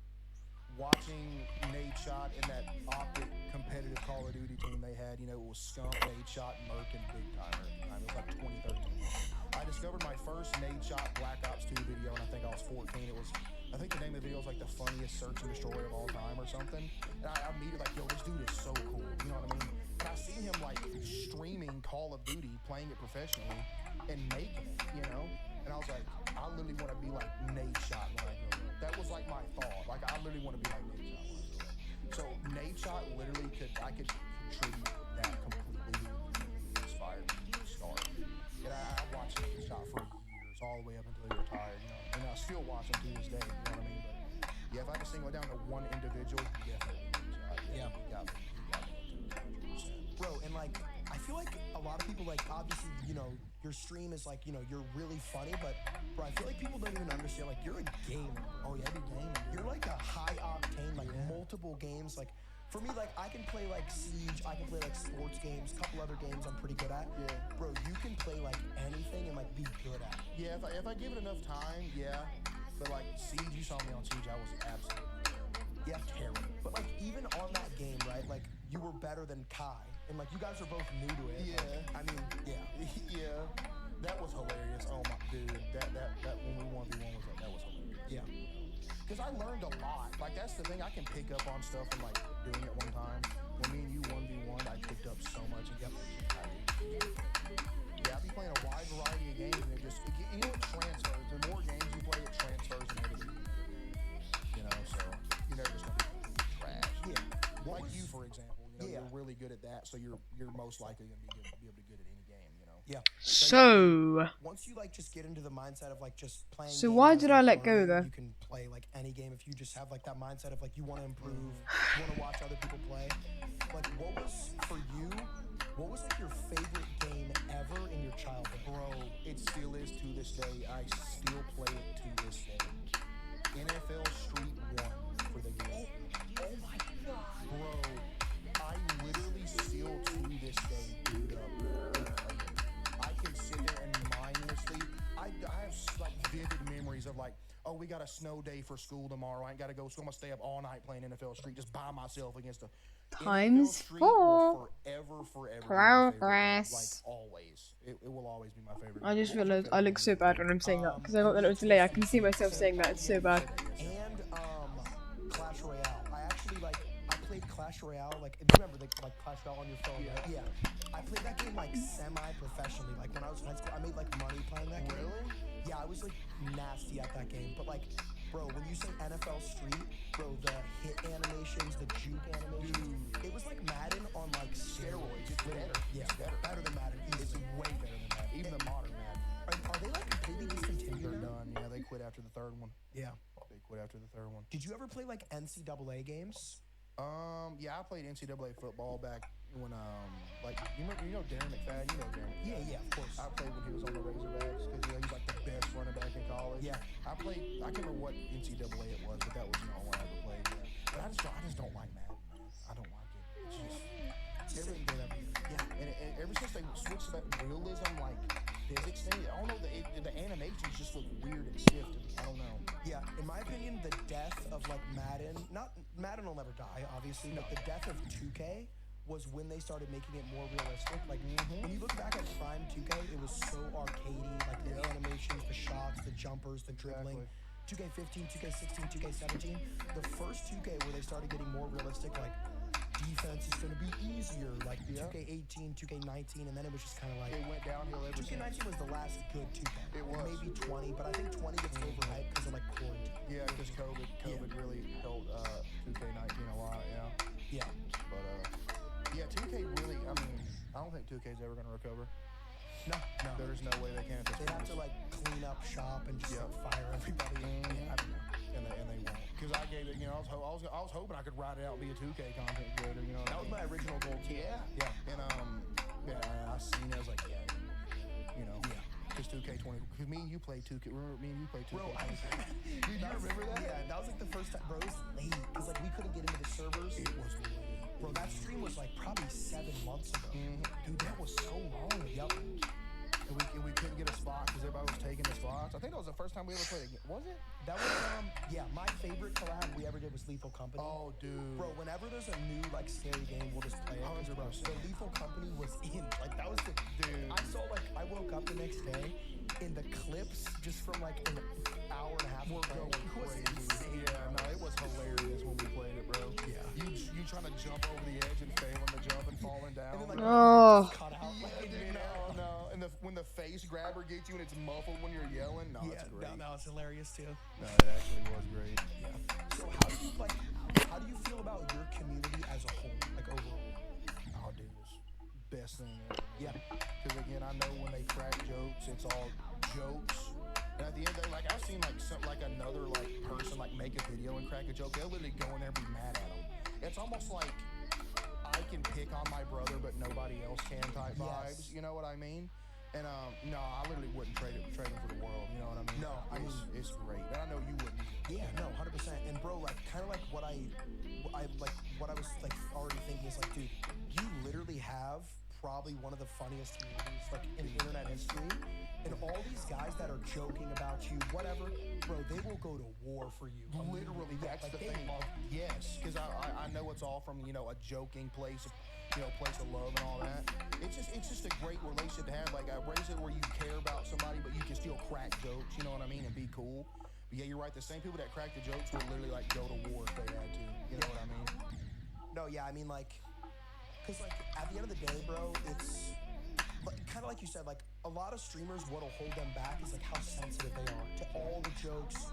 watching Nadeshot in that Optic competitive Call of Duty team they had. You know, it was Skunk, Nadeshot, Merc, and Big Timer at the time. It was like 2013. I discovered my first Nadeshot Black Ops 2 video, and I think I was 14. I think the name of the video was like the funniest search and destroy of all time or something. And I immediately like, yo, this dude is so cool. You know what I mean? And I seen him like streaming Call of Duty, playing it professionally, and making it, you know? And I was like, I literally want to be like Nadeshot when I grow up. That was like my thought. Like, I literally want to be like Nadeshot when I grow up. So Nadeshot literally I could contribute that completely inspired me to start. And I watched Nadeshot for years, all the way up until he retired, you know? And I still watch him to this day, you know what I mean? But yeah, if I had to single it down to one individual, definitely Nadeshot. Yeah. He got me to 100%. Bro, and like, I feel like a lot of people, like, obviously, you know, your stream is like, you know, you're really funny, but bro, I feel like people don't even understand, like, you're a gamer. Oh yeah, I be gaming. You're like a high octane, like, multiple games. Like, for me, like, I can play like Siege, I can play like sports games, a couple other games I'm pretty good at. Yeah. Bro, you can play like anything and like be good at it. Yeah, if I give it enough time, yeah. But like Siege, you saw me on Siege, I was absolutely terrible. Yeah, terrible. But like, even on that game, right, like, you were better than Kai. And like, you guys are both new to it. Yeah. Like, I mean, yeah. Yeah, that was hilarious. Oh my dude, that when we 1v1 was that was hilarious. Yeah. Because I learned a lot. Like, that's the thing, I can pick up on stuff from like doing it one time. When me and you 1v1, I picked up so much. And yeah, I be playing a wide variety of games, and it transfers. The more games you play, it transfers and everything. You know, so you're never just gonna be trash. Yeah. Like you, for example. You know, Yeah. you're really good at that, so you're most likely gonna be able to be good at any game. You know. Yeah. So, Once you like just get into the mindset of like just playing. So games why as did a I let go, tournament, though? You can play like any game if you just have like that mindset of like you want to improve, you want to watch other people play. Like, what was for you? What was like your favorite game ever in your childhood? Bro, it still is to this day. I still play it to this day. NFL Street 1 for the game. Oh my god. Bro, I literally still to this day boot up and play it. I can sit there and mindlessly, I have like vivid memories of like, oh, we got a snow day for school tomorrow. I ain't got to go, so I'm going to stay up all night playing NFL Street just by myself against a Times NFL Street 4. will forever be my favorite game. Progress. Like, always. It will always be my favorite I game. just What was your realized I favorite look game? so bad when I'm saying that because I got that little delay. I can see myself saying that. It's so bad. And Clash Royale. I actually like, I played Clash Royale, like, if you remember the like Clash Royale on your phone, right? Yeah. I played that game like semi-professionally. Like, when I was in high school, I made like money playing that game. Really? Yeah, I was like nasty at that game. But like, bro, when you say NFL Street, bro, the hit animations, the juke animations, it was like Madden on like steroids. It's better. Yeah, It's better than Madden. It's way better than that. Even the modern Madden. Are they like completely discontinued? They're now? done. Yeah, they quit after the third one. Yeah. They quit after the third one. Did you ever play like NCAA games? Yeah, I played NCAA football back when like you know Darren McFadden, you know Darren McFadden. Yeah, of course. I played when he was on the Razorbacks because he's like the best running back in college. Yeah. I can't remember what NCAA it was, but that was one I ever played. Yeah. But I just don't like Madden. I don't like it. It's just Same game every year. yeah, and ever since they switched to that realism like physics thing, I don't know, the animations just look weird and stiff. I don't know. Yeah, in my opinion, the death of like Madden, Madden will never die, obviously, but the death of 2K was when they started making it more realistic. Like, when you look back at Prime 2K, it was so arcadey, like the animations, the shots, the jumpers, the dribbling. 2K15, 2K16, 2K17, the first 2K where they started getting more realistic, like, defense is going to be easier, like 2K18, 2K19, and then it was just kind of like... It went downhill ever since. 2K19 was the last good 2K. It was. Maybe 20, but I think 20 gets overhyped because of like quarantine. Yeah, because COVID really helped 2K19 a lot. Yeah. Yeah. But yeah, 2K really. I mean, I don't think 2K's ever gonna recover. No. There's no way they can. At this They'd have point. to like clean up shop and just like, fire everybody. Yeah, I don't know. And they won't. Because I gave it. You know, I was hoping I could ride it out and be a 2K content creator. You know. That was my original goal too. Yeah. And yeah, I seen it. I was like, yeah. You know. Yeah. Because 2K20. Because me and you played 2K. Remember me and you played 2K. Bro, Did you remember that? Yeah, that was like the first time. Bro, it was late because like we couldn't get into the servers. It was late. Bro, that stream was like probably 7 months ago. Dude, that was so long. Yep. And we couldn't get a spot because everybody was taking the spots. I think that was the first time we ever played a game. Was it? That was yeah, my favorite collab we ever did was Lethal Company. Oh, dude. Bro, whenever there's a new like scary game, we'll just play it. 'Cause, bro, 100%. the Lethal Company was in. Like that was the Dude. I saw like I woke up the next day and the clips just from like an hour and a half We're of going playing was crazy. insane. Yeah, no, it was hilarious when we played it, bro. Yeah. You trying to jump over the edge and failing to jump and falling down. And then like Oh. cut out like in Dude, midair. no. And when the face grabber gets you and it's muffled when you're yelling, no, Yeah, it's great. that was hilarious too. No, it actually was great. So how do you feel about your community as a whole, like overall? Oh, dude, it's best thing ever. Yeah. Because again, I know when they crack jokes, it's all jokes. And at the end of the day, like I've seen like another like person like make a video and crack a joke. They'll literally go in there and be mad at them. It's almost like I can pick on my brother, but nobody else can type vibes. Yes. You know what I mean? And no, I literally wouldn't trade him for the world. You know what I mean? No, I mean- it's great. And I know you wouldn't either. Yeah, no, 100%. And bro, like, kind of like what I was like already thinking is like, dude, you literally have probably one of the funniest communities like in internet history. And all these guys that are joking about you, whatever, bro, they will go to war for you. Literally, that's like the they thing. love you. Yes, because I know it's all from a joking place, place of love and all that. It's just a great relationship to have. Like a relationship where you care about somebody, but you can still crack jokes. You know what I mean, and be cool. But yeah, you're right. The same people that crack the jokes would literally like go to war if they had to. You know what I mean? No, yeah, I mean like, cause like at the end of the day, bro, it's like, kind of like you said, like a lot of streamers, what'll hold them back is like how sensitive they are to all the jokes,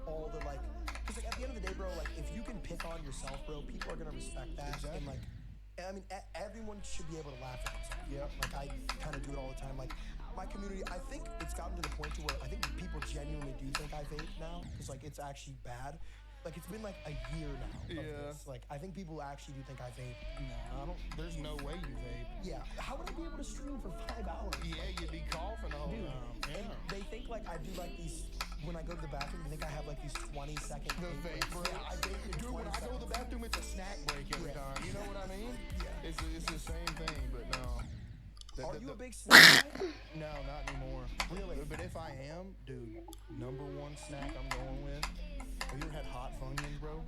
all the like, cause like at the end of the day, bro, like if you can pick on yourself, bro, people are gonna respect that. Exactly. And like, I mean, everyone should be able to laugh at themselves. Yeah. Like I kind of do it all the time. Like my community, I think it's gotten to the point to where I think people genuinely do think I vape now, cause like it's actually bad. Like it's been like a year now of Yeah. this. Like I think people actually do think I vape. No, I don't. There's no way you vape. Yeah, how would I be able to stream for 5 hours? Yeah, you'd be coughing the whole Dude, time. and Yeah. they think like I do like these, when I go to the bathroom, they think I have like these 20-second The vape break. Yeah, I vape in Dude, when 20 I go to the seconds. bathroom, it's a snack break every Yeah. time. You know what I mean? Yeah. It's the same thing, but no. Are you a big snack guy? No, not anymore. Really? But if I am, dude, number one snack I'm going with. Have you ever had hot Funyuns, bro?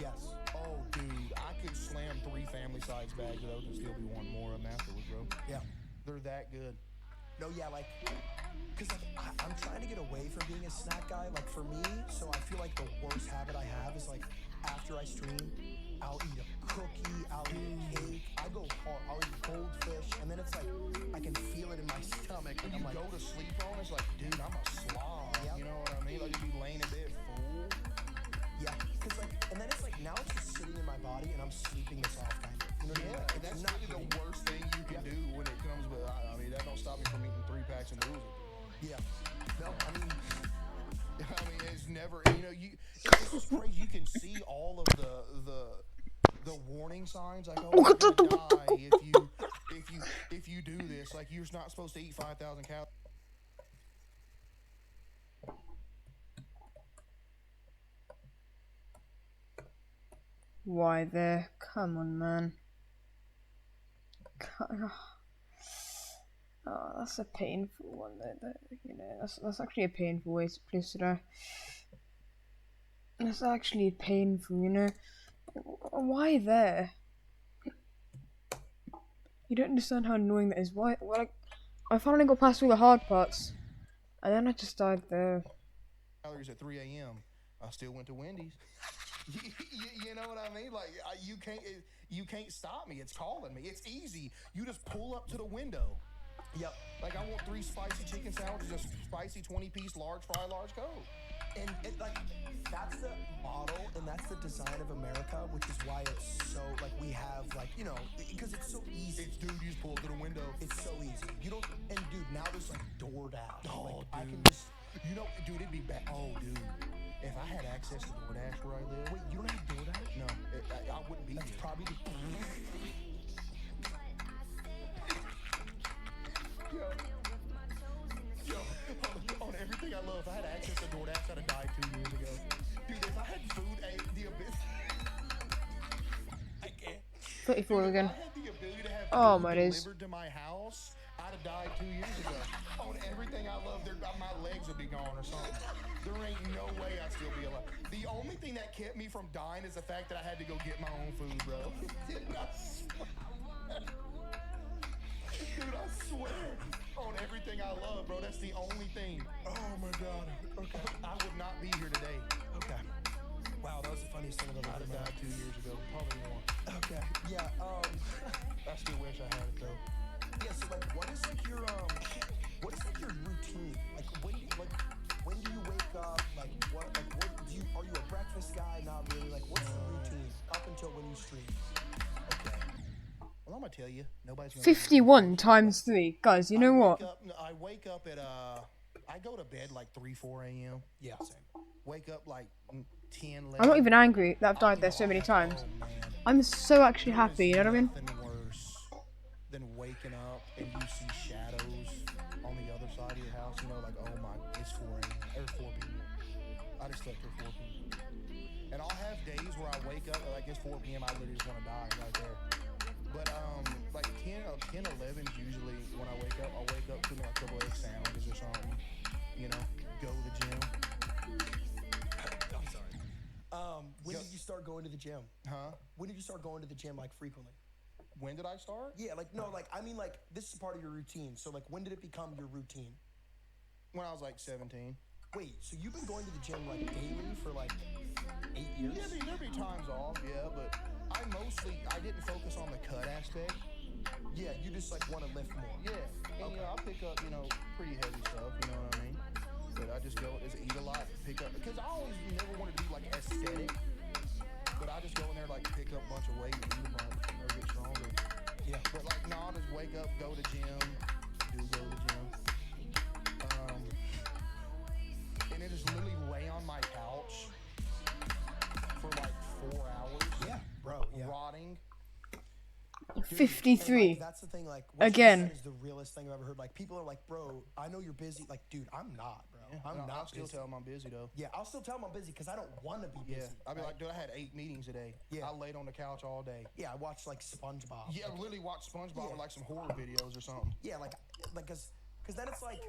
Yes. Oh, dude, I could slam 3 family size bags of those and still be wanting more of them afterwards, bro. Yeah. They're that good. No, yeah, like, cause like I'm trying to get away from being a snack guy. Like for me, so I feel like the worst habit I have is like after I stream, I'll eat a cookie, I'll eat a cake, I go hard, I'll eat goldfish, and then it's like I can feel it in my stomach, and When you I'm like, go to sleep on, it's like, dude, I'm a slob. Yep. You know what I mean? Like, you be laying in bed full. yeah, cause like, and then it's like now it's just sitting in my body, and I'm sleeping this off kind of. You know what I mean? Yeah, Like, and that's it's not really pretty. the worst thing you can do when it comes, but I mean, that don't stop me from eating 3 packs of noodles. Yeah. No, I mean, I mean, it's never, it's just crazy. You can see all of the warning signs, like, oh, you're gonna die if you do this. Like, you're not supposed to eat 5,000 calories. Why there? Come on, man. Oh, that's a painful one. That's actually a painful way to place it. That's actually painful. Why there? You don't understand how annoying that is. Why? Well, I finally got past all the hard parts, and then I just died there. Calories at 3 a.m. I still went to Wendy's. You know what I mean? Like, you can't stop me. It's calling me. It's easy. You just pull up to the window. yep. Like, I want 3 spicy chicken sandwiches, a spicy 20-piece large fry, large Coke. And it, like, that's the model and that's the design of America, which is why it's so, like, we have, like, because it's so easy. It's, dude, you just pull up to the window. It's so easy. You don't, and dude, now there's like DoorDash. Oh, like, I dude. can just, Dude, it'd be bad. Oh, dude. If I had access to DoorDash where I live, wait, you don't have DoorDash? no, I wouldn't be That's here. probably the, Yo, on everything I love, if I had access to DoorDash, I'd have died 2 years ago. Dude, if I had food, the abyss. I can't. 34 Dude, again. If I had the ability to have Oh, food my days. delivered to my house, I'd have died 2 years ago. On everything I love, my legs would be gone or something. There ain't no way I'd still be alive. The only thing that kept me from dying is the fact that I had to go get my own food, bro. Dude, I swear. On everything I love, bro. That's the only thing. Oh my God. Okay. I would not be here today. Okay. Wow, that was the funniest thing I've ever I'd heard. have died 2 years ago, probably more. Okay. Yeah. I still wish I had it though. Yeah. So like, what is like your routine? Like when do you wake up? Like what do you are you a breakfast guy? Not really. Like what's the routine up until when you stream? Okay. Well, I'm gonna tell you, nobody's gonna. 51 times 3. Guys, you know what? I wake up at I go to bed like 3-4 a.m. Yeah. Same. Wake up like 10, 11. I'm not even angry that I've died there so many times. Oh, man. I'm so actually happy, you know what I mean? Nothing worse than waking up and you see shadows on the other side of your house. You know, like, oh my, it's 4 a.m. or 4 p.m. I just slept till 4 p.m. And I'll have days where I wake up like it's 4 p.m. I literally just want to die right there. But like 10, 11 usually when I wake up, I'll wake up to like a couple egg sandwiches or something. You know, go to the gym. I'm sorry. When did you start going to the gym? Huh? When did you start going to the gym like frequently? When did I start? Yeah, like no, like I mean like this is part of your routine. So like when did it become your routine? When I was like 17. Wait, so you've been going to the gym like daily for like 8 years? Yeah, there'd be times off, yeah, but I didn't focus on the cut aspect. Yeah, you just like want to lift more. Yeah, and you know, I pick up, pretty heavy stuff, you know what I mean? But I just go, eat a lot, pick up, because I always never wanted to be like aesthetic, but I just go in there, like pick up a bunch of weight and eat a bunch, get stronger. Yeah. But like, no, I'll just wake up, go to gym, go to the gym. And then just literally lay on my couch for like 4 hours. Yeah, bro. Yeah. Rotting. Dude, 53. and, like, that's the thing. Like what you Again. said is the realest thing I've ever heard. Like people are like, bro, I know you're busy. Like, dude, I'm not, bro. I'm not. I'll still busy. tell them I'm busy though. Yeah, I'll still tell them I'm busy because I don't want to be busy. Yeah, I'll be like, dude, I had 8 meetings today. Yeah. I laid on the couch all day. Yeah, I watched like SpongeBob. Yeah, like, literally watch SpongeBob Yeah. or like some horror videos or something. Yeah, like, cause then it's like,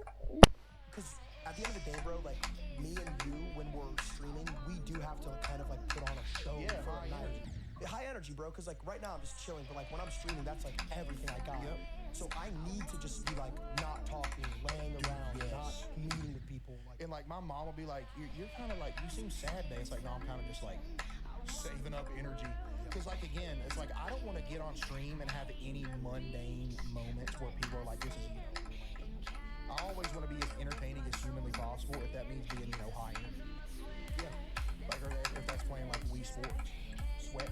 cause at the end of the day, bro, like me and you, when we're streaming, we do have to kind of like put on a show Yeah, for high a night. energy. Yeah, high energy, bro. Cause like right now I'm just chilling, but like when I'm streaming, that's like everything I got. Yep. So I need to just be like not talking, laying around, Yes. not meeting with people. Like, And like my mom will be like, you're kind of like, you seem sad today. It's like, no, I'm kind of just like saving up energy. Because like, again, it's like, I don't want to get on stream and have any mundane moments where people are like, this is, I always want to be as entertaining as humanly possible, if that means being, high energy. Yeah. Like, or if that's playing like Wii Sports. Sweat.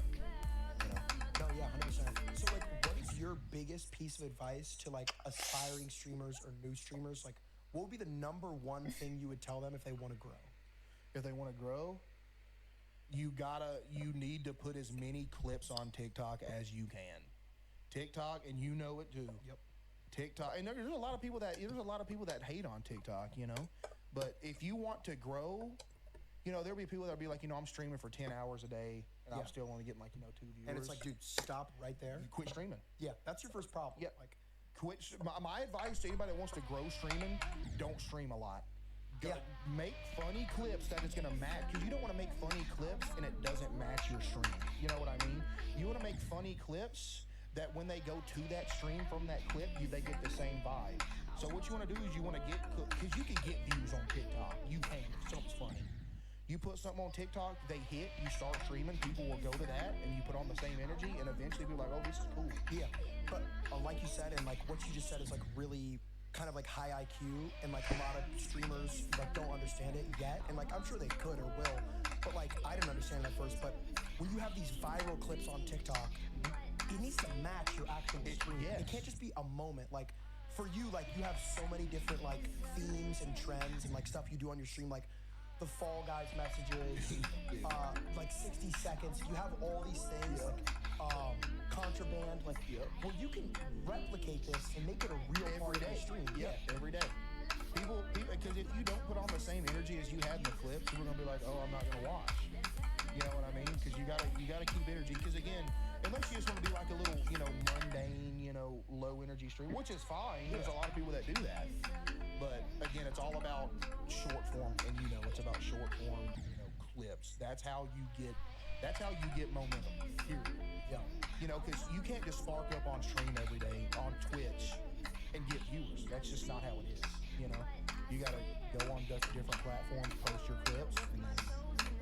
no, yeah, 100%. So like, what is your biggest piece of advice to like aspiring streamers or new streamers? Like, what would be the number one thing you would tell them if they want to grow? If they want to grow, you need to put as many clips on TikTok as you can. TikTok, and you know it too. Yep. TikTok, and there's a lot of people that hate on TikTok, But if you want to grow, there'll be people that'll be like, I'm streaming for 10 hours a day, and Yeah. I'm still only getting like 2 viewers. And it's like, dude, stop right there. you quit streaming. Yeah, that's your first problem. Yeah. Like, Quit. My advice to anybody that wants to grow streaming: don't stream a lot. Yeah. Make funny clips that is going to match, because you don't want to make funny clips and it doesn't match your stream. You know what I mean? You want to make funny clips that when they go to that stream from that clip, they get the same vibe. So what you want to do is you want to get, because you can get views on TikTok. You can, if something's funny. You put something on TikTok, they hit, you start streaming, people will go to that, and you put on the same energy, and eventually be like, oh, this is cool. yeah, but like you said, and like what you just said is like really kind of like high IQ, and like a lot of streamers like don't understand it yet, and like I'm sure they could or will, but like I didn't understand it at first. But when you have these viral clips on TikTok, it needs to match your actual stream. yes. It can't just be a moment. Like for you, like you have so many different like themes and trends and like stuff you do on your stream, like the Fall Guys messages, like 60 seconds. You have all these things, like contraband, like well, you can replicate this and make it a real part of the stream. Yeah, every day. People, because if you don't put on the same energy as you had in the clip, people are gonna be like, oh, I'm not gonna watch. You know what I mean? Because you gotta keep energy. Because again, unless you just want to be like a little, mundane, low energy stream, which is fine. There's a lot of people that do that. But again, it's all about short form, and it's about short form, clips. That's how you get momentum. Period. Yeah. Because you can't just spark up on stream every day on Twitch and get viewers. That's just not how it is. You gotta go on different platforms, post your clips, and then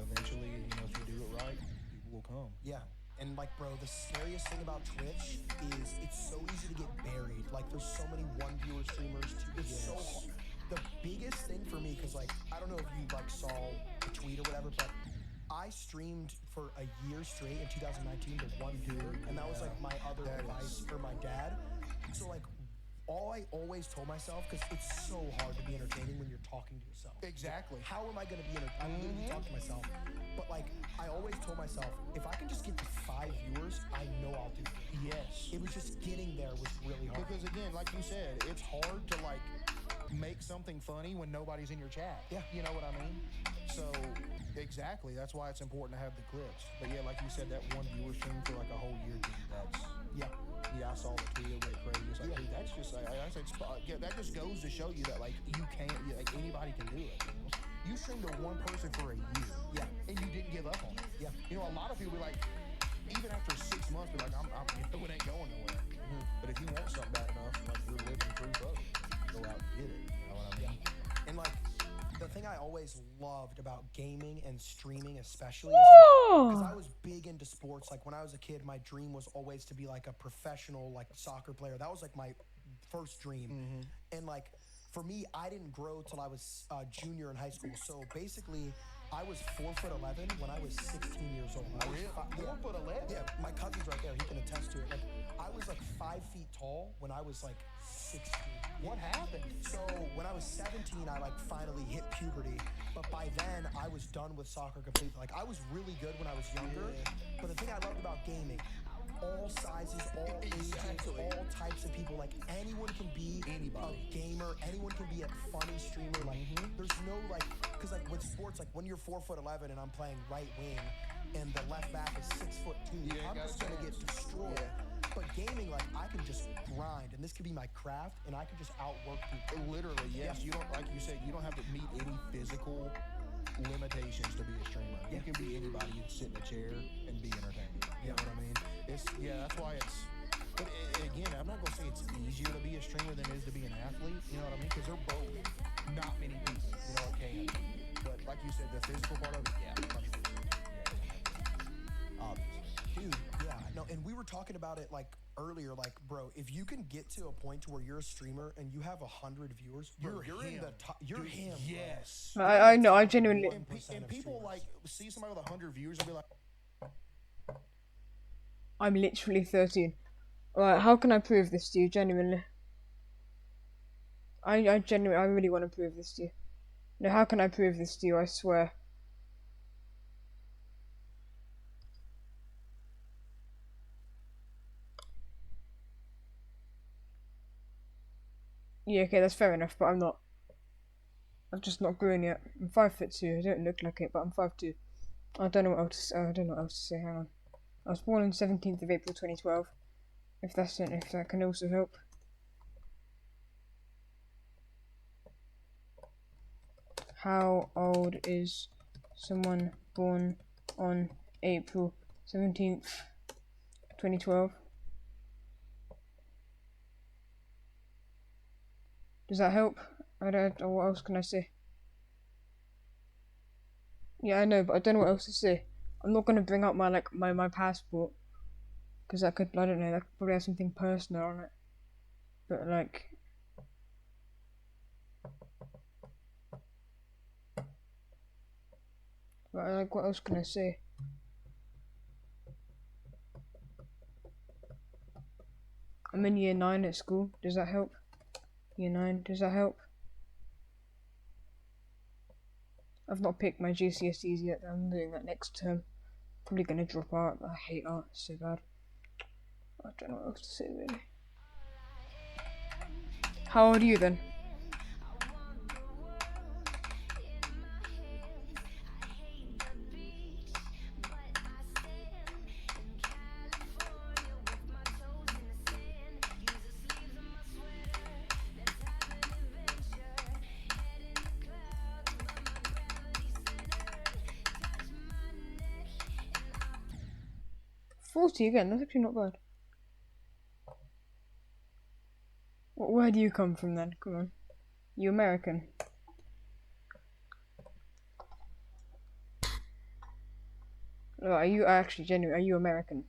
eventually, if you do it right, people will come. Yeah. And like, bro, the scariest thing about Twitch is it's so easy to get buried. Like, there's so many one viewer streamers. It's so hard. The biggest thing for me, because like, I don't know if you like saw a tweet or whatever, but I streamed for a year straight in 2019 to one viewer, and that was like my other advice for my dad. So like, all I always told myself, because it's so hard to be entertaining when you're talking to yourself. Exactly. How am I going to be entertaining? I'm literally talking to myself. But like, I always told myself, if I can just get to 5 viewers, I know I'll do it. Yes. It was just getting there was really hard. Because again, like you said, it's hard to like make something funny when nobody's in your chat. Yeah. You know what I mean? So exactly, that's why it's important to have the clips. But yeah, like you said, that one viewer stream for like a whole year, dude, that's yeah, I saw the tweet, it went crazy. It's like, dude, that's just like, I said, that just goes to show you that like you can't, like anybody can do it. You streamed to one person for a year, and you didn't give up on it. Yeah. A lot of people be like, even after 6 months, be like, it ain't going nowhere. But if you want something bad enough, like you're living proof of it, go out and get it. You know what I mean? And like, the thing I always loved about gaming and streaming especially is because I was big into sports. Like when I was a kid, my dream was always to be like a professional like soccer player. That was like my first dream. And like for me, I didn't grow till I was junior in high school. So basically, I was 4'11" when I was 16 years old. I was 4'11"? Yeah, my cousin's right there. He can attest to it. Like I was like 5 feet tall when I was like 16. What happened? So when I was 17, I like finally hit puberty. But by then, I was done with soccer completely. Like I was really good when I was younger. But the thing I loved about gaming, all sizes, all ages, all types of people. Like anyone can be a gamer. Anyone can be a funny streamer. Like there's no like, because like with sports, like when you're 4'11" and I'm playing right wing, and the left back is 6'2", I'm just gonna get destroyed. But gaming, like I can just grind, and this could be my craft, and I can just outwork people. Literally, yes. You don't, like you said, you don't have to meet any physical limitations to be a streamer. You can be anybody and sit in a chair and be entertaining. You know what I mean? That's why it's. But again, I'm not gonna say it's easier to be a streamer than it is to be an athlete. You know what I mean? Because they're both. Not many people, can. But like you said, the physical part of it, much easier. Obviously. Dude, no, and we were talking about it like earlier, like, bro, if you can get to a point to where you're a streamer and you have 100 viewers, bro, you're in the top. You're him. Yes. I know. I genuinely. And people like see somebody with 100 viewers and be like, I'm literally 13. Alright, how can I prove this to you? Genuinely. I really want to prove this to you. No, how can I prove this to you? I swear. Yeah, okay, that's fair enough, but I'm not. I'm just not grown yet. I'm 5'2". I don't look like it, but I'm 5'2". I don't know what else. I don't know what else to say. Hang on. I was born on 17th of April 2012. If that can also help. How old is someone born on April 17th, 2012? Does that help? I don't know, what else can I say? Yeah, I know, but I don't know what else to say. I'm not gonna bring up my passport, because that could, I don't know, that could probably have something personal on it. But like, what else can I say? I'm in year 9 at school. Does that help? Year 9. Does that help? I've not picked my GCSEs yet. I'm doing that next term. Probably gonna drop art. I hate art. It's so bad. I don't know what else to say really. How old are you then? 40 again, that's actually not bad. Where do you come from then? Come on. You American? No, are you actually genuine? Are you American?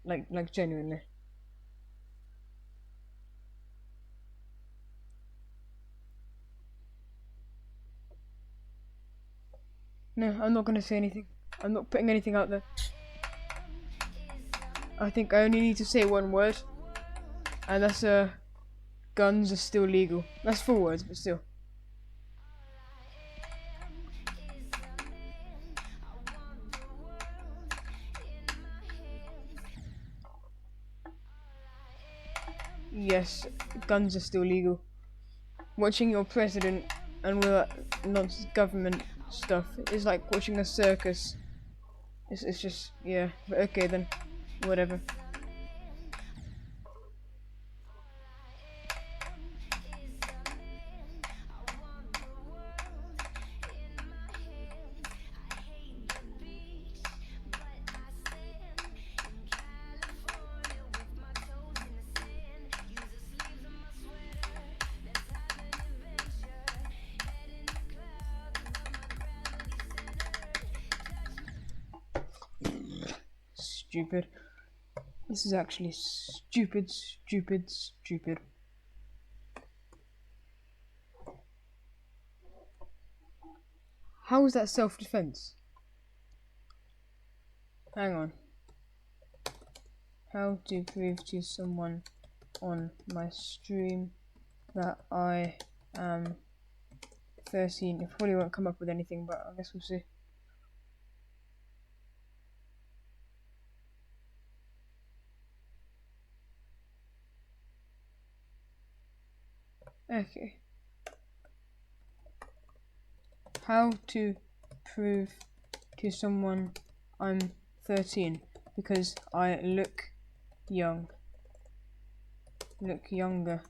Like genuinely? No, I'm not gonna say anything. I'm not putting anything out there. I think I only need to say one word. And that's, guns are still legal. That's 4 words, but still. Yes, guns are still legal. Watching your president and all that nonsense government stuff is like watching a circus. It's just, yeah, but okay then, whatever. Stupid. This is actually stupid. How is that self-defense? Hang on. How to prove to someone on my stream that I am 13. It probably won't come up with anything, but I guess we'll see. Okay. How to prove to someone I'm 13 because I look young. Look younger.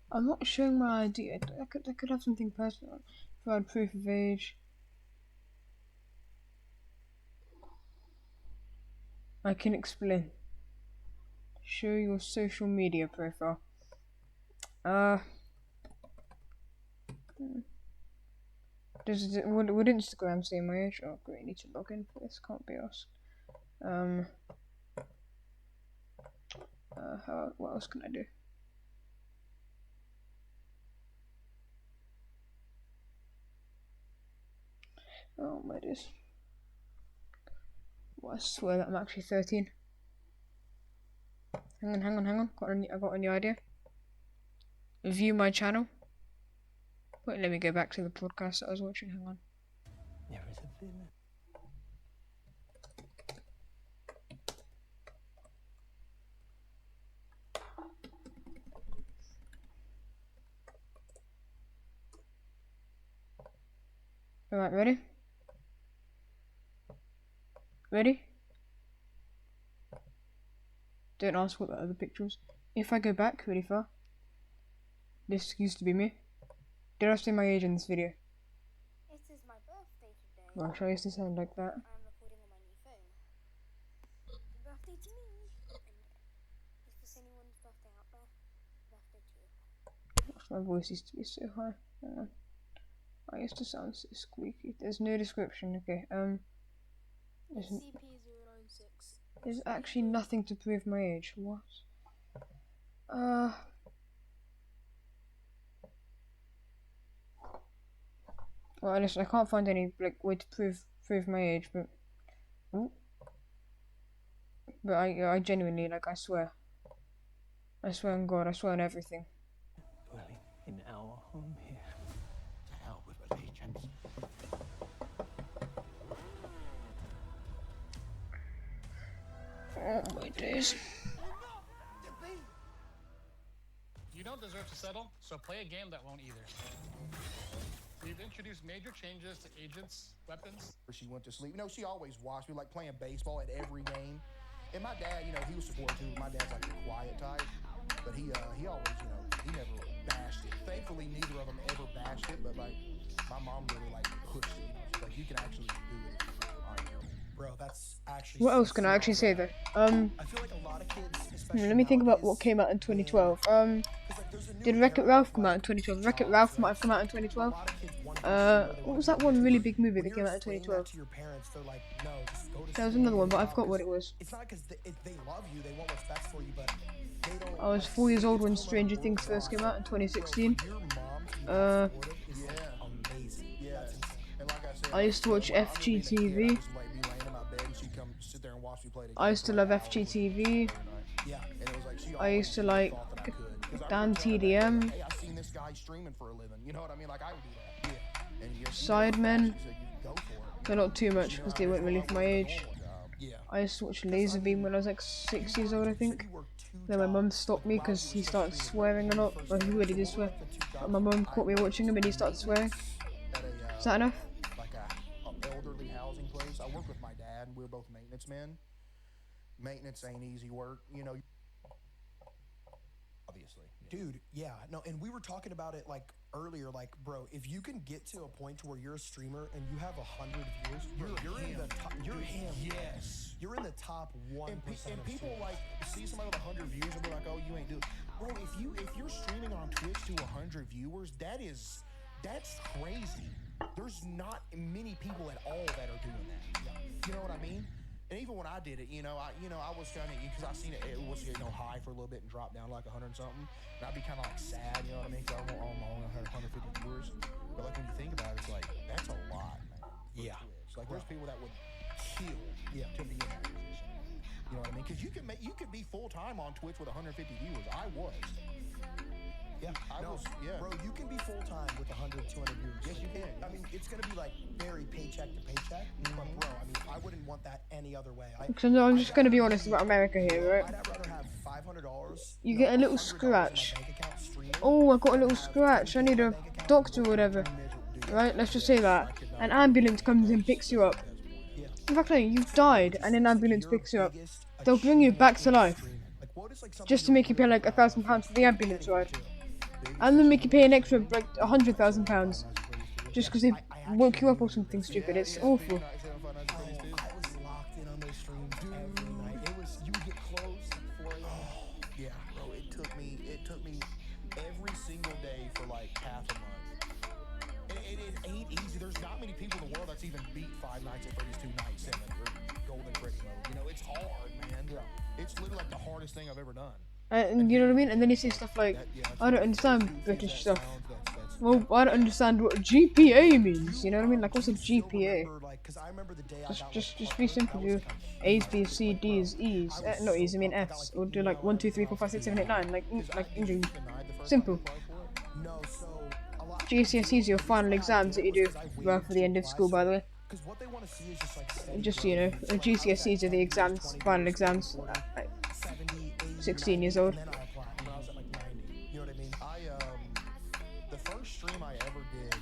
I'm not showing my ID. I could have something personal. Provide proof of age. I can explain. Show your social media profile. Would Instagram say my age? Oh great, I need to log in for this, can't be asked. What else can I do? Oh my days. Well, I swear that I'm actually 13. Hang on. I got a new idea. View my channel. Wait, let me go back to the podcast that I was watching. Hang on. There is a villain. Alright, ready? Ready? Don't ask what the other picture was. If I go back really far, this used to be me. Did I say my age in this video? It is my birthday today. Gosh, I used to sound like that. I'm recording on my new phone. Happy birthday to me! And if there's anyone's birthday out there, birthday to you. Gosh, my voice used to be so high. Hang on. I used to sound so squeaky. There's no description. Okay, CP096. There's actually nothing to prove my age. What? Well, listen, I can't find any like way to prove my age, but I genuinely, like, I swear on God, I swear on everything. Dwelling in our home here. To hell with allegiance. Oh my days. You don't deserve to settle, so play a game that won't either. We've introduced major changes to agents, weapons. She went to sleep. You know, she always watched me, like playing baseball at every game. And my dad, you know, he was supportive too. My dad's like the quiet type, but he always, you know, he never bashed it. Thankfully, neither of them ever bashed it, but like my mom really like pushed it. You know, she's like, you can actually do it if you want. Bro, that's actually. What so else can I actually say though? I feel like a lot of kids, especially Let me think about what nowadays, came out in 2012. 'cause, like, there's a new Did Wreck-It era Ralph of, come out in like, 2012? Wreck-It jobs, Ralph might right? have come out in A 2012. lot of kids want to be where they What was wanna that one be. really big movie When that you're came out in explaining that 2012? to your parents, they're like, no, just go to There was school another one, and but I get a forgot job, what it 'cause was. It's not because they love you, they want what's best for you, but they don't. I was 4 years old when Stranger Things first came out in 2016. Your mom to be Uh, that supportive is like amazing. Yeah. That's insane. And like I said, I used to watch when I was being a kid, FGTV. I just like be laying in my bed and she'd come sit there and watch me play the game I used to for, love like, hours FGTV. every night. Yeah. And it was like she I used to always like thought that I could. 'Cause I Dan remember telling her that, TDM. Hey, I seen this guy streaming for a living. You know what I mean? Like I would do that. Yeah. And yes, Sidemen. she said, "You go for it." But not too much because they weren't really for my age. Yeah. I used to watch Laserbeam when I was like 6 years old, I think. Then my mum stopped me because he started swearing a lot. Well, he really did swear. But my mum caught me watching him and he started swearing. At a, Is that enough? like a elderly housing place. I work with my dad, and we're both maintenance men. Maintenance ain't easy work, you know. Obviously, Dude, yeah, no, and we were talking about it like earlier, like, bro, if you can get to a point to where you're a streamer and you have 100 views, you're in the top. You're him. Yes. You're in the top 1%. And of people streamers. like see somebody with 100 views and be like, "Oh, you ain't doing." Bro, if you're streaming on Twitch to 100 viewers, that's crazy. There's not many people at all that are doing that. You know what I mean? And even when I did it, I was kind of, because I seen it was high for a little bit and drop down to like 100 and something, and I'd be kind of like sad, you know what I mean? Because I only 150 viewers, but like when you think about it, it's like that's a lot, man. for Yeah. Twitch. Like there's people that would kill to be in that position. You know what I mean? Because you could be full time on Twitch with 150 viewers. I was. Yeah, Yeah. bro, you can be full time with 100, 200 viewers. Yes, you can. I mean, it's gonna be like very paycheck to paycheck, but bro, I mean, I wouldn't want that any other way. Because I'm just going to be honest about America here, right? I'd rather have $500. You get a little scratch. Oh, I got a little scratch. I need a doctor or whatever. Right? Let's just say that. An ambulance comes and picks you up. In fact, no, you've died and an ambulance picks you up. They'll bring you back to life. Just to make you pay like £1,000 for the ambulance ride. And then make you pay an extra like £100,000. Just because they woke you up or something stupid. It's awful. I was locked in on those streams every night. You would get closed at 4 a.m. Yeah, bro, it took me every single day for like half a month. And it ain't easy. There's not many people in the world that's even beat Five Nights at Freddy's 2 Night 7 or Golden Freddy mode. It's hard, man. Yeah. It's literally like the hardest thing I've ever done. And you know what I mean? And then you say stuff like, I don't understand British stuff. Well, I don't understand what GPA means. You know what I mean? Like, what's a GPA? Just be simple. Do A's, B's, C, D's, E's. Not E's, I mean F's. Or do like 1, 2, 3, 4, 5, 6, 7, 8, 9. Like English. Simple. GCSEs are your final exams that you do right for the end of school, by the way. Just so you know, GCSEs are the exams, final exams. Like 16 years old. When I was at like 90. You know what I mean? The first stream I ever did,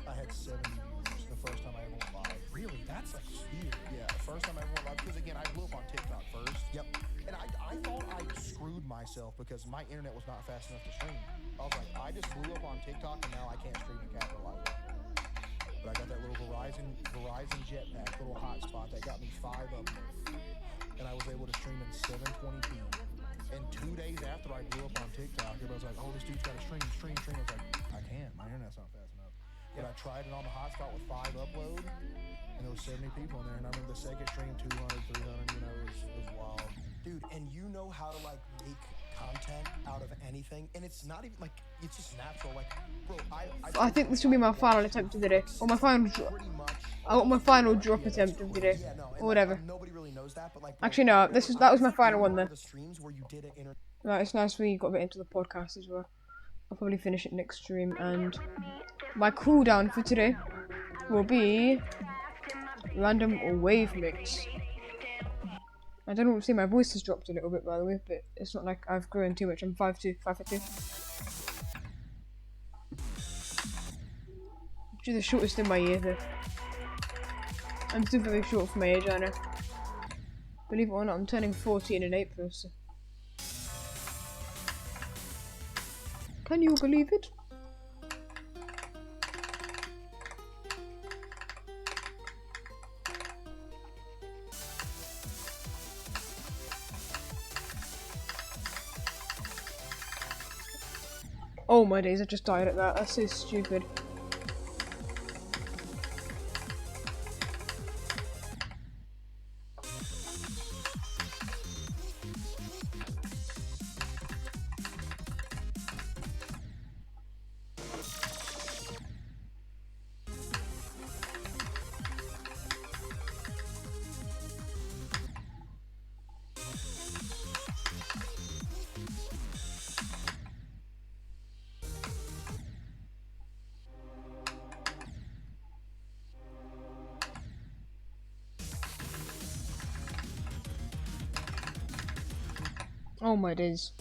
I had 70 views. The first time I ever went live. Really? That's like huge. Yeah, the first time I ever went live. Because again, I blew up on TikTok first. Yep. And I thought I screwed myself because my internet was not fast enough to stream. I was like, I just blew up on TikTok and now I can't stream and capitalize. But I got that little Verizon jetpack, little hotspot that got me 5 uploads. And I was able to stream in 720p. And 2 days after I blew up on TikTok, everybody was like, "Oh, this dude's got to stream." I was like, "I can't. My internet's not fast enough." But I tried it on the hotspot with 5 upload, and there was 70 people in there. And I remember the second stream, 200, 300. It was wild. Dude, and you know how to like make content out of anything, and it's not even like it's just natural. Like, bro, I think this will be my final attempt of the day, or my final drop. I want my final drop attempt of the day, or whatever. Nobody really knows that, but like, actually, no, that was my final one then. The streams where you did it Right, it's nice we got a bit into the podcast as well. I'll probably finish it next stream, and my cooldown for today will be random wave mix. I don't know what to say, my voice has dropped a little bit by the way, but it's not like I've grown too much. I'm 5'2", 5'2". Which is the shortest in my year though. I'm still very short for my age, I know. Believe it or not, I'm turning 14 in April, so. Can you believe it? Oh my days, I just died at that. That's so stupid. Oh my days.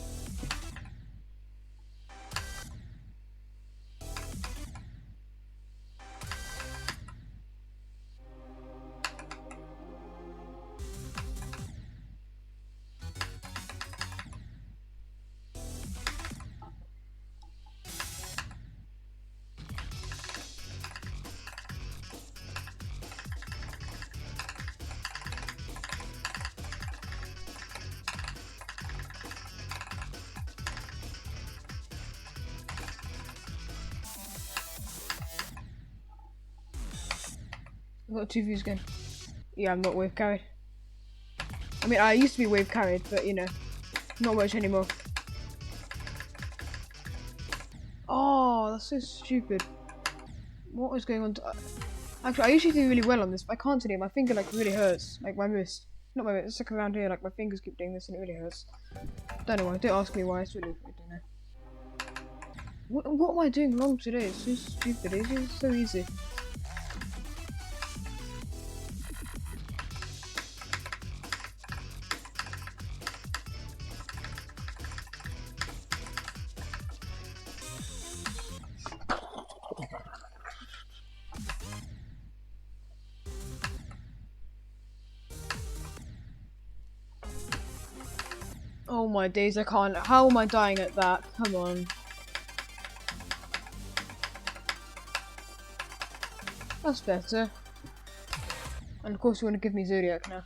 I've got 2 views again. Yeah, I'm not wave carried. I mean, I used to be wave carried, but you know, not much anymore. Oh, that's so stupid. What was going on? Actually, I usually do really well on this, but I can't today. My finger like really hurts. Like my wrist. Not my wrist, it's like around here. Like my fingers keep doing this and it really hurts. Don't know why. Don't ask me why. It's really, I don't know. What am I doing wrong today? It's so stupid. It's just so easy. Oh my days, I can't. How am I dying at that? Come on. That's better. And of course you want to give me Zodiac now.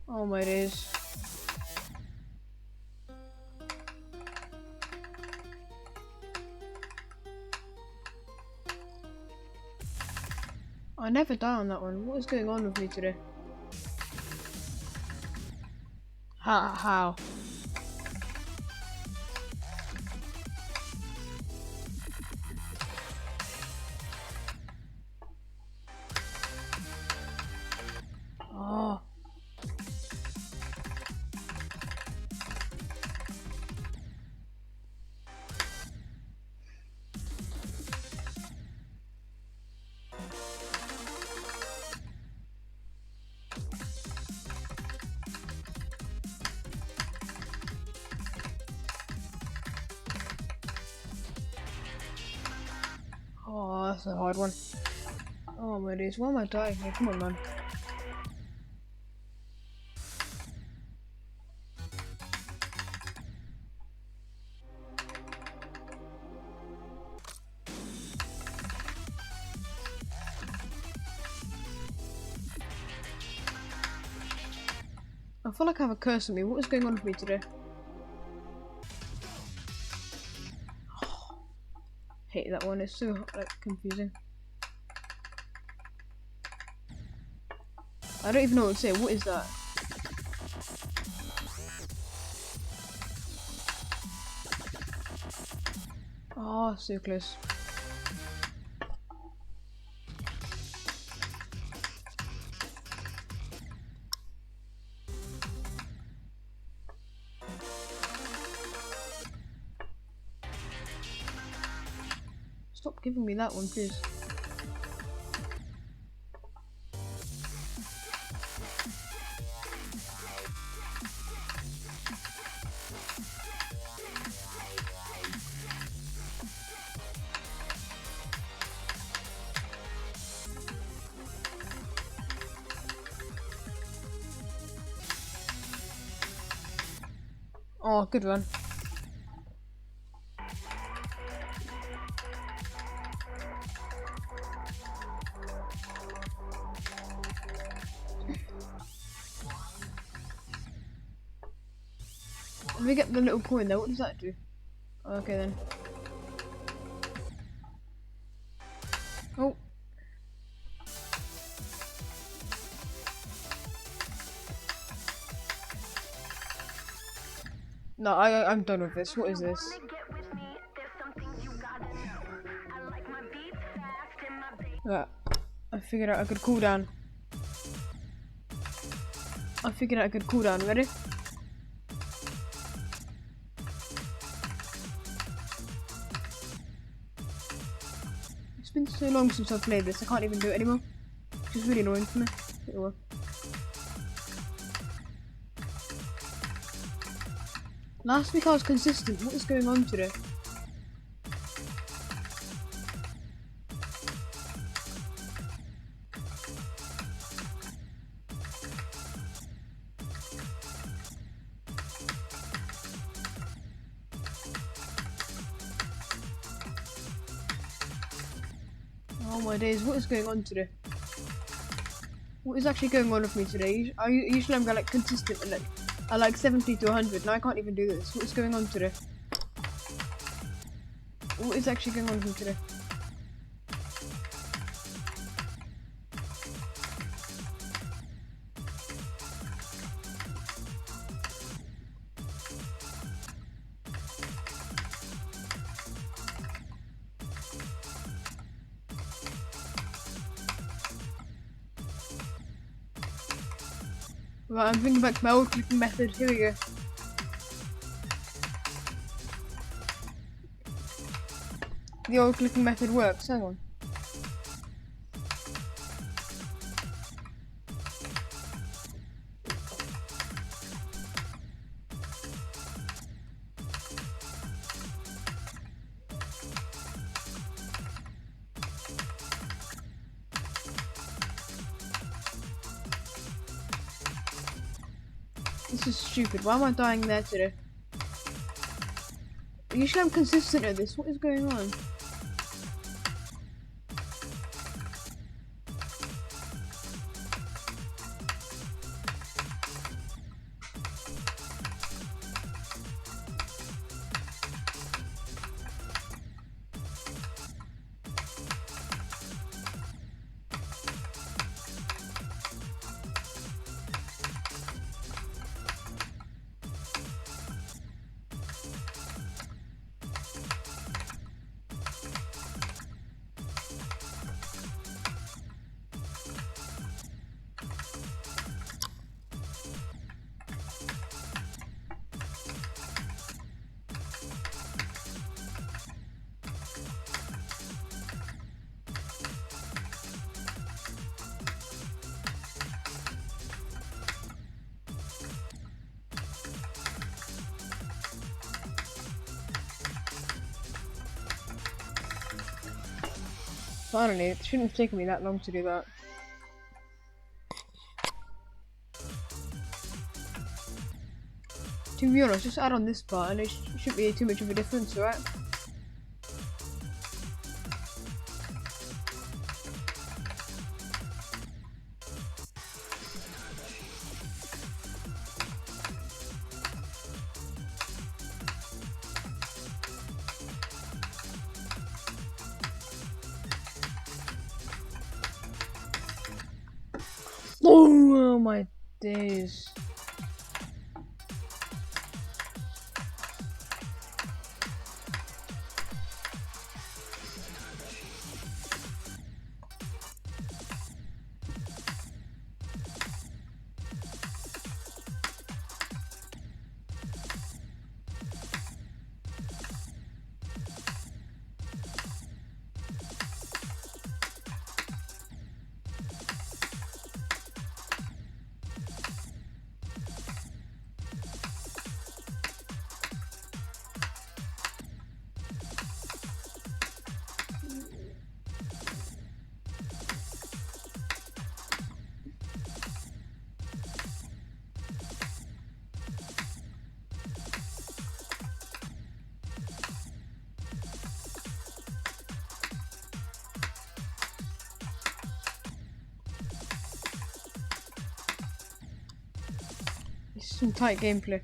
Oh my days. I never die on that one. What is going on with me today? How? Oh. Oh, that's a hard one. Oh my days, why am I dying here? Come on, man. I feel like I have a curse on me. What is going on with me today? Hate that one. It's so like confusing. I don't even know what to say. What is that? Oh, so close. Stop giving me that one, please. Oh, good one. Let me get the little coin there. What does that do? Okay then. Oh. No, I'm done with this. What is this? Right. I figured out a good cooldown. Ready? It's been so long since I've played this, I can't even do it anymore. Which is really annoying for me. But, well. Last week I was consistent. What is going on today? Oh my days, what is going on today? What is actually going on with me today? Usually I'm like consistent and I like 70 to 100. Now I can't even do this. What is going on today? What is actually going on with me today? Right, I'm bringing back my old clicking method. Here we go. The old clicking method works. Hang on. This is stupid. Why am I dying there today? Usually I'm consistent at this. What is going on? Finally, it shouldn't have taken me that long to do that. To be honest, just add on this part and it shouldn't be too much of a difference, right? Oh my days. some tight gameplay.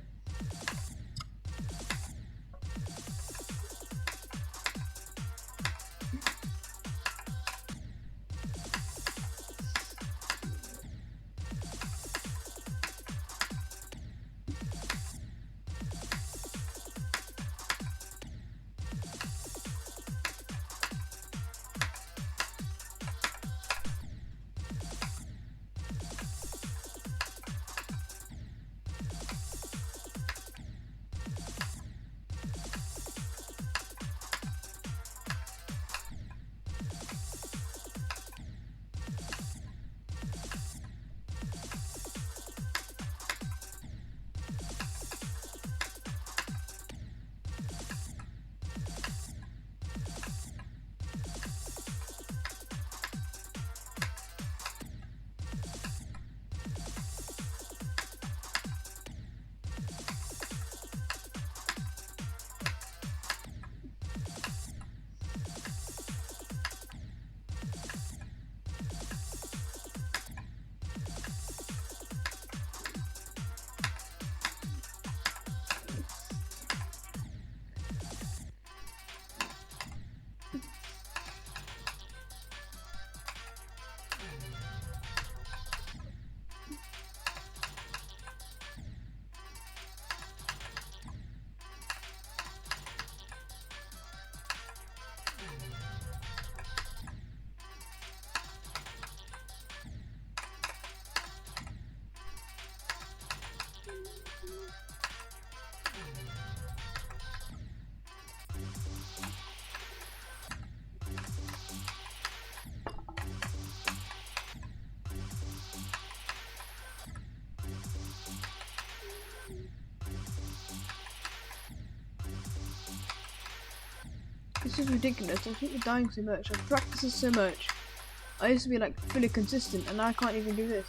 This is ridiculous. I keep dying so much. I've practiced this so much. I used to be like fully consistent, and now I can't even do this.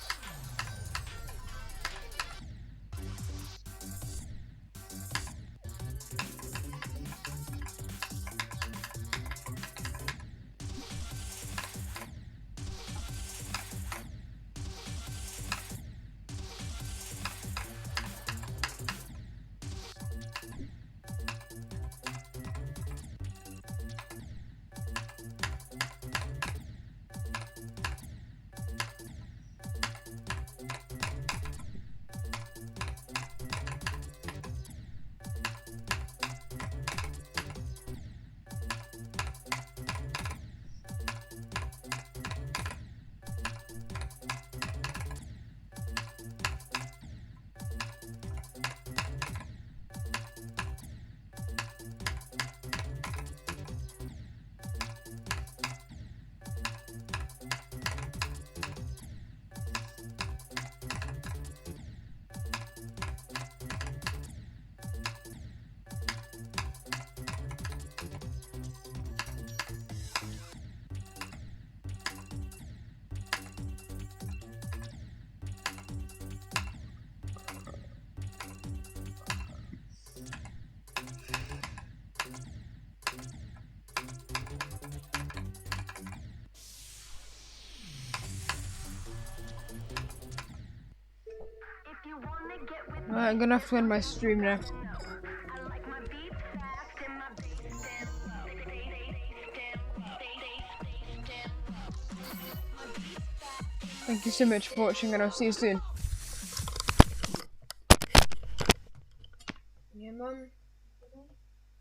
Alright, I'm gonna have to end my stream now. Thank you so much for watching, and I'll see you soon.